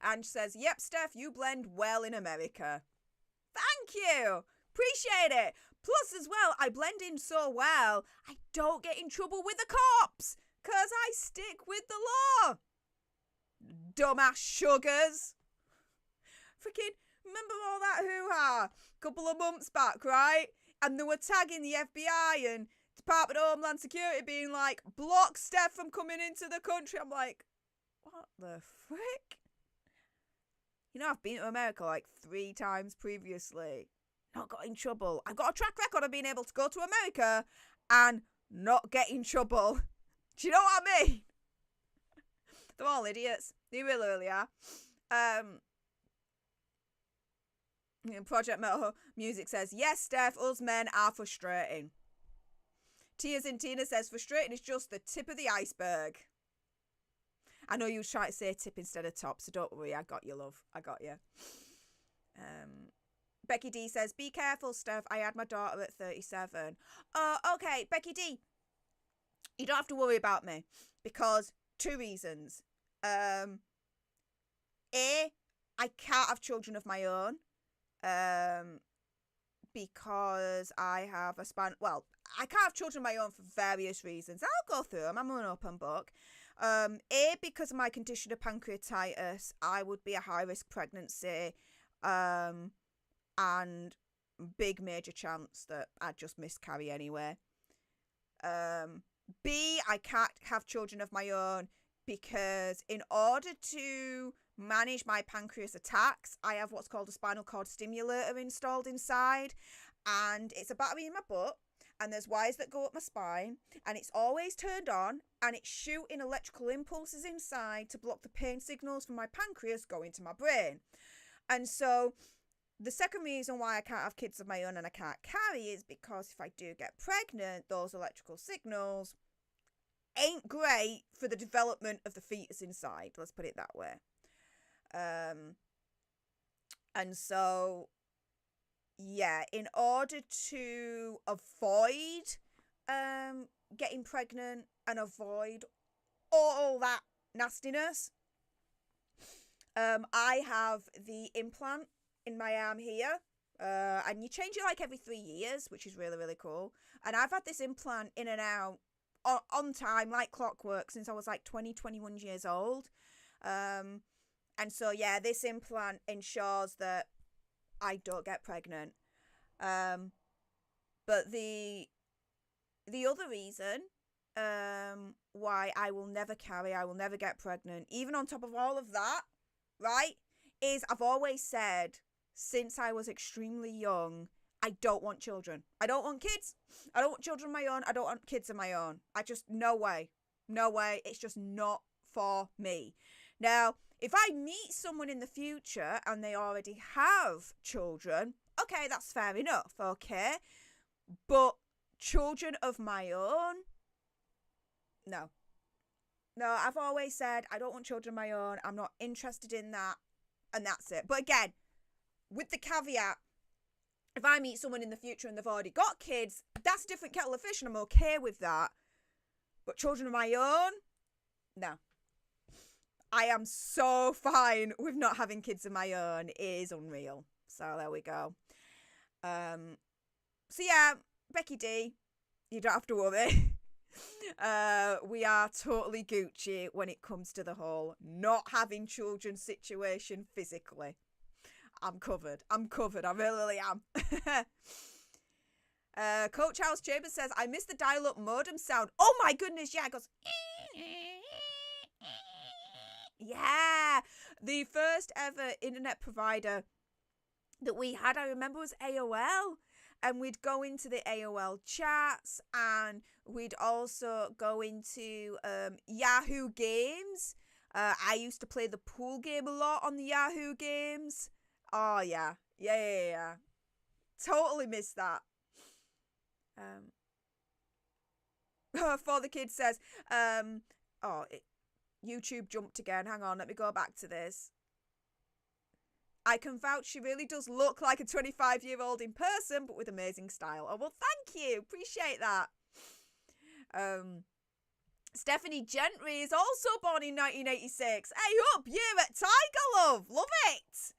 Ange says, yep, Steph, you blend well in America. Thank you. Appreciate it. Plus, as well, I blend in so well, I don't get in trouble with the cops, because I stick with the law. Dumbass sugars. Freaking, remember all that hoo-ha? Couple of months back, right? And they were tagging the FBI and Department of Homeland Security being like, block Steph from coming into the country. I'm like, what the frick? You know, I've been to America like 3 times previously. Not got in trouble. I've got a track record of being able to go to America and not get in trouble. Do you know what I mean? They're all idiots. They really, really are. Project Metal Music says, yes, Steph, us men are frustrating. Tears in Tina says, frustrating is just the tip of the iceberg. I know you were trying to say tip instead of top, so don't worry. I got you, love. I got you. Becky D says, be careful, Steph. I had my daughter at 37. Okay, Becky D. You don't have to worry about me because 2 reasons. A, I can't have children of my own because I have a span. Well, I can't have children of my own for various reasons. I'll go through them. I'm an open book. A, because of my condition of pancreatitis, I would be a high-risk pregnancy. And big major chance that I'd just miscarry anyway. B, I can't have children of my own because in order to manage my pancreas attacks, I have what's called a spinal cord stimulator installed inside, and it's a battery in my butt, and there's wires that go up my spine, and it's always turned on, and it's shooting electrical impulses inside to block the pain signals from my pancreas going to my brain. And so the second reason why I can't have kids of my own and I can't carry is because if I do get pregnant, those electrical signals ain't great for the development of the fetus inside. Let's put it that way. And so, yeah, in order to avoid getting pregnant and avoid all that nastiness, I have the implant in my arm here, and you change it like every 3 years, which is really, really cool. And I've had this implant in and out on time, like clockwork, since I was like 21 years old. And so, yeah, this implant ensures that I don't get pregnant. But the other reason why I will never carry, I will never get pregnant, even on top of all of that, right, is I've always said since I was extremely young, I don't want children. I don't want kids. I don't want children of my own. I don't want kids of my own. I just, no way. No way. It's just not for me. Now, if I meet someone in the future and they already have children, okay, that's fair enough, okay? But children of my own, no. No, I've always said I don't want children of my own. I'm not interested in that. And that's it. But again, with the caveat, if I meet someone in the future and they've already got kids, that's a different kettle of fish and I'm okay with that. But children of my own, no. I am so fine with not having kids of my own. It is unreal. So there we go. So yeah, Becky D, you don't have to worry. We are totally Gucci when it comes to the whole not having children situation physically. I'm covered. I really am. Coach House Chambers says, I miss the dial-up modem sound. Oh my goodness, yeah, it goes... Yeah, the first ever internet provider that we had, I remember, was AOL. And we'd go into the AOL chats, and we'd also go into Yahoo Games. I used to play the pool game a lot on the Yahoo Games. Oh, yeah. Yeah. Totally missed that. For the Kid says, YouTube jumped again. Hang on, let me go back to this. I can vouch she really does look like a 25-year-old in person, but with amazing style. Oh, well, thank you. Appreciate that. Stephanie Gentry is also born in 1986. Hey, up, you're at Tiger, love. Love it.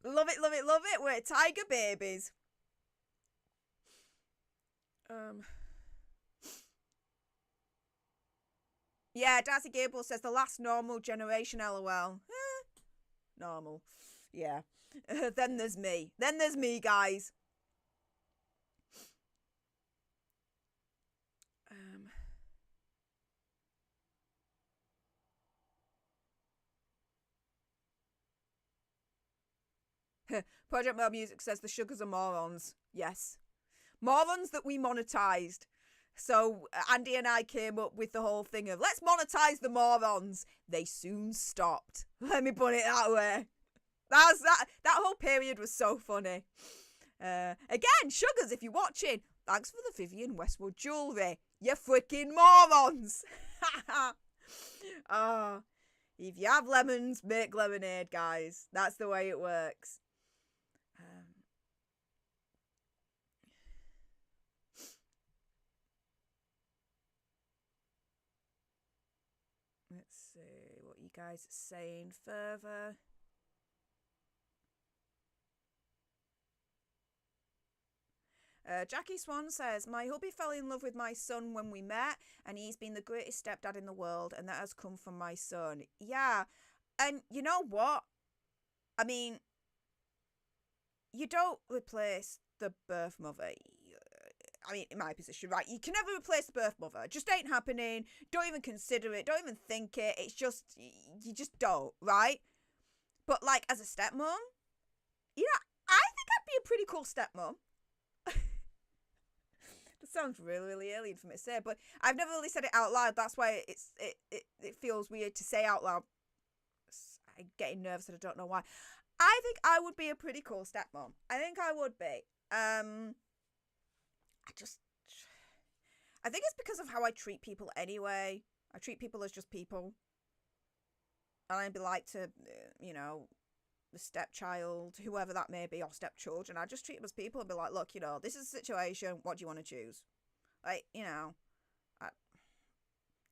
Love it. We're at Tiger babies. Yeah, Darcy Gable says the last normal generation, LOL. Normal. Yeah. Then there's me. Guys. Project Mel Music says the sugars are morons. Yes. Morons that we monetized. So Andy and I came up with the whole thing of let's monetize the morons. They soon stopped. Let me put it that way. That whole period was so funny. Again, sugars, if you're watching, thanks for the Vivienne Westwood jewellery. You freaking morons. If you have lemons, make lemonade, guys. That's the way it works. Let's see what you guys are saying further. Jackie Swan says, my hubby fell in love with my son when we met, and he's been the greatest stepdad in the world, and that has come from my son. Yeah, and you know what? I mean, you don't replace the birth mother. I mean, in my position, right? You can never replace the birth mother. It just ain't happening. Don't even consider it. Don't even think it. It's just, you just don't, right? But, like, as a stepmom, I think I'd be a pretty cool stepmom. sounds really, really alien for me to say, but I've never really said it out loud. That's why it feels weird to say out loud. I'm getting nervous and I don't know why. I think I would be a pretty cool stepmom. I think I would be. I think it's because of how I treat people anyway. I treat people as just people. And I'd be like to, the stepchild, whoever that may be, or stepchildren. I just treat them as people and be like, look, this is a situation. What do you want to choose? Like,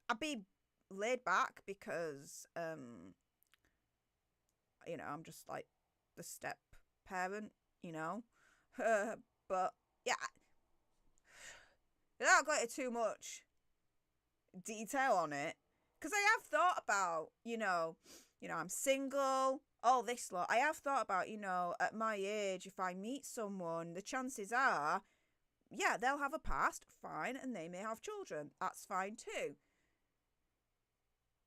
I'd be laid back because, I'm just like the step parent, but yeah, I don't go into too much detail on it because I have thought about, I'm single, all this lot. I have thought about, at my age, if I meet someone, the chances are, yeah, they'll have a past, fine, and they may have children. That's fine too.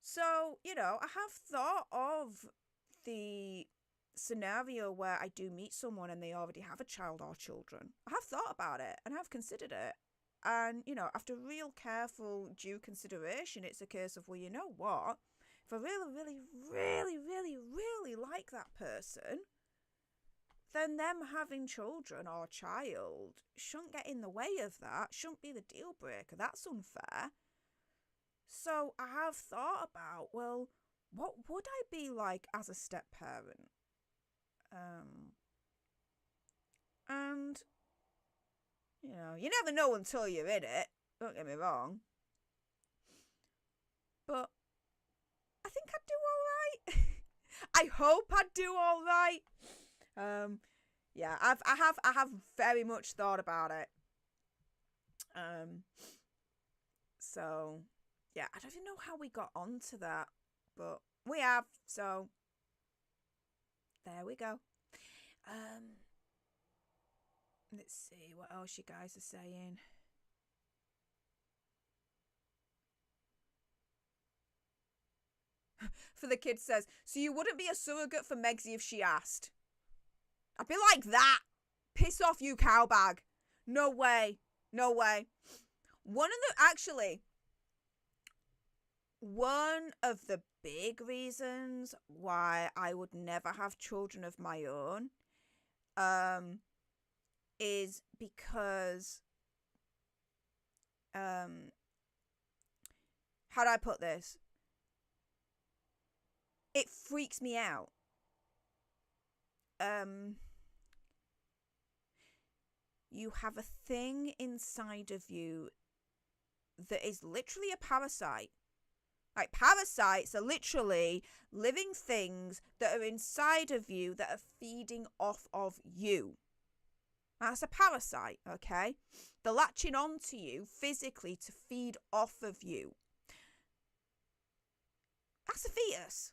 So, I have thought of the scenario where I do meet someone and they already have a child or children. I have thought about it and have considered it. And, after real careful due consideration, it's a case of, well, you know what? If I really, really, really, really, really like that person, then them having children or a child shouldn't get in the way of that, shouldn't be the deal breaker. That's unfair. So I have thought about, well, what would I be like as a step parent? And, you never know until you're in it. Don't get me wrong. But I think I'd do all right. I hope I'd do all right. Yeah, I have very much thought about it. So yeah, I don't even know how we got onto that, but we have. So there we go. Let's see what else you guys are saying. For the kid says, so you wouldn't be a surrogate for Megsy if she asked. I'd be like that. Piss off, you cowbag. No way. No way. One of the big reasons why I would never have children of my own is because how do I put this? It freaks me out. You have a thing inside of you that is literally a parasite. Like, parasites are literally living things that are inside of you that are feeding off of you. That's a parasite, okay? They're latching onto you physically to feed off of you. That's a fetus.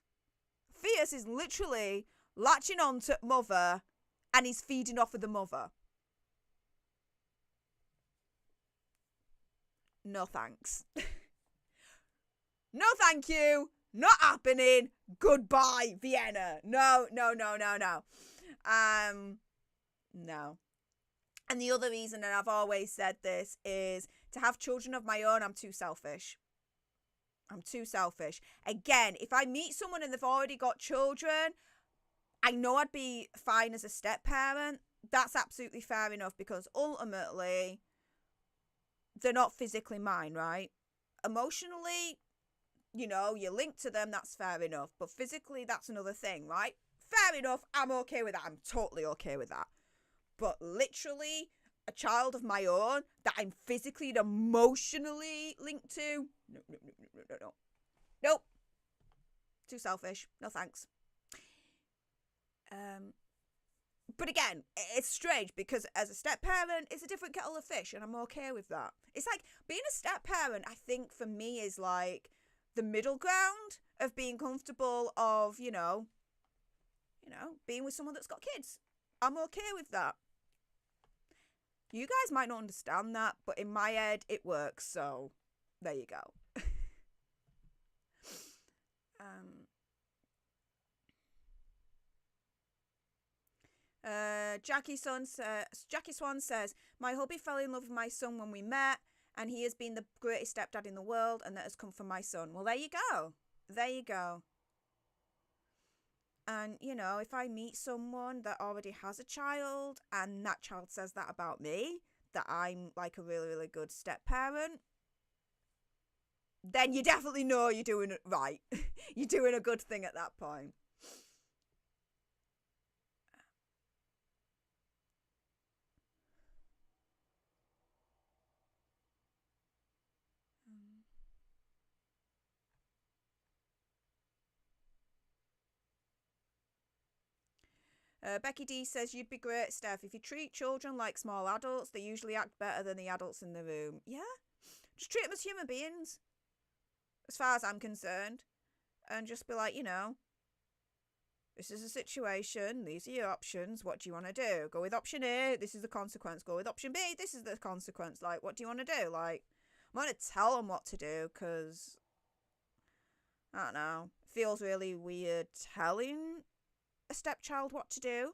Fetus is literally latching onto mother and he's feeding off of the mother. No thanks. No thank you. Not happening. Goodbye, Vienna. No. No. And the other reason, and I've always said this, is to have children of my own, I'm too selfish. Again, if I meet someone and they've already got children, I know I'd be fine as a step parent. That's absolutely fair enough because ultimately, they're not physically mine, right? Emotionally, you're linked to them, that's fair enough. But physically, that's another thing, right? Fair enough, I'm okay with that. I'm totally okay with that. But literally, a child of my own that I'm physically and emotionally linked to, no. Nope. Too selfish. No thanks. But again, it's strange because as a step parent, it's a different kettle of fish, and I'm okay with that. It's like being a step parent, I think for me is like the middle ground of being comfortable of, being with someone that's got kids. I'm okay with that. You guys might not understand that, but in my head, it works. So there you go. Jackie Swan says, my hubby fell in love with my son when we met, and he has been the greatest stepdad in the world, and that has come from my son. Well, there you go. There you go. And, you know, if I meet someone that already has a child and that child says that about me, that I'm like a really, really good step parent, then you definitely know you're doing it right. You're doing a good thing at that point. Becky D says, you'd be great, Stef. If you treat children like small adults, they usually act better than the adults in the room. Yeah? Just treat them as human beings, as far as I'm concerned. And just be like, you know, this is a situation. These are your options. What do you want to do? Go with option A. This is the consequence. Go with option B. This is the consequence. Like, what do you want to do? Like, I'm going to tell them what to do because, I don't know, it feels really weird telling a stepchild what to do,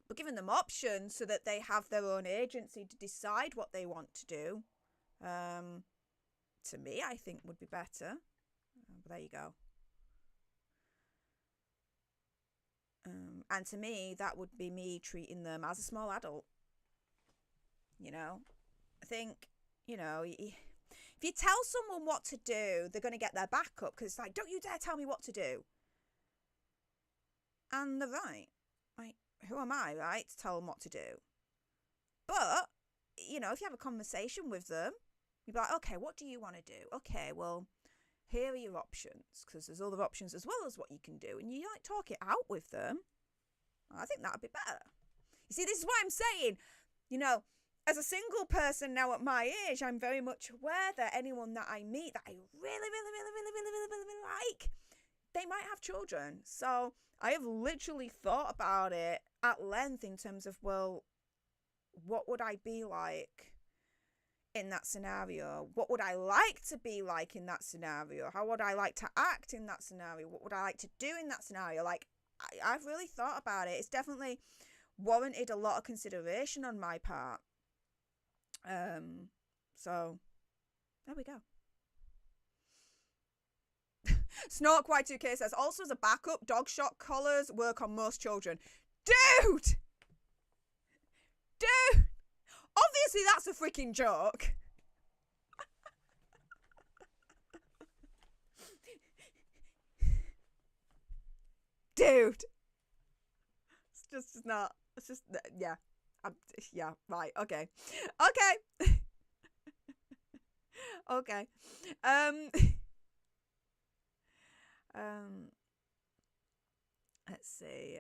but giving them options so that they have their own agency to decide what they want to do, to me, I think would be better. But there you go. And to me, that would be me treating them as a small adult. You know, I think, you know, if you tell someone what to do, they're going to get their back up because it's like, don't you dare tell me what to do. And they're right. Like, who am I, right, to tell them what to do? But, you know, if you have a conversation with them, you'd be like, okay, what do you want to do? Okay, well, here are your options, because there's other options as well as what you can do. And you, like, talk it out with them. I think that would be better. You see, this is what I'm saying. You know, as a single person now at my age, I'm very much aware that anyone that I meet that I really like, they might have children. So I have literally thought about it at length in terms of, well, what would I be like in that scenario? What would I like to be like in that scenario? How would I like to act in that scenario? What would I like to do in that scenario? Like, I've really thought about it. It's definitely warranted a lot of consideration on my part. So there we go. Snork Y2K says, also as a backup, dog shock collars work on most children. Dude! Obviously that's a freaking joke. Dude. It's just not. It's just, yeah. Yeah, right, okay. Okay. Okay. Let's see.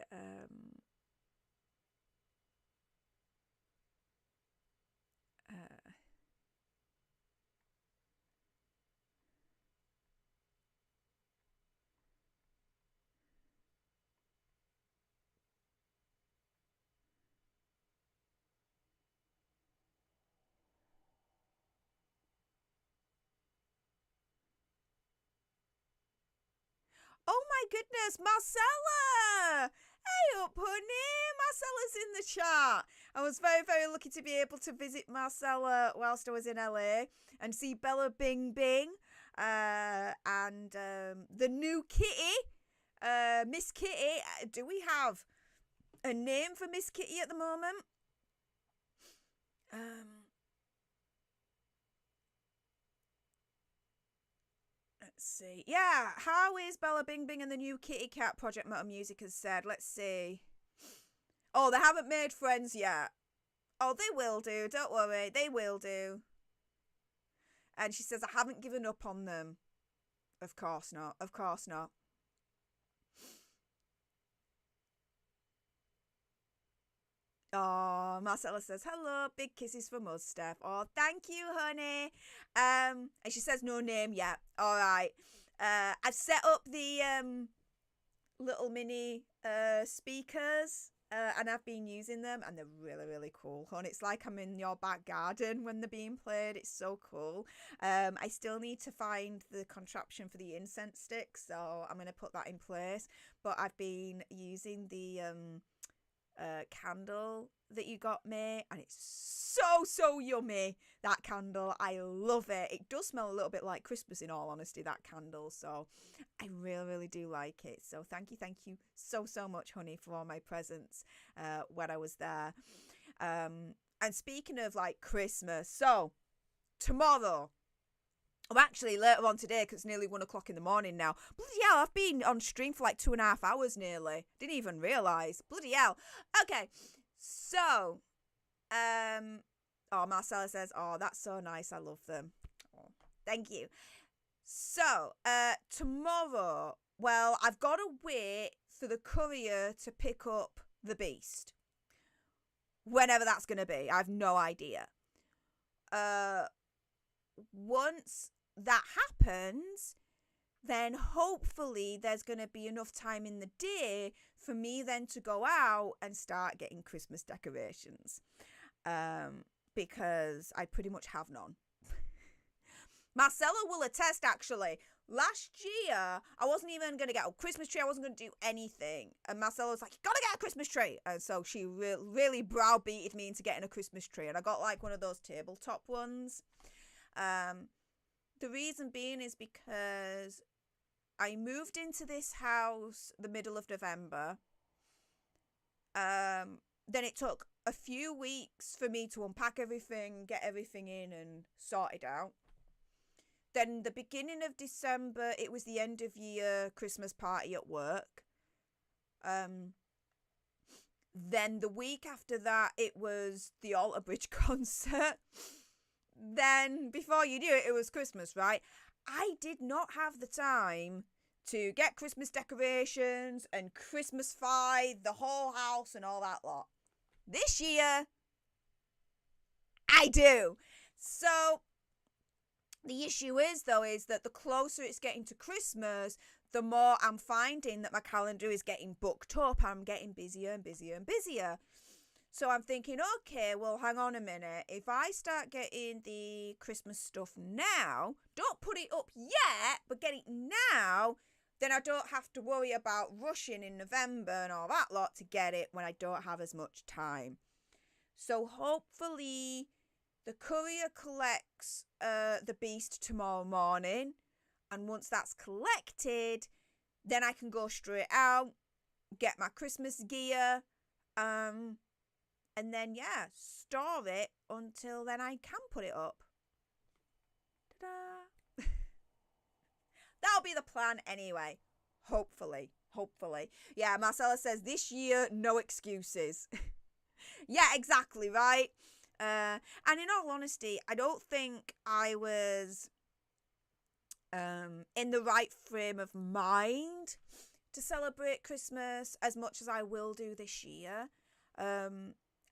Oh my goodness, Marcella! Hey up, honey! Marcella's in the chat. I was very, very lucky to be able to visit Marcella whilst I was in LA and see Bella Bing Bing and the new Kitty, Miss Kitty. Do we have a name for Miss Kitty at the moment? Let's see. Yeah, how is Bella Bing Bing and the new Kitty Cat Project Metal Music has said? Let's see. Oh, they haven't made friends yet. Oh, they will do. Don't worry. They will do. And she says, I haven't given up on them. Of course not. Of course not. Oh, Marcella says, hello, big kisses from us, Stef. Oh, thank you, honey. And she says no name yet. All right. I've set up the little mini speakers and I've been using them and they're really, really cool, hon. It's like I'm in your back garden when they're being played. It's so cool. I still need to find the contraption for the incense stick, so I'm going to put that in place. But I've been using the candle that you got me, and it's so yummy, that candle. I love it. It does smell a little bit like Christmas, in all honesty, that candle, so I really do like it. So thank you so much, honey, for all my presents when I was there. And speaking of like Christmas, so tomorrow, actually later on today, because it's nearly 1 o'clock in the morning now. Bloody hell, I've been on stream for like 2.5 hours nearly. Didn't even realise. Bloody hell. Okay, so, oh, Marcella says, oh, that's so nice. I love them. Oh, thank you. So, tomorrow, well, I've got to wait for the courier to pick up the beast. Whenever that's going to be. I have no idea. Once that happens, then hopefully there's going to be enough time in the day for me then to go out and start getting Christmas decorations, because I pretty much have none. Marcella will attest, actually. Last year, I wasn't even going to get a Christmas tree. I wasn't going to do anything. And Marcella was like, you got to get a Christmas tree. And so she really browbeated me into getting a Christmas tree. And I got like one of those tabletop ones. The reason being is because I moved into this house the middle of November. Then it took a few weeks for me to unpack everything, get everything in and sort it out. Then the beginning of December, it was the end of year Christmas party at work. Then the week after that, it was the Alter Bridge concert. Then, before you knew it, it was Christmas, right? I did not have the time to get Christmas decorations and Christmasify the whole house and all that lot. This year, I do. So, the issue is, though, is that the closer it's getting to Christmas, the more I'm finding that my calendar is getting booked up. I'm getting busier and busier and busier. So I'm thinking, okay, well, hang on a minute. If I start getting the Christmas stuff now, don't put it up yet, but get it now, then I don't have to worry about rushing in November and all that lot to get it when I don't have as much time. So hopefully the courier collects the beast tomorrow morning. And once that's collected, then I can go straight out, get my Christmas gear, and then, yeah, store it until then I can put it up. Ta-da! That'll be the plan anyway. Hopefully. Yeah, Marcella says, this year, no excuses. Yeah, exactly, right? And in all honesty, I don't think I was in the right frame of mind to celebrate Christmas as much as I will do this year.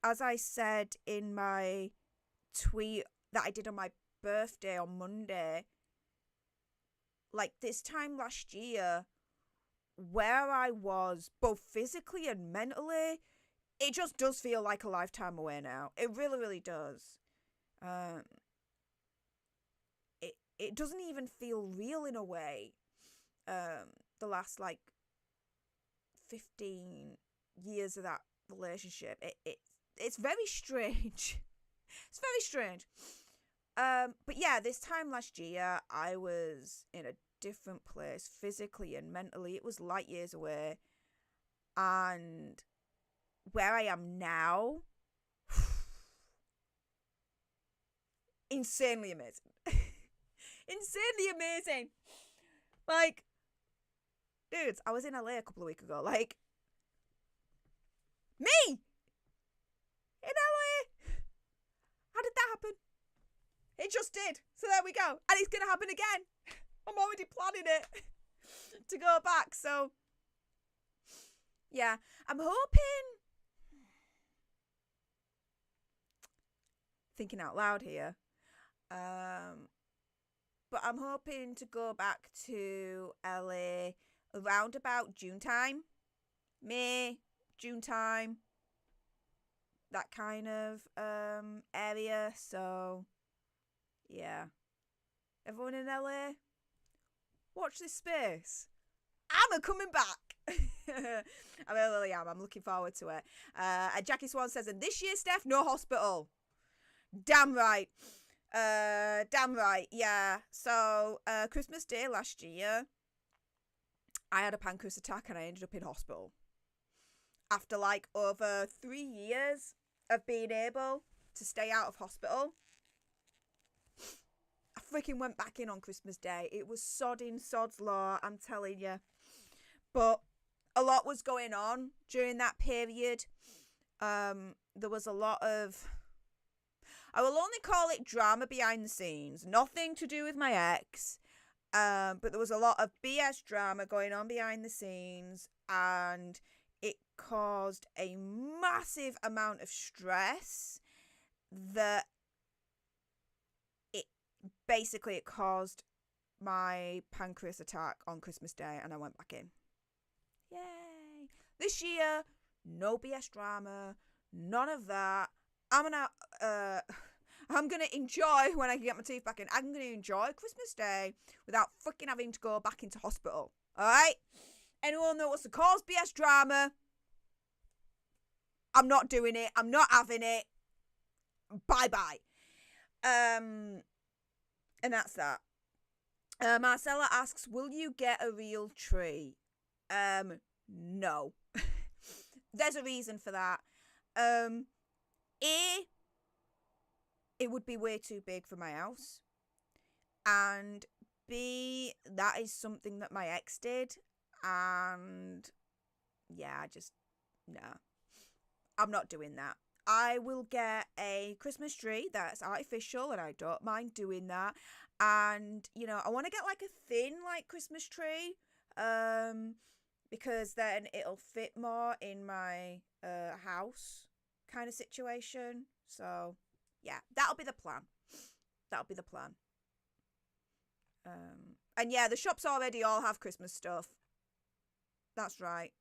As I said in my tweet that I did on my birthday on Monday, like this time last year, where I was both physically and mentally, it just does feel like a lifetime away now. It really does. It doesn't even feel real in a way. The last like 15 years of that relationship, it's very strange. It's very strange. But yeah, this time last year, I was in a different place physically and mentally. It was light years away. And where I am now, insanely amazing. Insanely amazing. Like, dudes, I was in LA a couple of weeks ago. Like, me in LA. How did that happen? It just did. So there we go. And it's going to happen again. I'm already planning it to go back. So, yeah, I'm hoping, thinking out loud here, but I'm hoping to go back to LA around about June time. May, June time. That kind of area. So, yeah. Everyone in LA, watch this space. I'm a coming back. I really am. I'm looking forward to it. And Jackie Swan says, and this year, Steph, no hospital. Damn right. Damn right. Yeah. So, Christmas Day last year, I had a pancreas attack and I ended up in hospital. After like over 3 years of being able to stay out of hospital, I freaking went back in on Christmas Day. It was sodding sod's law, I'm telling you. But a lot was going on during that period. There was a lot of, I will only call it drama behind the scenes. Nothing to do with my ex. But there was a lot of BS drama going on behind the scenes. And it caused a massive amount of stress that it caused my pancreas attack on Christmas Day, and I went back in. Yay! This year, no BS drama, none of that. I'm gonna enjoy when I can get my teeth back in. I'm gonna enjoy Christmas Day without freaking having to go back into hospital. Alright? Anyone that wants to cause BS drama, I'm not doing it. I'm not having it. Bye-bye. And that's that. Marcella asks, will you get a real tree? No. There's a reason for that. It would be way too big for my house. And B, that is something that my ex did. And yeah, nah. I'm not doing that. I will get a Christmas tree that's artificial, and I don't mind doing that. And, you know, I want to get like a thin, like, Christmas tree, because then it'll fit more in my house kind of situation. So, yeah, that'll be the plan. And yeah, the shops already all have Christmas stuff. That's right.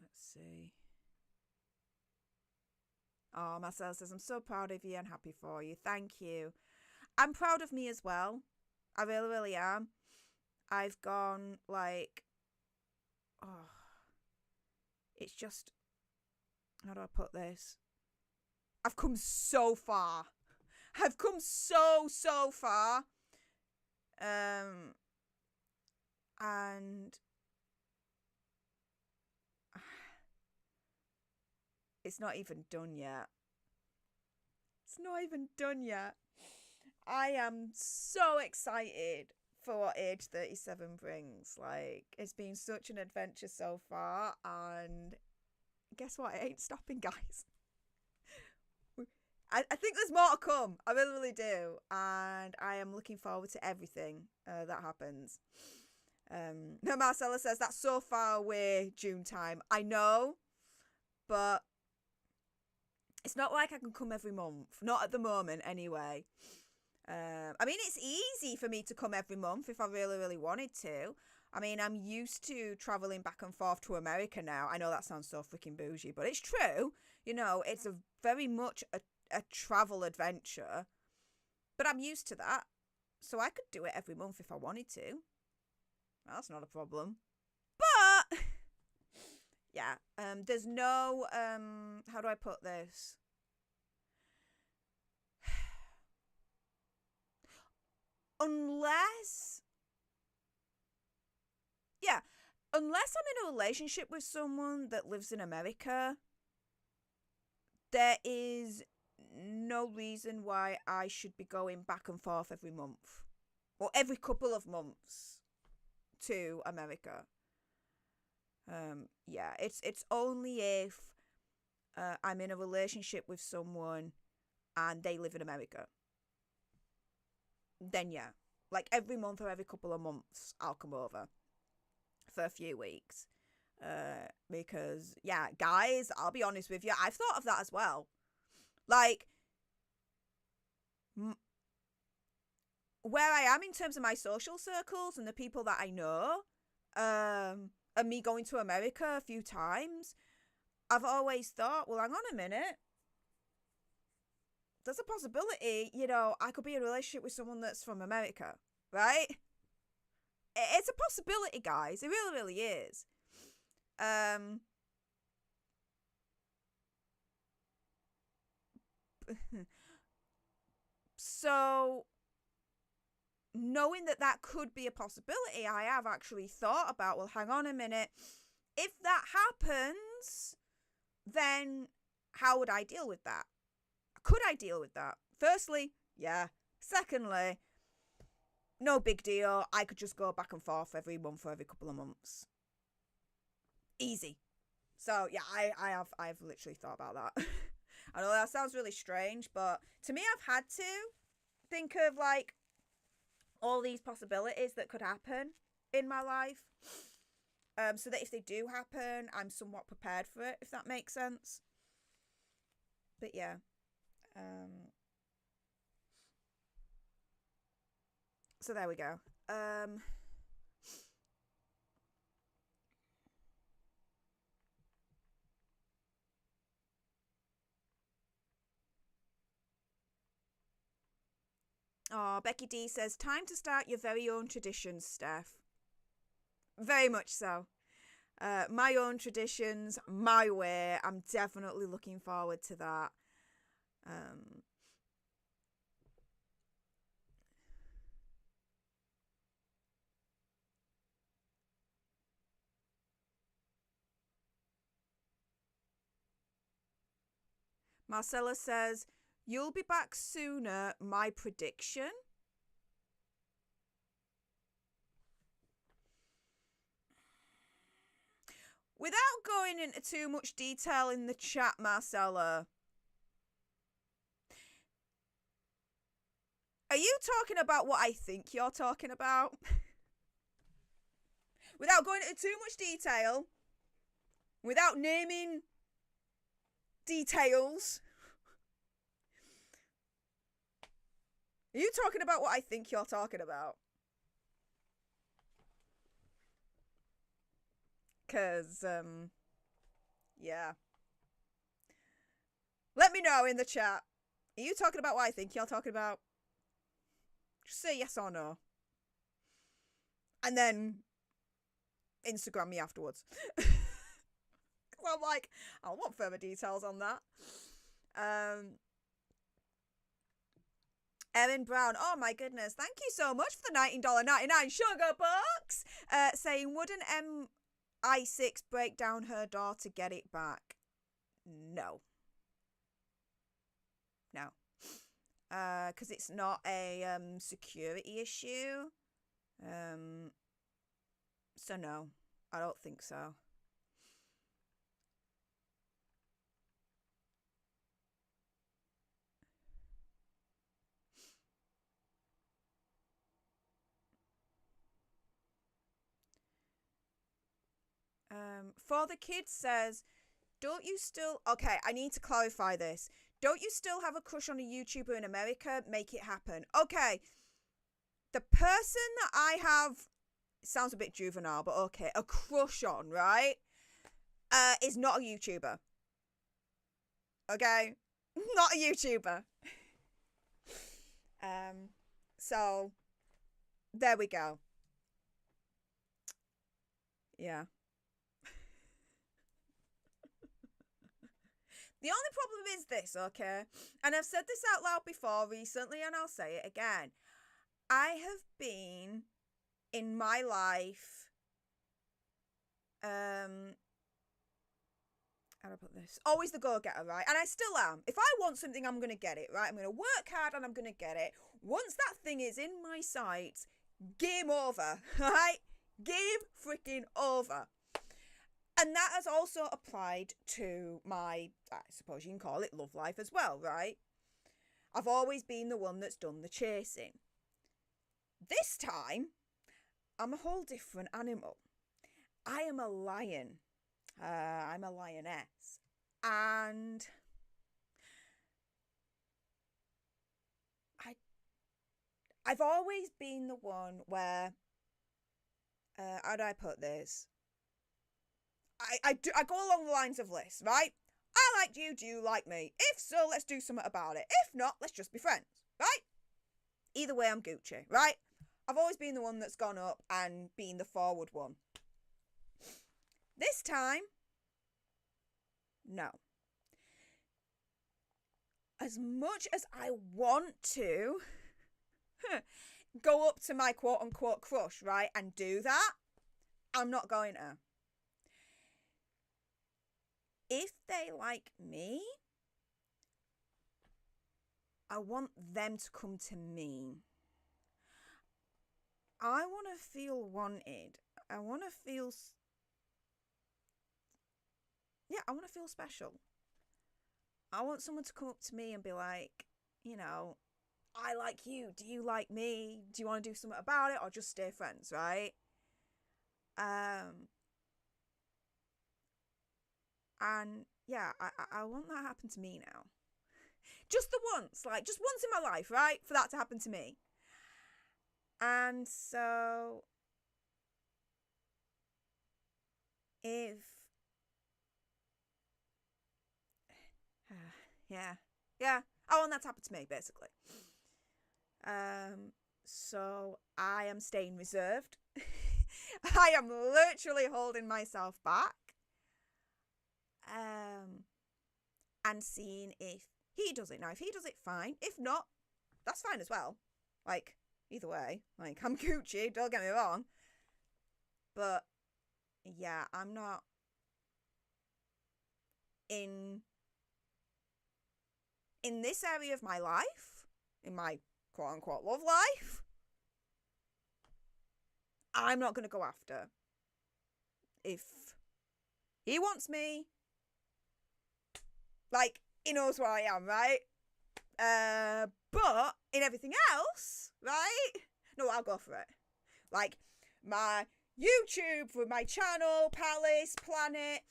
Let's see. Oh, Marcel says, I'm so proud of you and happy for you. Thank you. I'm proud of me as well. I really, really am. I've gone like, oh, it's just, how do I put this? I've come so far. I've come so far. And it's not even done yet. I am so excited for what age 37 brings. Like, it's been such an adventure so far, and guess what? It ain't stopping, guys. I think there's more to come. I really, really do. And I am looking forward to everything that happens. No, Marcella says, that's so far away, June time. I know, but it's not like I can come every month. Not at the moment, anyway. I mean, it's easy for me to come every month if I really, really wanted to. I mean, I'm used to traveling back and forth to America now. I know that sounds so freaking bougie, but it's true. You know, it's a very much a travel adventure. But I'm used to that. So I could do it every month if I wanted to. That's not a problem. But yeah, there's no how do I put this? Unless I'm in a relationship with someone that lives in America, there is no reason why I should be going back and forth every month or every couple of months to America. Yeah, it's only if I'm in a relationship with someone and they live in America. Then yeah, like every month or every couple of months, I'll come over for a few weeks. Because yeah, guys, I'll be honest with you, I've thought of that as well. Like, where I am in terms of my social circles and the people that I know, and me going to America a few times, I've always thought, well, hang on a minute. There's a possibility, I could be in a relationship with someone that's from America, right? It's a possibility, guys. It really, really is. So, knowing that could be a possibility, I have actually thought about, well, hang on a minute. If that happens, then how would I deal with that? Could I deal with that? Firstly, yeah. Secondly, no big deal. I could just go back and forth every month or every couple of months. Easy. So yeah, I've literally thought about that. I know that sounds really strange, but to me, I've had to think of like all these possibilities that could happen in my life, so that if they do happen, I'm somewhat prepared for it, if that makes sense. But yeah. So there we go. Oh, Becky D says, time to start your very own traditions, Steph. Very much so. My own traditions, my way. I'm definitely looking forward to that. Marcella says, you'll be back sooner, my prediction. Without going into too much detail in the chat, Marcella, are you talking about what I think you're talking about? Without going into too much detail, without naming details, are you talking about what I think you're talking about? Because, yeah. Let me know in the chat. Are you talking about what I think you're talking about? Just say yes or no. And then Instagram me afterwards. I'm like, I want further details on that. Erin Brown, oh my goodness, thank you so much for the $19.99 sugar box. Saying, would an MI6 break down her door to get it back? No. No. Because it's not a security issue. So no, I don't think so. For the Kids says, don't you still... Okay, I need to clarify this. Don't you still have a crush on a YouTuber in America? Make it happen. Okay, the person that I have... Sounds a bit juvenile, but okay. A crush on, right? Is not a YouTuber. Okay? Not a YouTuber. So, there we go. Yeah. The only problem is this, okay? And I've said this out loud before recently, and I'll say it again. I have been in my life, how do I put this? Always the go-getter, right? And I still am. If I want something, I'm going to get it, right? I'm going to work hard and I'm going to get it. Once that thing is in my sight, game over, right? Game freaking over. And that has also applied to my, I suppose you can call it, love life as well, right? I've always been the one that's done the chasing. This time, I'm a whole different animal. I am a lion. I'm a lioness. And I've always been the one where how do I put this? I go along the lines of this, right? I like you, do you like me? If so, let's do something about it. If not, let's just be friends, right? Either way, I'm Gucci, right? I've always been the one that's gone up and been the forward one. This time, no. As much as I want to go up to my quote-unquote crush, right, and do that, I'm not going to. If they like me, I want them to come to me. I want to feel wanted. I want to feel... Yeah, I want to feel special. I want someone to come up to me and be like, you know, I like you. Do you like me? Do you want to do something about it or just stay friends, right? And yeah, I want that to happen to me now. Just the once, like just once in my life, right? For that to happen to me. And so if yeah, I want that to happen to me, basically. So I am staying reserved. I am literally holding myself back. And seeing if he does it. Now, if he does it, fine. If not, that's fine as well. Like, either way. Like, I'm Gucci, don't get me wrong. But, yeah, I'm not in this area of my life, in my quote-unquote love life, I'm not going to go after. If he wants me, like, he knows where I am, right? But in everything else, right? No, I'll go for it. Like, my YouTube for my channel, Palace, Planet.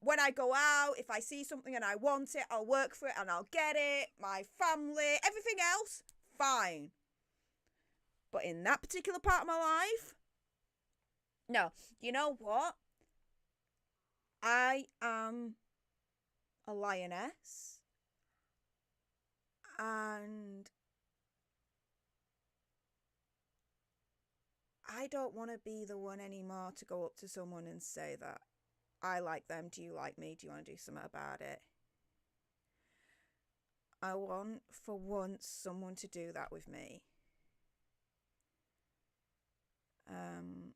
When I go out, if I see something and I want it, I'll work for it and I'll get it. My family, everything else, fine. But in that particular part of my life, no. You know what? I am a lioness. And I don't want to be the one anymore to go up to someone and say that I like them. Do you like me? Do you want to do something about it? I want, for once, someone to do that with me. And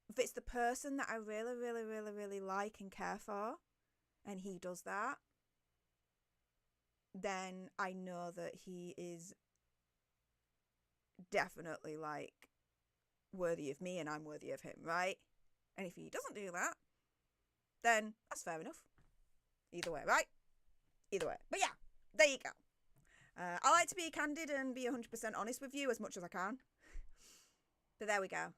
if it's the person that I really, really, really, really like and care for, and he does that, then I know that he is definitely, like, worthy of me and I'm worthy of him, right? And if he doesn't do that, then that's fair enough. Either way, right? Either way. But yeah, there you go. I like to be candid and be 100% honest with you as much as I can. But there we go.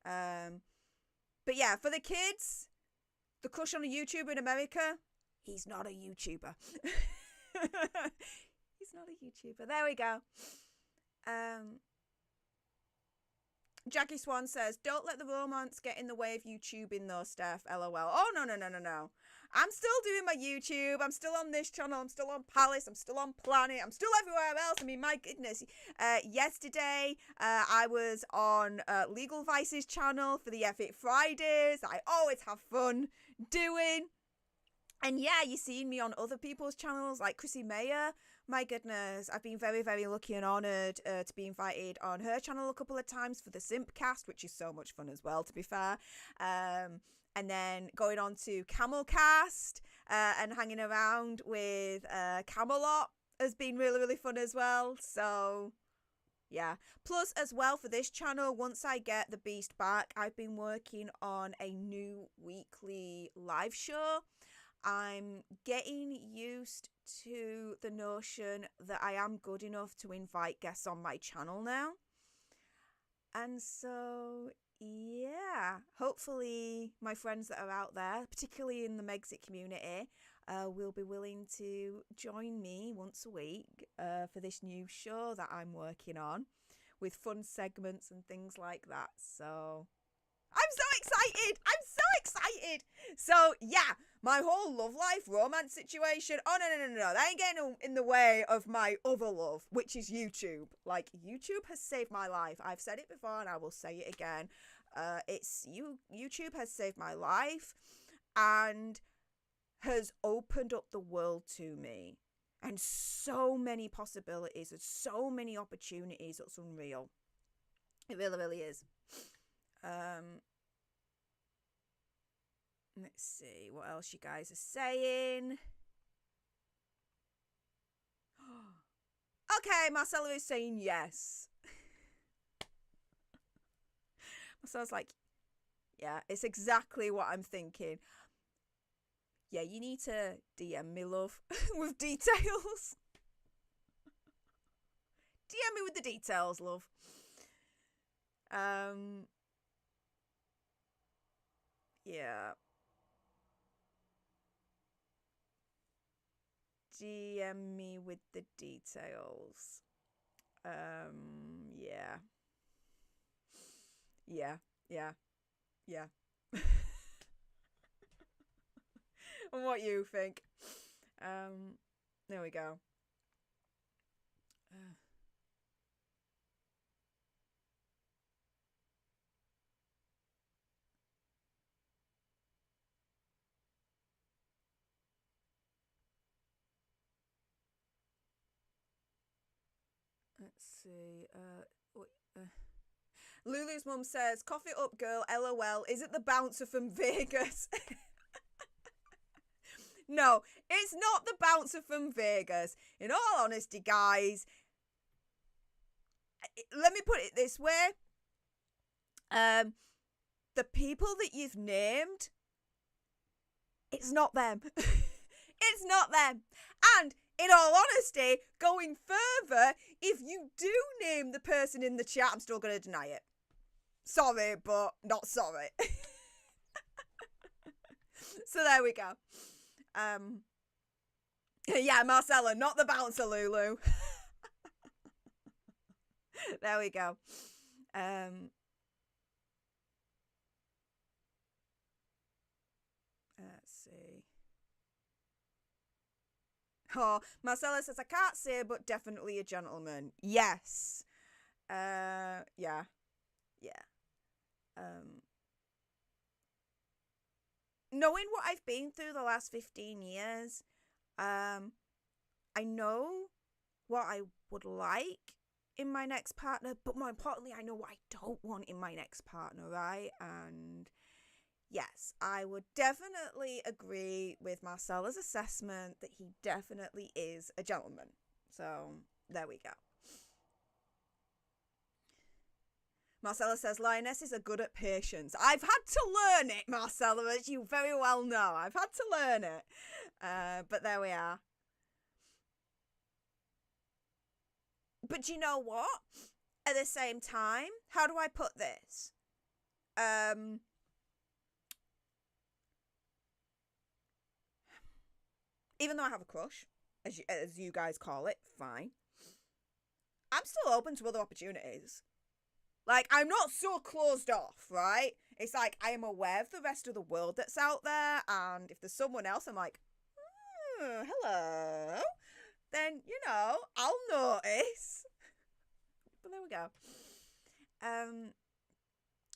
But yeah, for the kids, the crush on a YouTuber in America, he's not a YouTuber. He's not a YouTuber. There we go. Jackie Swan says, don't let the romance get in the way of YouTubing though, Steph. LOL. Oh, no. I'm still doing my YouTube. I'm still on this channel. I'm still on Palace. I'm still on Planet. I'm still everywhere else. I mean, my goodness. Yesterday, I was on Legal Vice's channel for the F8 Fridays. I always have fun doing. And yeah, you've seen me on other people's channels like Chrissy Mayer. My goodness, I've been very, very lucky and honoured to be invited on her channel a couple of times for the Simpcast, which is so much fun as well, to be fair. And then going on to Camelcast and hanging around with Camelot has been really, really fun as well. So yeah. Plus, as well, for this channel, once I get the beast back, I've been working on a new weekly live show. I'm getting used to the notion that I am good enough to invite guests on my channel now. And so, yeah, hopefully my friends that are out there, particularly in the Megxit community, will be willing to join me once a week for this new show that I'm working on with fun segments and things like that. So I'm so excited. I'm so excited. So yeah, my whole love life, romance situation. Oh, no. That ain't getting in the way of my other love, which is YouTube. Like, YouTube has saved my life. I've said it before and I will say it again. YouTube has saved my life and has opened up the world to me. And so many possibilities and so many opportunities. It's unreal. It really, really is. Let's see what else you guys are saying. Okay, Marcella is saying yes. Marcella's like, yeah, it's exactly what I'm thinking. Yeah, you need to DM me, love, with details. DM me with the details, love. Yeah. DM me with the details. Yeah. And what you think. There we go. Let's see. Lulu's mum says, "Cough it up, girl. LOL. Is it the bouncer from Vegas?" No, it's not the bouncer from Vegas. In all honesty, guys, let me put it this way. The people that you've named, it's not them. It's not them. And in all honesty, going further, if you do name the person in the chat, I'm still going to deny it. Sorry, but not sorry. So there we go. Yeah, Marcella, not the bouncer, Lulu. There we go. Let's see. Oh, Marcella says, I can't say, but definitely a gentleman. Yes. Yeah. Knowing what I've been through the last 15 years, I know what I would like in my next partner, but more importantly, I know what I don't want in my next partner, right? And yes, I would definitely agree with Marcella's assessment that he definitely is a gentleman. So there we go. Marcella says, lionesses are good at patience. I've had to learn it, Marcella, as you very well know. I've had to learn it. But there we are. But you know what? At the same time, how do I put this? Even though I have a crush, as you guys call it, fine. I'm still open to other opportunities. Like, I'm not so closed off, right? It's like, I am aware of the rest of the world that's out there, and if there's someone else, I'm like, hello, then, you know, I'll notice. But there we go.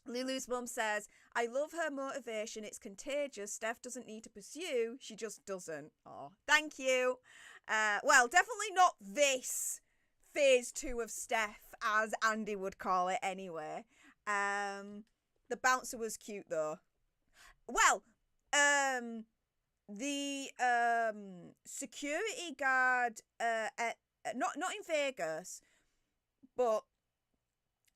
Lulu's mum says, I love her motivation. It's contagious. Stef doesn't need to pursue. She just doesn't. Oh, thank you. Well, definitely not this phase 2 of Stef, as Andy would call it anyway. The bouncer was cute though. Well, the security guard not in Vegas, but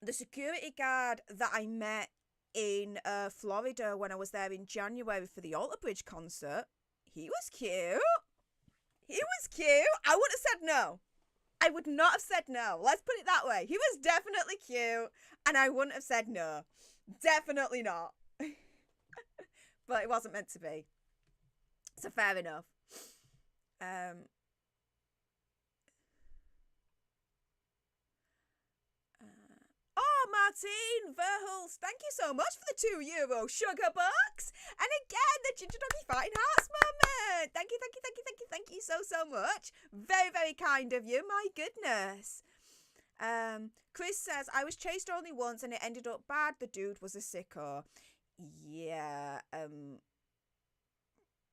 the security guard that I met in Florida when I was there in January for the Alter Bridge concert, he was cute. He was cute. I would have said no. I would not have said no. Let's put it that way. He was definitely cute, and I wouldn't have said no. Definitely not. But it wasn't meant to be. So fair enough. Um, Oh, Martine Verhulst, thank you so much for the €2 sugar bucks. And again, the Ginger Doggy Fighting Hearts moment. Thank you, thank you, thank you, thank you, thank you so much. Very, very kind of you. My goodness. Chris says, I was chased only once and it ended up bad. The dude was a sicko. Yeah,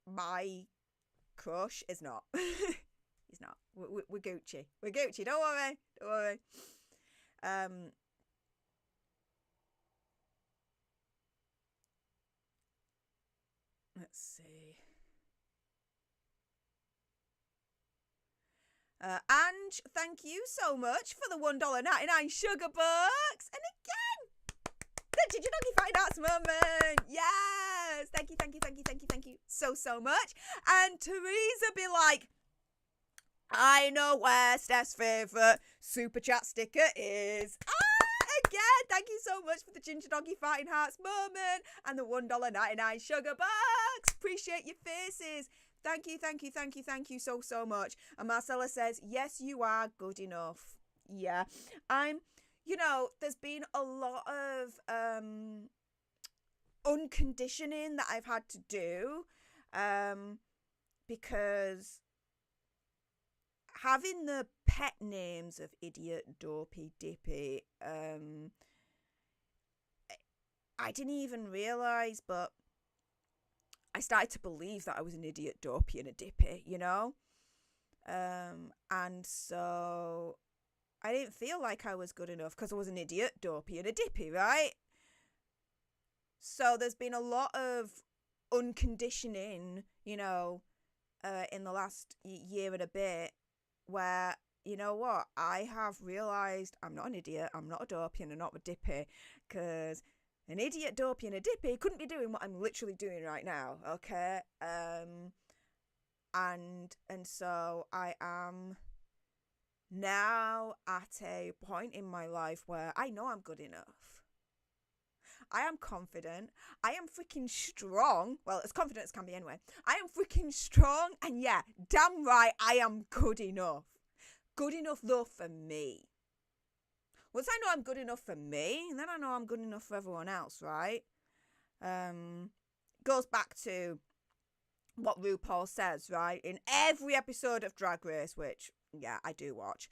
my crush is not. He's not. We're Gucci. We're Gucci. Don't worry. Don't worry. Let's see. Ange, thank you so much for the $1.99 sugar bucks. And again, the Ginger Doggy Fighting Hearts moment. Yes. Thank you, thank you, thank you, thank you, thank you so much. And Teresa be like, I know where Steph's favourite super chat sticker is. Again, thank you so much for the Ginger Doggy Fighting Hearts moment and the $1.99 sugar bucks. Appreciate your faces. Thank you, thank you, thank you, thank you so much. And Marcella says, yes, you are good enough. Yeah. There's been a lot of unconditioning that I've had to do because having the pet names of Idiot, Dopey, Dippy, I didn't even realise, but I started to believe that I was an idiot, dopey, and a dippy, and so I didn't feel like I was good enough because I was an idiot, dopey, and a dippy, right? So there's been a lot of unconditioning, in the last year and a bit where, you know what, I have realised I'm not an idiot, I'm not a dopey, and I'm not a dippy, because an idiot, dopey, and a dippy couldn't be doing what I'm literally doing right now, okay? And so I am now at a point in my life where I know I'm good enough. I am confident. I am freaking strong. Well, as confident as can be anyway. I am freaking strong, and yeah, damn right, I am good enough. Good enough, though, for me. Once I know I'm good enough for me, then I know I'm good enough for everyone else, right? Goes back to what RuPaul says, right? In every episode of Drag Race, which, yeah, I do watch.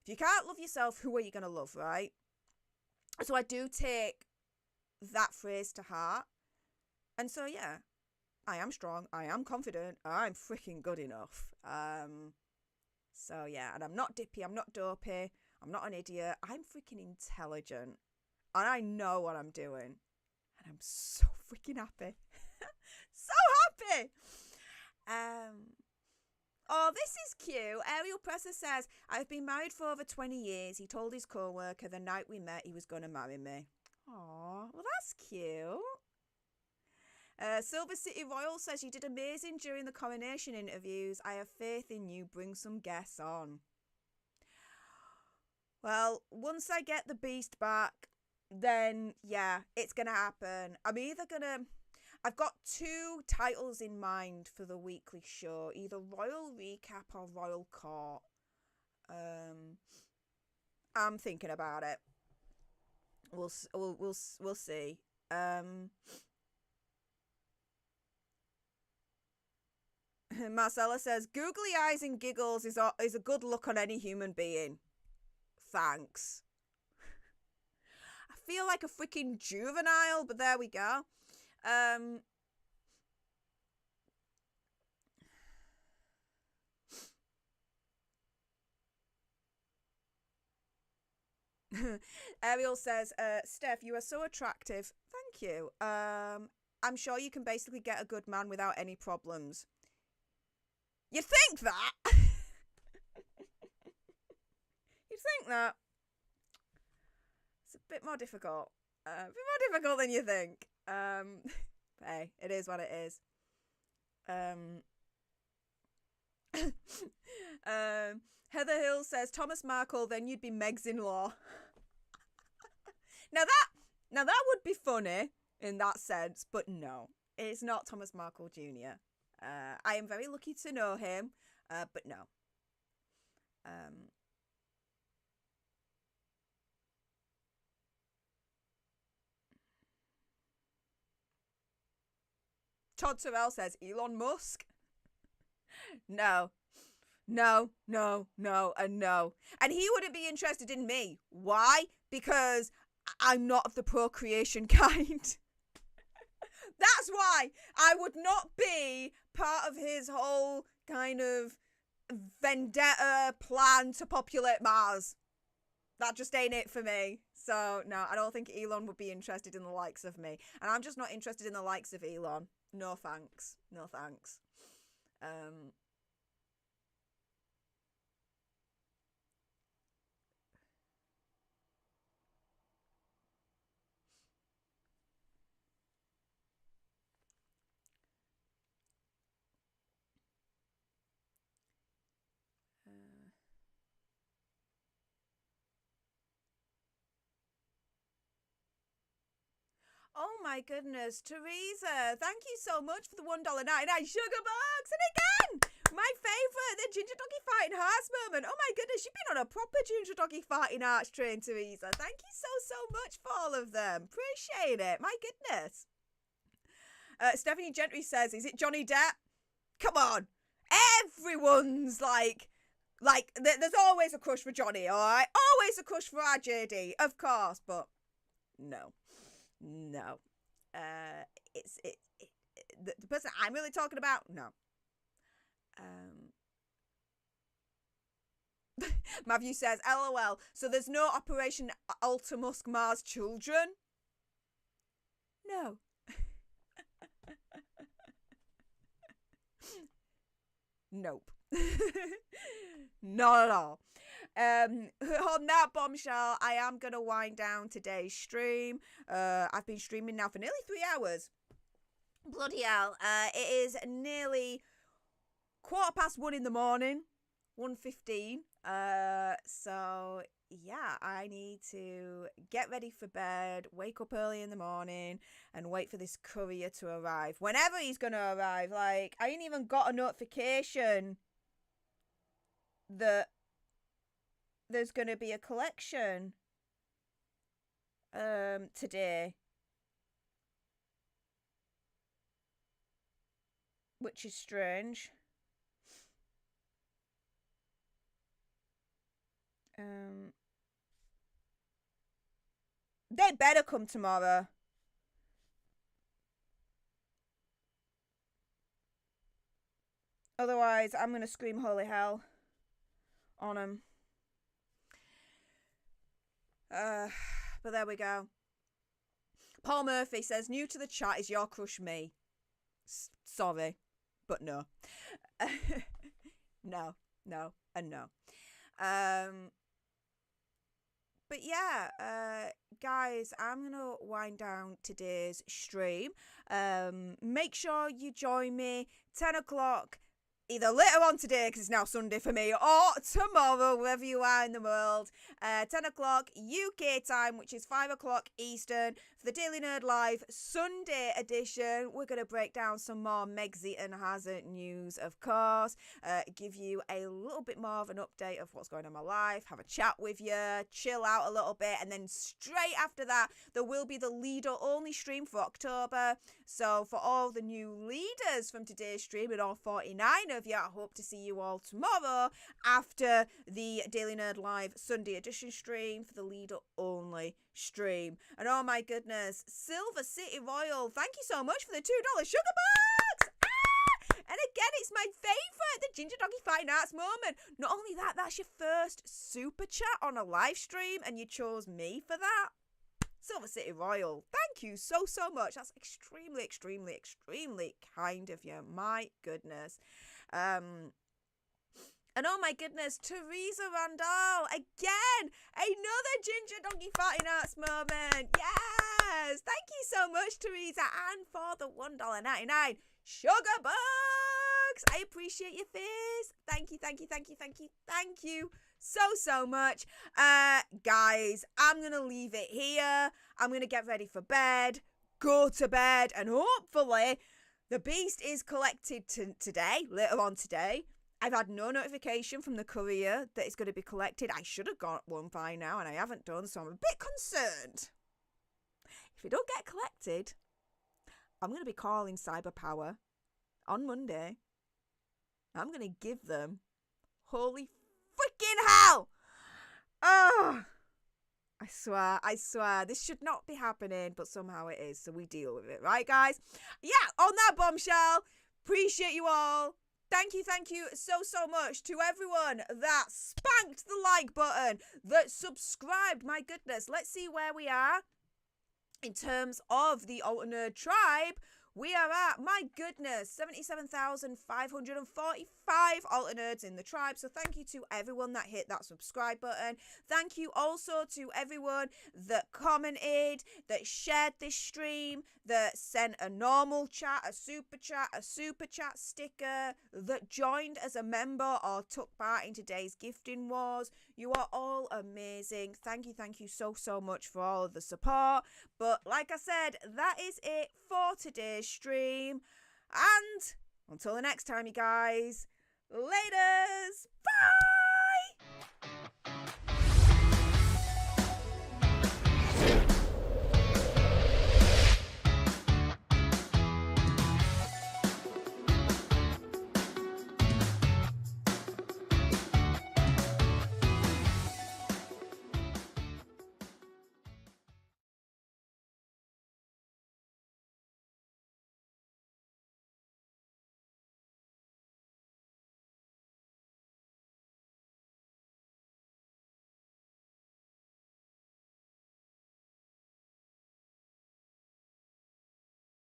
If you can't love yourself, who are you going to love, right? So I do take that phrase to heart. And so, yeah, I am strong. I am confident. I'm freaking good enough. So, yeah, and I'm not dippy. I'm not dopey. I'm not an idiot. I'm freaking intelligent. And I know what I'm doing. And I'm so freaking happy. So happy. Oh, this is cute. Ariel Presser says, I've been married for over 20 years. He told his co-worker the night we met he was going to marry me. Aw, well, that's cute. Silver City Royal says, you did amazing during the coronation interviews. I have faith in you. Bring some guests on. Well, once I get the beast back, then, yeah, it's going to happen. I've got 2 titles in mind for the weekly show, either Royal Recap or Royal Court. I'm thinking about it. We'll see. Marcella says, googly eyes and giggles is a good look on any human being. Thanks. I feel like a freaking juvenile, but there we go. Ariel says, Steph, you are so attractive. Thank you. I'm sure you can basically get a good man without any problems. You think that? You think that? It's a bit more difficult. A bit more difficult than you think. Hey, it is what it is. Heather Hill says, Thomas Markle, then you'd be Meg's in-law. Now that would be funny in that sense, but no, it's not Thomas Markle Jr. I am very lucky to know him. But no. Todd Terrell says Elon Musk. No. No, no, no, and no. And he wouldn't be interested in me. Why? Because I'm not of the procreation kind. That's why I would not be part of his whole kind of vendetta plan to populate Mars. That just ain't it for me. So, no, I don't think Elon would be interested in the likes of me. And I'm just not interested in the likes of Elon. No thanks. No thanks. Oh my goodness, Teresa, thank you so much for the $1.99 sugar bucks. And again, my favourite, the Ginger Doggy Fighting Hearts moment. Oh my goodness, you've been on a proper Ginger Doggy Fighting Hearts train, Teresa. Thank you so much for all of them. Appreciate it. My goodness. Stephanie Gentry says, is it Johnny Depp? Come on. Everyone's like, there's always a crush for Johnny, all right? Always a crush for our JD, of course, but no. No. The person I'm really talking about, no. Matthew says, LOL, so there's no Operation Alta Musk Mars children? No. Nope. Not at all. On that bombshell, I am going to wind down today's stream. I've been streaming now for nearly 3 hours. Bloody hell. It is nearly 1:15 in the morning. 1:15. So, yeah, I need to get ready for bed, wake up early in the morning, and wait for this courier to arrive. Whenever he's going to arrive. Like, I ain't even got a notification that there's going to be a collection today, which is strange. They better come tomorrow. Otherwise, I'm going to scream holy hell on them. But there we go. Paul Murphy says, new to the chat, is your crush me? Sorry, but no. No, and no. But yeah, guys, I'm going to wind down today's stream. Make sure you join me 10 o'clock, either later on today, because it's now Sunday for me, or tomorrow, wherever you are in the world, 10 o'clock UK time, which is 5 o'clock Eastern, for the Daily Nerd Live Sunday edition. We're going to break down some more Megsy and Hazard news, of course, give you a little bit more of an update of what's going on in my life, have a chat with you, chill out a little bit, and then straight after that, there will be the leader-only stream for October. So for all the new leaders from today's stream, and all 49 of you, I hope to see you all tomorrow after the Daily Nerd Live Sunday edition stream for the leader-only stream. And oh my goodness, Silver City Royal, thank you so much for the $2 sugar bucks! And again, it's my favourite, the Ginger Doggy Fine Arts moment. Not only that, that's your first super chat on a live stream, and you chose me for that. Silver City Royal, thank you so much. That's extremely kind of you. My goodness. And oh my goodness, Teresa Randall, again, another Ginger Doggy Fighting Arts moment. Yes, thank you so much, Teresa, and for the $1.99 sugar bucks. I appreciate your face. Thank you so much. Guys, I'm going to leave it here. I'm going to get ready for bed, go to bed, and hopefully the beast is collected today, later on today. I've had no notification from the courier that it's going to be collected. I should have got one by now, and I haven't done, so I'm a bit concerned. If it don't get collected, I'm going to be calling Cyberpower on Monday. I'm going to give them holy freaking hell! Oh, I swear, this should not be happening, but somehow it is, so we deal with it, right, guys? Yeah, on that bombshell, appreciate you all. Thank you so much to everyone that spanked the like button, that subscribed. My goodness, let's see where we are in terms of the Alter Nerd tribe. We are at, my goodness, 77,545 Alter Nerds in the tribe. So thank you to everyone that hit that subscribe button. Thank you also to everyone that commented, that shared this stream, that sent a normal chat, a super chat sticker, that joined as a member or took part in today's gifting wars. You are all amazing. Thank you so much for all of the support. But like I said, that is it for today's stream. And until the next time, you guys, laters. Bye.